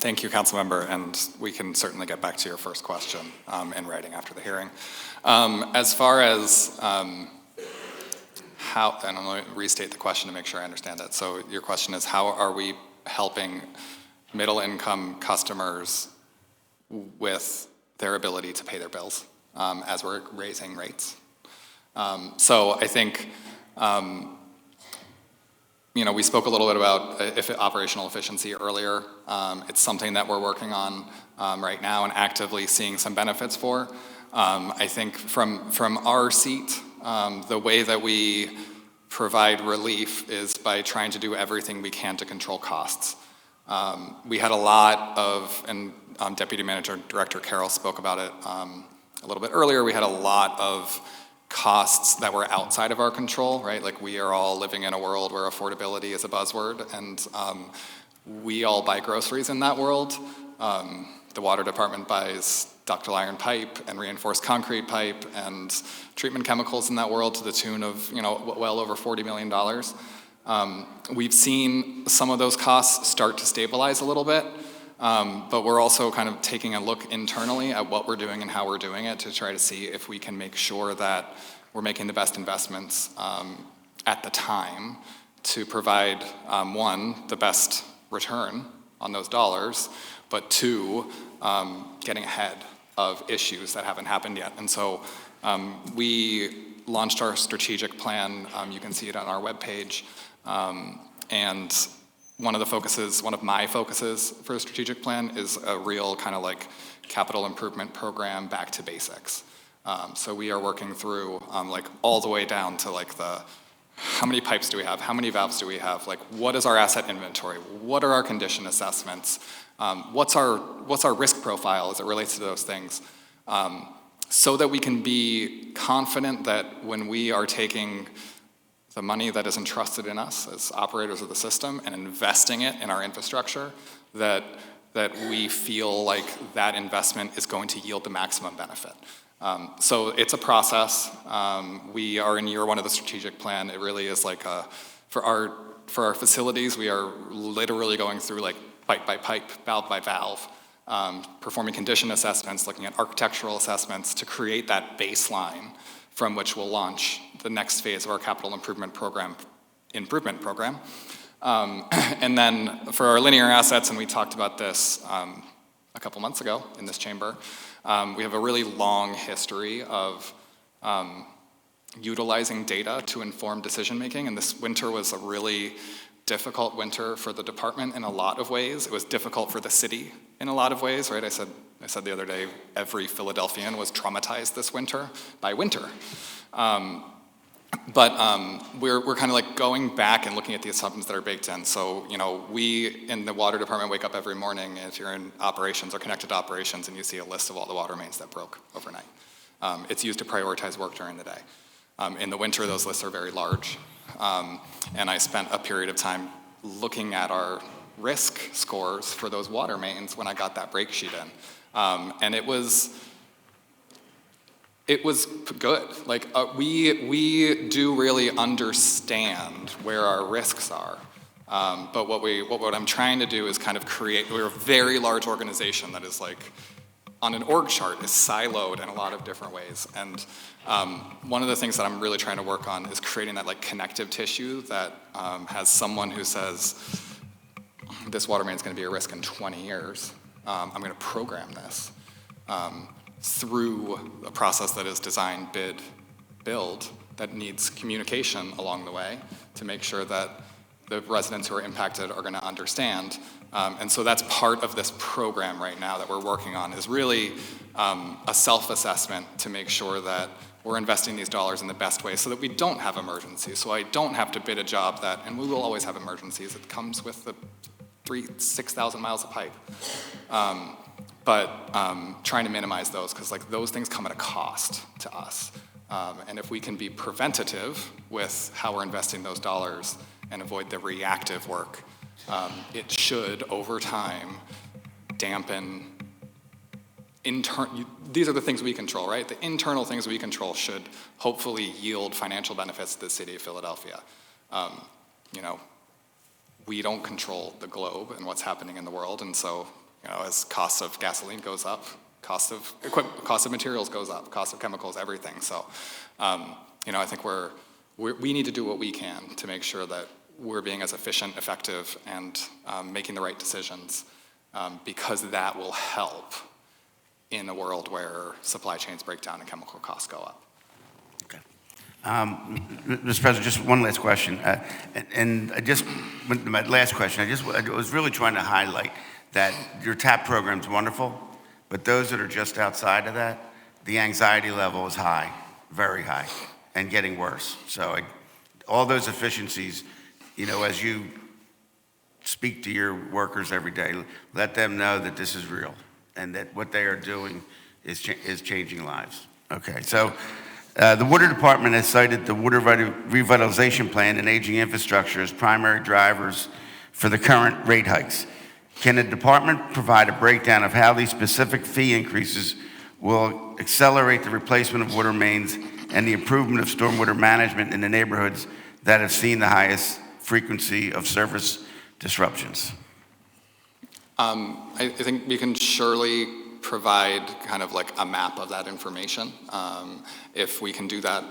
Thank you, Councilmember, and we can certainly get back to your first question in writing after the hearing. As far as how, and I'm going to restate the question to make sure I understand it. So your question is, how are we helping middle-income customers with their ability to pay their bills as we're raising rates? So I think, we spoke a little bit about operational efficiency earlier. It's something that we're working on right now and actively seeing some benefits for. I think from our seat, the way that we provide relief is by trying to do everything we can to control costs. We had a lot of, and Deputy Manager Director Carroll spoke about it a little bit earlier, we had a lot of costs that were outside of our control, right? Like we are all living in a world where affordability is a buzzword, and we all buy groceries in that world. The water department buys ductile iron pipe and reinforced concrete pipe and treatment chemicals in that world to the tune of, well over $40 million. We've seen some of those costs start to stabilize a little bit, but we're also kind of taking a look internally at what we're doing and how we're doing it to try to see if we can make sure that we're making the best investments at the time to provide, one, the best return on those dollars, but two, getting ahead of issues that haven't happened yet. And so we launched our strategic plan. You can see it on our webpage. And one of my focuses for the strategic plan is a real kind of like capital improvement program back to basics. So we are working through like all the way down to like how many pipes do we have? How many valves do we have? Like what is our asset inventory? What are our condition assessments? What's our risk profile as it relates to those things? So that we can be confident that when we are taking the money that is entrusted in us as operators of the system and investing it in our infrastructure, that we feel like that investment is going to yield the maximum benefit. So it's a process. We are in year one of the strategic plan. It really is like for our facilities, we are literally going through like pipe by pipe, valve by valve, performing condition assessments, looking at architectural assessments to create that baseline from which we'll launch the next phase of our capital improvement program. And then for our linear assets, and we talked about this a couple months ago in this chamber, we have a really long history of utilizing data to inform decision making, and this winter was a really difficult winter for the department in a lot of ways. It was difficult for the city in a lot of ways, right? I said the other day, every Philadelphian was traumatized this winter by winter. But we're kind of like going back and looking at the assumptions that are baked in. So, we in the water department wake up every morning, if you're in operations or connected to operations, and you see a list of all the water mains that broke overnight. It's used to prioritize work during the day. In the winter, those lists are very large. And I spent a period of time looking at our risk scores for those water mains when I got that break sheet in. And it was good. Like, we do really understand where our risks are. But what I'm trying to do is kind of we're a very large organization that is like, on an org chart, is siloed in a lot of different ways. And one of the things that I'm really trying to work on is creating that like connective tissue that has someone who says, this water main is going to be a risk in 20 years. I'm going to program this through a process that is design, bid, build, that needs communication along the way to make sure that the residents who are impacted are going to understand. And so that's part of this program right now that we're working on, is really a self-assessment to make sure that we're investing these dollars in the best way so that we don't have emergencies. So I don't have to bid a job and we will always have emergencies. It comes with the 6,000 miles of pipe. But trying to minimize those, because like those things come at a cost to us. And if we can be preventative with how we're investing those dollars and avoid the reactive work, it should, over time, dampen these are the things we control, right? The internal things we control should hopefully yield financial benefits to the city of Philadelphia. We don't control the globe and what's happening in the world, and so, as cost of gasoline goes up, cost of materials goes up, cost of chemicals, everything. So, I think we need to do what we can to make sure that we're being as efficient, effective, and making the right decisions, because that will help in a world where supply chains break down and chemical costs go up. Mr. President, just one last question. My last question, I was really trying to highlight that your TAP program's wonderful, but those that are just outside of that, the anxiety level is high, very high, and getting worse. So all those efficiencies, as you speak to your workers every day, let them know that this is real and that what they are doing is changing lives. Okay, so the Water Department has cited the Water Revitalization Plan and aging infrastructure as primary drivers for the current rate hikes. Can the department provide a breakdown of how these specific fee increases will accelerate the replacement of water mains and the improvement of stormwater management in the neighborhoods that have seen the highest frequency of service disruptions? I think we can surely provide kind of like a map of that information. If we can do that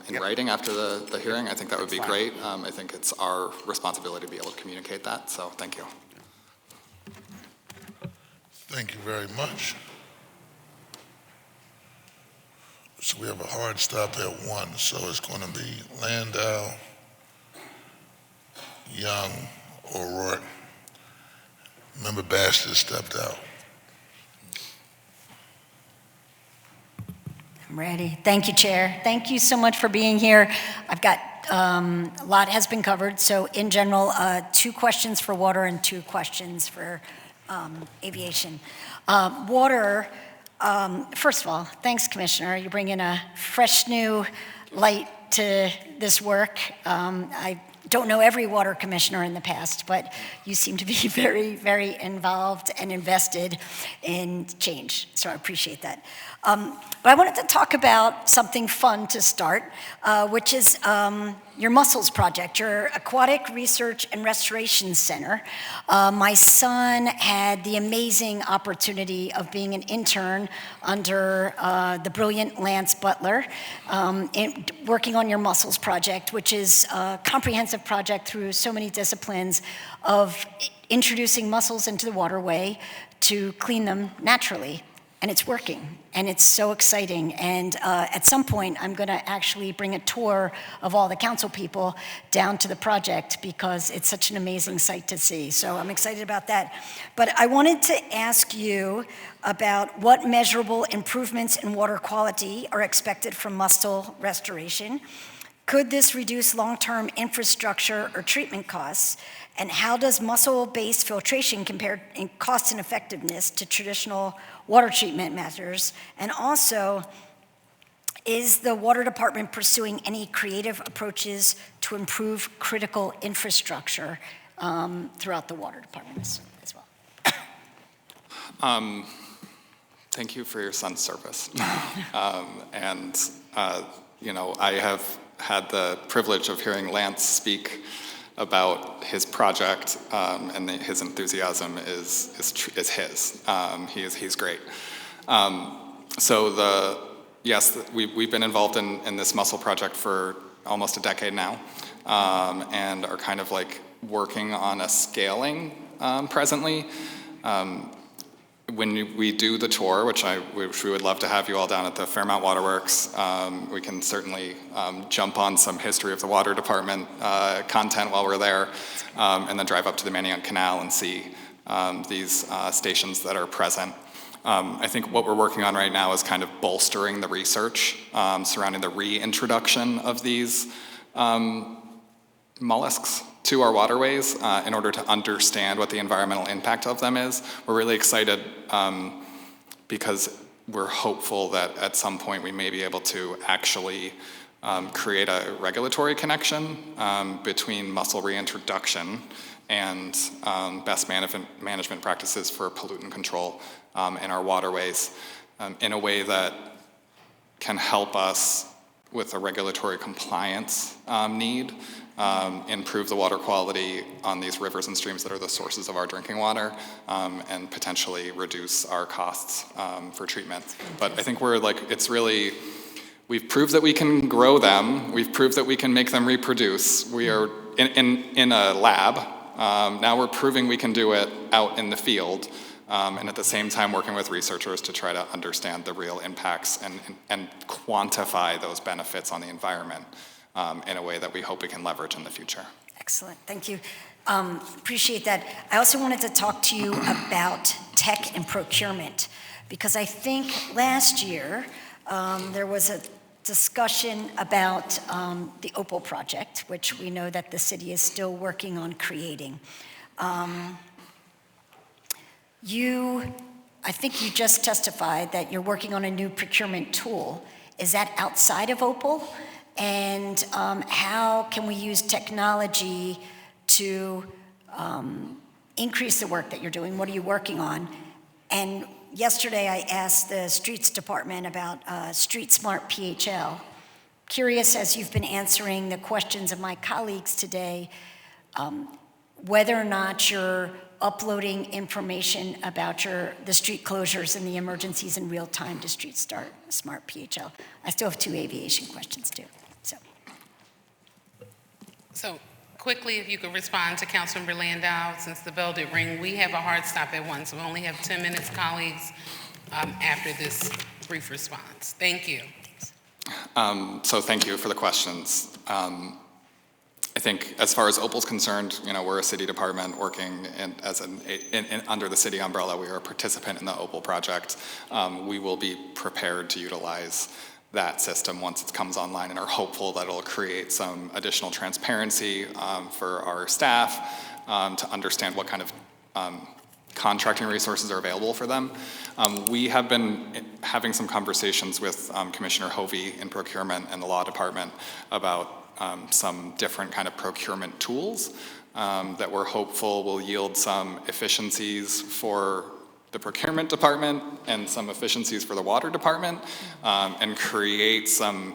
in writing after the hearing, I think that would be great. I think it's our responsibility to be able to communicate that, so thank you. Thank you very much. So we have a hard stop at 1, so it's going to be Landau, Young, O'Rourke. Member Baxter stepped out. I'm ready. Thank you, Chair. Thank you so much for being here. I've got a lot has been covered. So in general, 2 questions for water and 2 questions for aviation. Water, first of all, thanks, Commissioner. You bring in a fresh new light to this work. I don't know every water commissioner in the past, but you seem to be very, very involved and invested in change. So I appreciate that. But I wanted to talk about something fun to start, which is your Mussels project, your Aquatic Research and Restoration Center. My son had the amazing opportunity of being an intern under the brilliant Lance Butler, working on your Mussels project, which is a comprehensive project through so many disciplines of introducing mussels into the waterway to clean them naturally. And it's working, and it's so exciting. And at some point, I'm going to actually bring a tour of all the council people down to the project because it's such an amazing sight to see. So I'm excited about that. But I wanted to ask you about what measurable improvements in water quality are expected from mussel restoration. Could this reduce long-term infrastructure or treatment costs? And how does mussel-based filtration compare in cost and effectiveness to traditional water treatment methods? And also, is the water department pursuing any creative approaches to improve critical infrastructure throughout the water departments as well? Thank you for your son's service. You know, I have had the privilege of hearing Lance speak about his project, and his enthusiasm is his. He's great. Yes, we've been involved in this mussel project for almost a decade now, and are kind of like working on a scaling presently. When we do the tour, which we would love to have you all down at the Fairmount Waterworks, we can certainly jump on some history of the water department content while we're there, and then drive up to the Manayunk Canal and see these stations that are present. I think what we're working on right now is kind of bolstering the research surrounding the reintroduction of these mollusks to our waterways in order to understand what the environmental impact of them is. We're really excited because we're hopeful that at some point we may be able to actually create a regulatory connection between mussel reintroduction and best management practices for pollutant control in our waterways in a way that can help us with a regulatory compliance need, improve the water quality on these rivers and streams that are the sources of our drinking water, and potentially reduce our costs for treatment. But I think we've proved that we can grow them. We've proved that we can make them reproduce. We are in a lab. Now we're proving we can do it out in the field. And at the same time working with researchers to try to understand the real impacts and quantify those benefits on the environment in a way that we hope we can leverage in the future. Excellent, thank you. Appreciate that. I also wanted to talk to you about tech and procurement, because I think last year there was a discussion about the Opal project, which we know that the city is still working on creating. I think you just testified that you're working on a new procurement tool. Is that outside of Opal? And how can we use technology to increase the work that you're doing? What are you working on? And yesterday I asked the Streets Department about Street Smart PHL. Curious, as you've been answering the questions of my colleagues today, whether or not you're uploading information about the street closures and the emergencies in real time to Street Smart PHL. I still have 2 aviation questions too. So Quickly, if you could respond to Councilmember Landau, since the bell did ring. We have a hard stop at 1, so we only have 10 minutes, colleagues, after this brief response. Thank you. So thank you for the questions. I think as far as Opal's concerned, we're a city department working under the city umbrella. We are a participant in the Opal project. We will be prepared to utilize that system once it comes online and are hopeful that it'll create some additional transparency for our staff to understand what kind of contracting resources are available for them. We have been having some conversations with Commissioner Hovey in procurement and the law department about some different kind of procurement tools that we're hopeful will yield some efficiencies for the procurement department and some efficiencies for the water department, and create some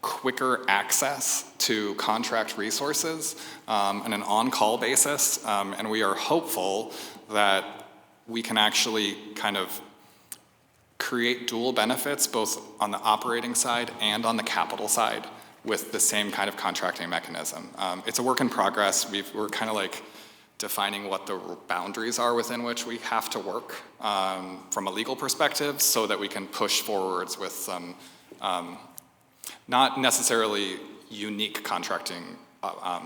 quicker access to contract resources on an on-call basis. And we are hopeful that we can actually kind of create dual benefits both on the operating side and on the capital side with the same kind of contracting mechanism. It's a work in progress. We're kind of like defining what the boundaries are within which we have to work from a legal perspective so that we can push forwards with some not necessarily unique contracting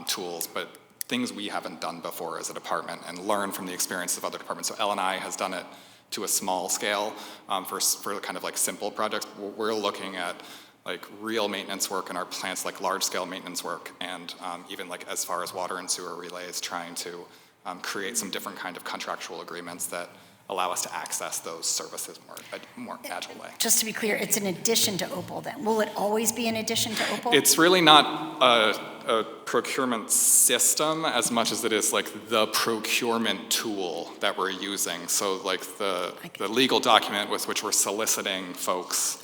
tools, but things we haven't done before as a department and learn from the experience of other departments. So L&I has done it to a small scale for kind of like simple projects. We're looking at like real maintenance work in our plants, like large scale maintenance work, and even like as far as water and sewer relays, trying to create some different kind of contractual agreements that allow us to access those services more agile way. Just to be clear, it's in addition to Opal then. Will it always be in addition to Opal? It's really not a procurement system as much as it is like the procurement tool that we're using. So like the legal document with which we're soliciting folks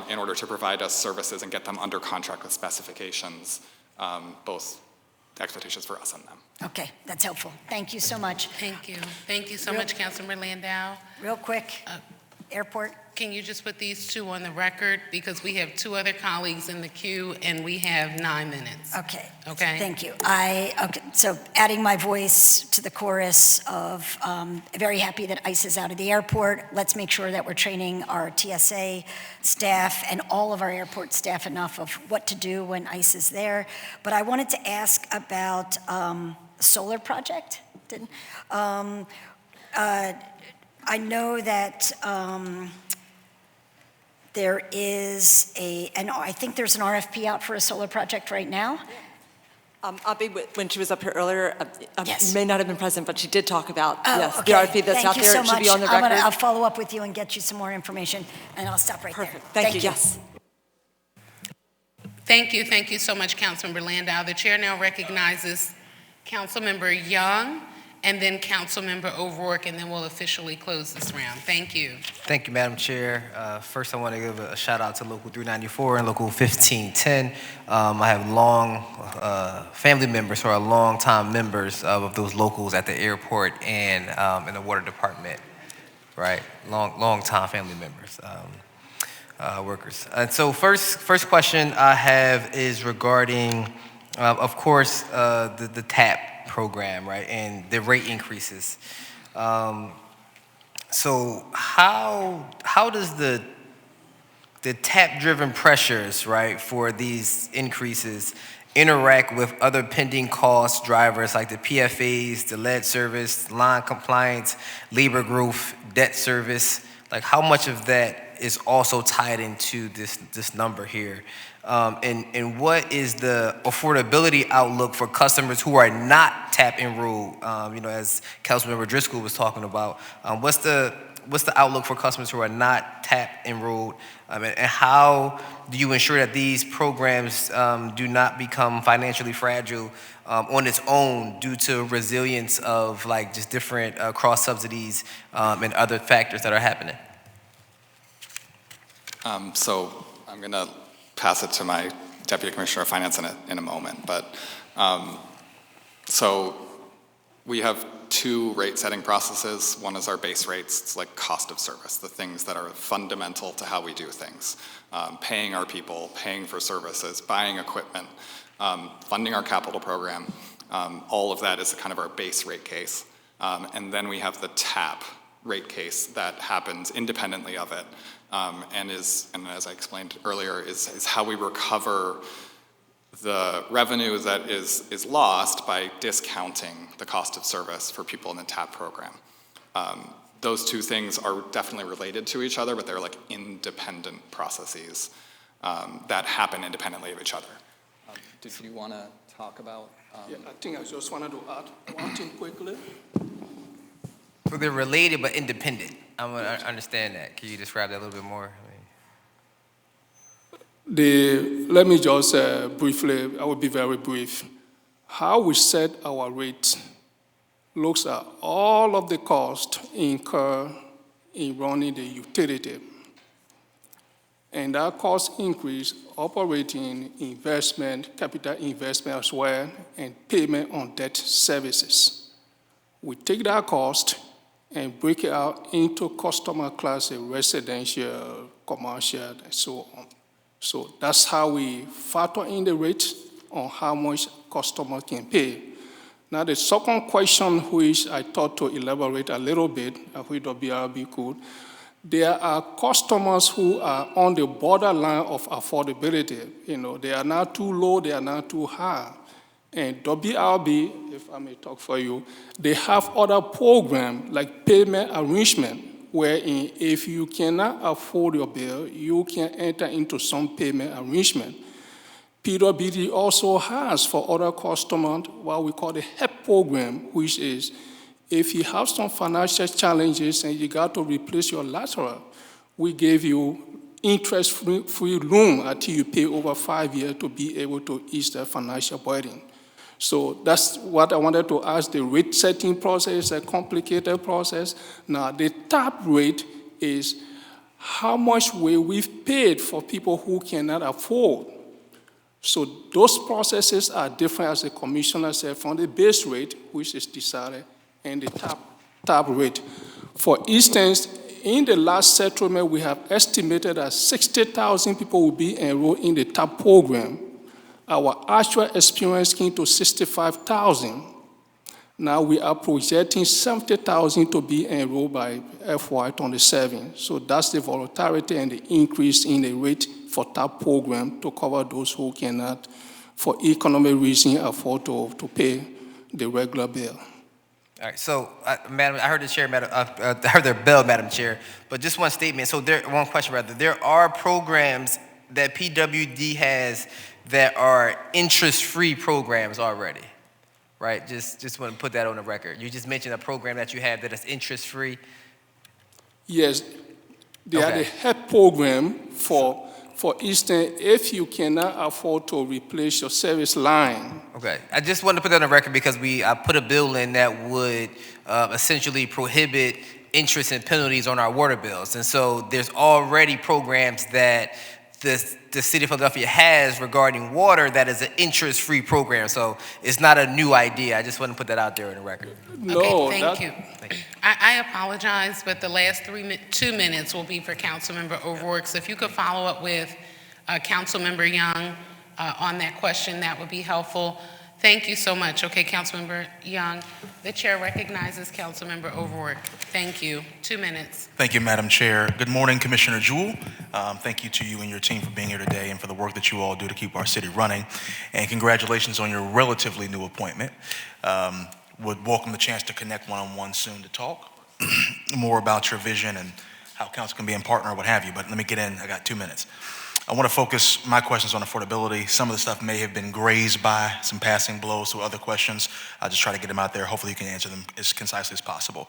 in order to provide us services and get them under contract with specifications, both expectations for us and them. Okay, that's helpful. Thank you so much. Thank you. Thank you so much, Councilmember Landau. Real quick, airport. Can you just put these two on the record? Because we have two other colleagues in the queue and we have 9 minutes. Okay. Okay. Thank you. So adding my voice to the chorus of very happy that ICE is out of the airport. Let's make sure that we're training our TSA staff and all of our airport staff enough of what to do when ICE is there. But I wanted to ask about solar project. I know that there is and I think there's an RFP out for a solar project right now. Abby, when she was up here earlier, Yes. you may not have been present, but she did talk about, yes, okay. the RFP that's out Thank you there. so It should be much. on the record. I'll follow up with you and get you some more information, and I'll stop right there. Thank you. Yes. Thank you so much, Councilmember Landau. The chair now recognizes Councilmember Young and then Councilmember O'Rourke, and then we'll officially close this round. Thank you. Thank you, Madam Chair. First, I want to give a shout out to Local 394 and Local 1510. I have long family members who are longtime members of those locals at the airport and in the water department, right? Long-time family members, workers. And so first question I have is regarding, of course, the TAP program, right, and the rate increases. So how does the TAP-driven pressures, right, for these increases interact with other pending cost drivers like the PFAs, the lead service, line compliance, labor growth, debt service? Like, how much of that is also tied into this number here? And what is the affordability outlook for customers who are not TAP enrolled? As Councilmember Driscoll was talking about, what's the outlook for customers who are not TAP enrolled? And how do you ensure that these programs do not become financially fragile on its own due to resilience of like just different cross subsidies and other factors that are happening? So I'm going to pass it to my Deputy Commissioner of Finance in a moment. But so we have two rate setting processes. One is our base rates. It's like cost of service, the things that are fundamental to how we do things. Paying our people, paying for services, buying equipment. funding our capital program. All of that is kind of our base rate case. And then we have the TAP rate case that happens independently of it, and as I explained earlier, is how we recover the revenue that is lost by discounting the cost of service for people in the TAP program. Those two things are definitely related to each other, but they're like independent processes that happen independently of each other. Did you want to talk about? Yeah, I think I just wanted to add one thing quickly. So they're related but independent. I want to understand that. Can you describe that a little bit more? Let me just briefly, I will be very brief. How we set our rate looks at all of the costs incurred in running the utility. And that cost increase, operating investment, capital investment as well, and payment on debt services. We take that cost and break it out into customer classes, residential, commercial, and so on. So that's how we factor in the rate on how much customer can pay. Now the second question, which I thought to elaborate a little bit, which the BRB could, there are customers who are on the borderline of affordability. You know, they are not too low, they are not too high. And WRB, if I may talk for you, they have other programs like payment arrangement, wherein if you cannot afford your bill, you can enter into some payment arrangement. PWD also has for other customers what we call the HEP program, which is if you have some financial challenges and you got to replace your lateral, we give you interest-free loan until you pay over 5 years to be able to ease the financial burden. So that's what I wanted to ask. The rate setting process is a complicated process. Now, the TAP rate is how much we've paid for people who cannot afford. So those processes are different, as the commissioner said, from the base rate, which is decided, and the TAP rate. For instance, in the last settlement, we have estimated that 60,000 people will be enrolled in the TAP program. Our actual experience came to 65,000. Now we are projecting 70,000 to be enrolled by FY27. So that's the volatility and the increase in the rate for TAP program to cover those who cannot, for economic reasons, afford to pay the regular bill. All right, so, Madam, I heard the chair, I heard the bell, Madam Chair, but just one statement. So one question rather. There are programs that PWD has that are interest-free programs already, right? Just want to put that on the record. You just mentioned a program that you have that is interest-free. Yes, they are the HEP program for instance, if you cannot afford to replace your service line. Okay, I just wanted to put that on the record because I put a bill in that would essentially prohibit interest and penalties on our water bills. And so there's already programs that the city of Philadelphia has regarding water that is an interest-free program. So it's not a new idea. I just want to put that out there on the record. No, okay, thank you. I apologize, but the last 2 minutes will be for Councilmember O'Rourke. So if you could follow up with Councilmember Young on that question, that would be helpful. Thank you so much. Okay, Councilmember Young. The chair recognizes Councilmember O'Rourke. Thank you. 2 minutes. Thank you, Madam Chair. Good morning, Commissioner Jewell. Thank you to you and your team for being here today and for the work that you all do to keep our city running. And congratulations on your relatively new appointment. Would welcome the chance to connect one-on-one soon to talk more about your vision and how council can be in partner, what have you. But let me get in. I got 2 minutes. I want to focus my questions on affordability. Some of the stuff may have been grazed by some passing blows to other questions. I'll just try to get them out there. Hopefully you can answer them as concisely as possible.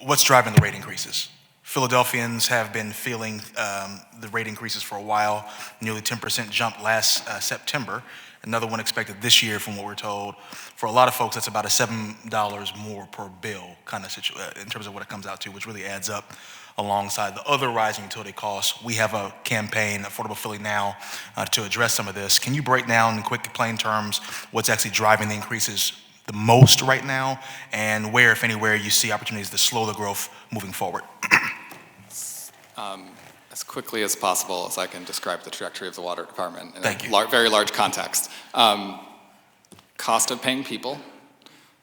What's driving the rate increases? Philadelphians have been feeling the rate increases for a while. Nearly 10% jump last September. Another one expected this year from what we're told. For a lot of folks, that's about a $7 more per bill kind of situation in terms of what it comes out to, which really adds up alongside the other rising utility costs. We have a campaign, Affordable Philly Now, to address some of this. Can you break down in quick, plain terms what's actually driving the increases the most right now, and where, if anywhere, you see opportunities to slow the growth moving forward? as quickly as possible as I can describe the trajectory of the water department in Thank a you. very large context. Cost of paying people,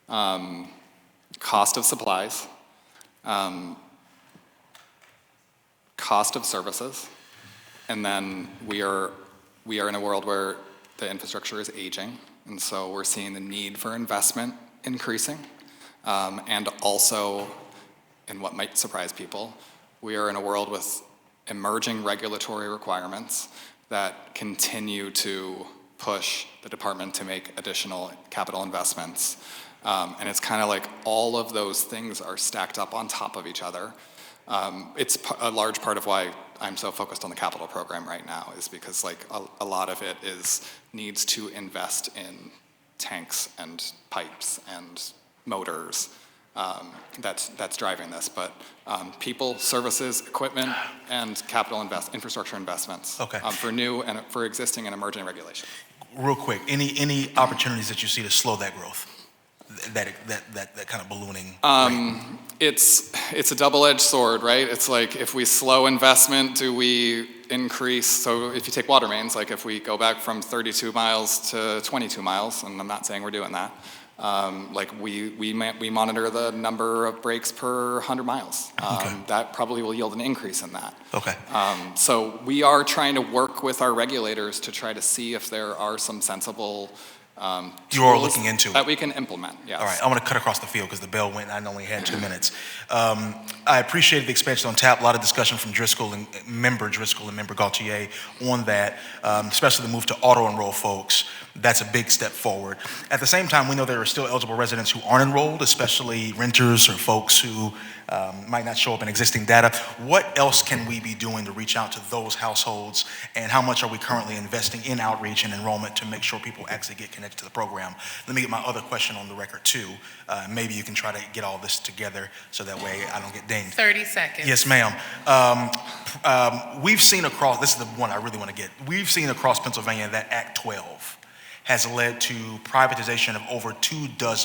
cost of supplies, cost of services, and then we are in a world where the infrastructure is aging, and so we're seeing the need for investment increasing, and also, in what might surprise people, we are in a world with emerging regulatory requirements that continue to push the department to make additional capital investments. And it's kind of like all of those things are stacked up on top of each other. It's a large part of why I'm so focused on the capital program right now, is because like a lot of it needs to invest in tanks and pipes and motors. That's driving this, but people, services, equipment, and capital infrastructure investments. Okay. For new and for existing and emerging regulations. Real quick, any opportunities that you see to slow that growth, that kind of ballooning rate? It's a double-edged sword, right? It's like if we slow investment, do we increase? So if you take water mains, like if we go back from 32 miles to 22 miles, and I'm not saying we're doing that. Like we monitor the number of breaks per 100 miles. That probably will yield an increase in that. Okay. So we are trying to work with our regulators to try to see if there are some sensible You are tools looking into it. that we can implement. Yes. All right, I'm going to cut across the field because the bell went and I only had 2 minutes. I appreciated the expansion on TAP. A lot of discussion from Driscoll and member Gaultier on that, especially the move to auto-enroll folks. That's a big step forward. At the same time, we know there are still eligible residents who aren't enrolled, especially renters or folks who might not show up in existing data. What else can we be doing to reach out to those households, and how much are we currently investing in outreach and enrollment to make sure people actually get connected to the program? Let me get my other question on the record too. Maybe you can try to get all this together so that way I don't get dinged. 30 seconds. Yes, ma'am. We've seen across, this is the one I really want to get, we've seen across Pennsylvania that Act 12 has led to privatization of over 24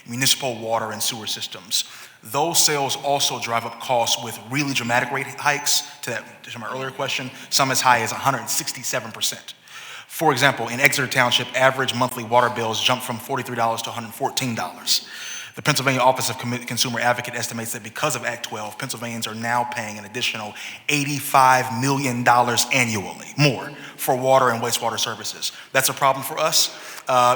municipal water and sewer systems. Those sales also drive up costs with really dramatic rate hikes, to my earlier question, some as high as 167%. For example, in Exeter Township, average monthly water bills jumped from $43 to $114. The Pennsylvania Office of Consumer Advocate estimates that because of Act 12, Pennsylvanians are now paying an additional $85 million annually, more, for water and wastewater services. That's a problem for us.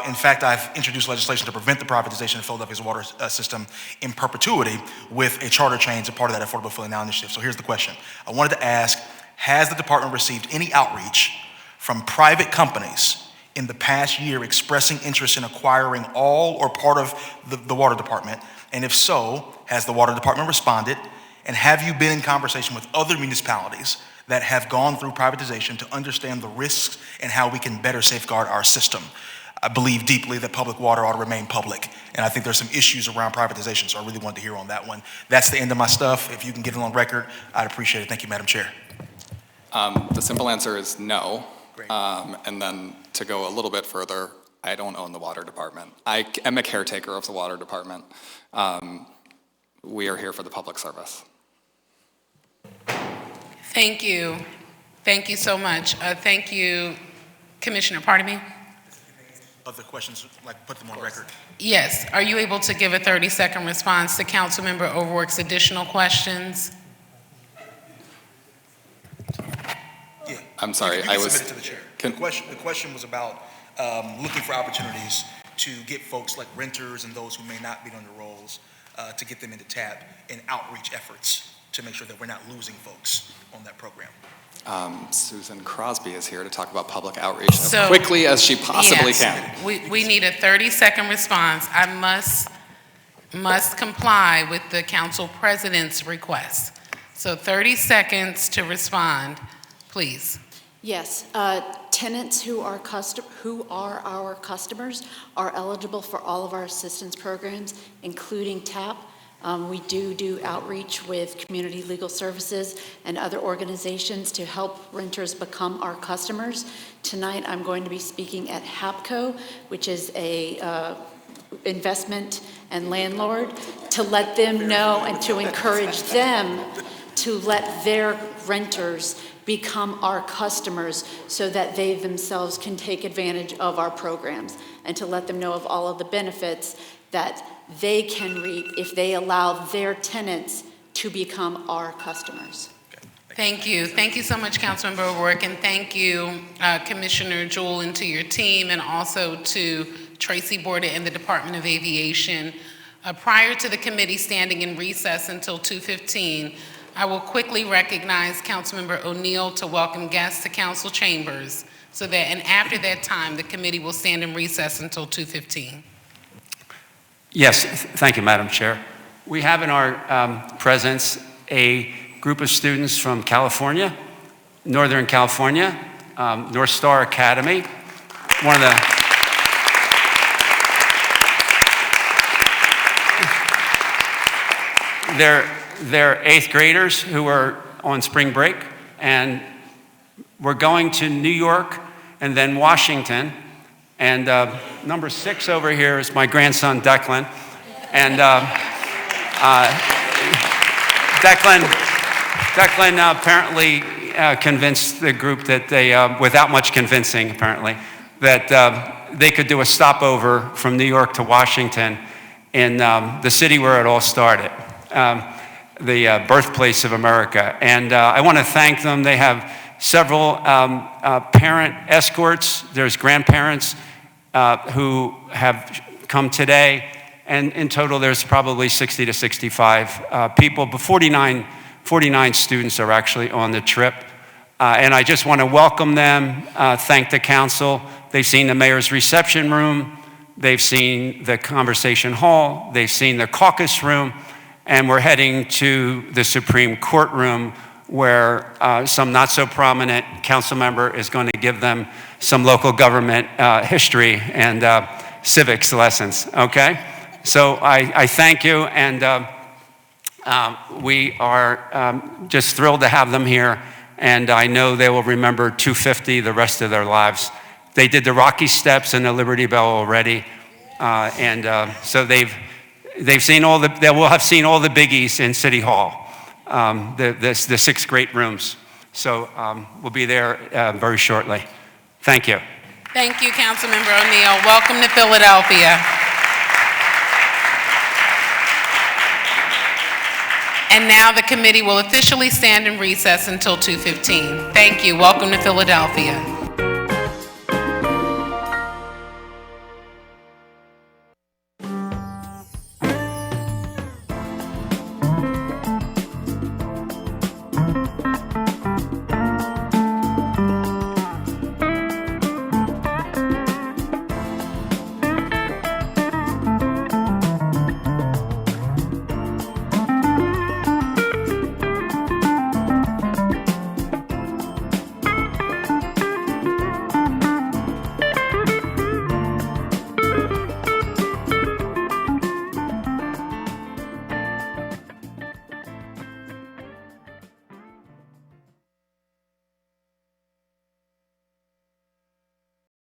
In fact, I've introduced legislation to prevent the privatization of Philadelphia's water system in perpetuity with a charter change, a part of that Affordable Philly Now initiative. So here's the question. I wanted to ask, has the department received any outreach from private companies in the past year expressing interest in acquiring all or part of the water department? And if so, has the water department responded? And have you been in conversation with other municipalities that have gone through privatization to understand the risks and how we can better safeguard our system? I believe deeply that public water ought to remain public, and I think there's some issues around privatization, so I really wanted to hear on that one. That's the end of my stuff. If you can get it on record, I'd appreciate it. Thank you, Madam Chair. The simple answer is no. And then to go a little bit further, I don't own the water department. I am a caretaker of the water department. We are here for the public service. Thank you. Thank you so much. Thank you, Commissioner, pardon me? Other questions, like put them on record. Yes. Are you able to give a 30-second response to Councilmember Overwork's additional questions? Yeah. I'm sorry, You can I was. submit it to the chair. The question was about looking for opportunities to get folks like renters and those who may not be on the rolls to get them into TAP in outreach efforts to make sure that we're not losing folks on that program. Susan Crosby is here to talk about public outreach as quickly as she possibly can. We need a 30-second response. I must comply with the council president's request. So 30 seconds to respond, please. Yes, tenants who are our customers are eligible for all of our assistance programs, including TAP. We do outreach with Community Legal Services and other organizations to help renters become our customers. Tonight, I'm going to be speaking at HAPCO, which is a investment and landlord, to let them know and to encourage them to let their renters become our customers so that they themselves can take advantage of our programs, and to let them know of all of the benefits that they can reap if they allow their tenants to become our customers. Thank you. Thank you so much, Councilmember O'Rourke, and thank you, Commissioner Jewell, and to your team, and also to Tracy Borda and the Department of Aviation. Prior to the committee standing in recess until 2:15, I will quickly recognize Councilmember O'Neill to welcome guests to council chambers, so that, and after that time, the committee will stand in recess until 2:15. Yes, thank you, Madam Chair. We have in our presence a group of students from California, Northern California, North Star Academy, one of the they're eighth graders who are on spring break, and we're going to New York and then Washington. And number 6 over here is my grandson, Declan. And Declan apparently convinced the group that they, without much convincing apparently, that they could do a stopover from New York to Washington in the city where it all started, the birthplace of America. And I want to thank them. They have several parent escorts. There's grandparents who have come today. And in total, there's probably 60 to 65 people, but 49 students are actually on the trip. And I just want to welcome them, thank the council. They've seen the mayor's reception room. They've seen the conversation hall. They've seen the caucus room. And we're heading to the Supreme Court room, where some not so prominent council member is going to give them some local government history and civics lessons, okay? So I thank you, and we are just thrilled to have them here, and I know they will remember 250 the rest of their lives. They did the Rocky Steps and the Liberty Bell already, and so they will have seen all the biggies in City Hall, the 6 great rooms. So we'll be there very shortly. Thank you. Thank you, Councilmember O'Neill. Welcome to Philadelphia. And now the committee will officially stand in recess until 2:15. Thank you. Welcome to Philadelphia.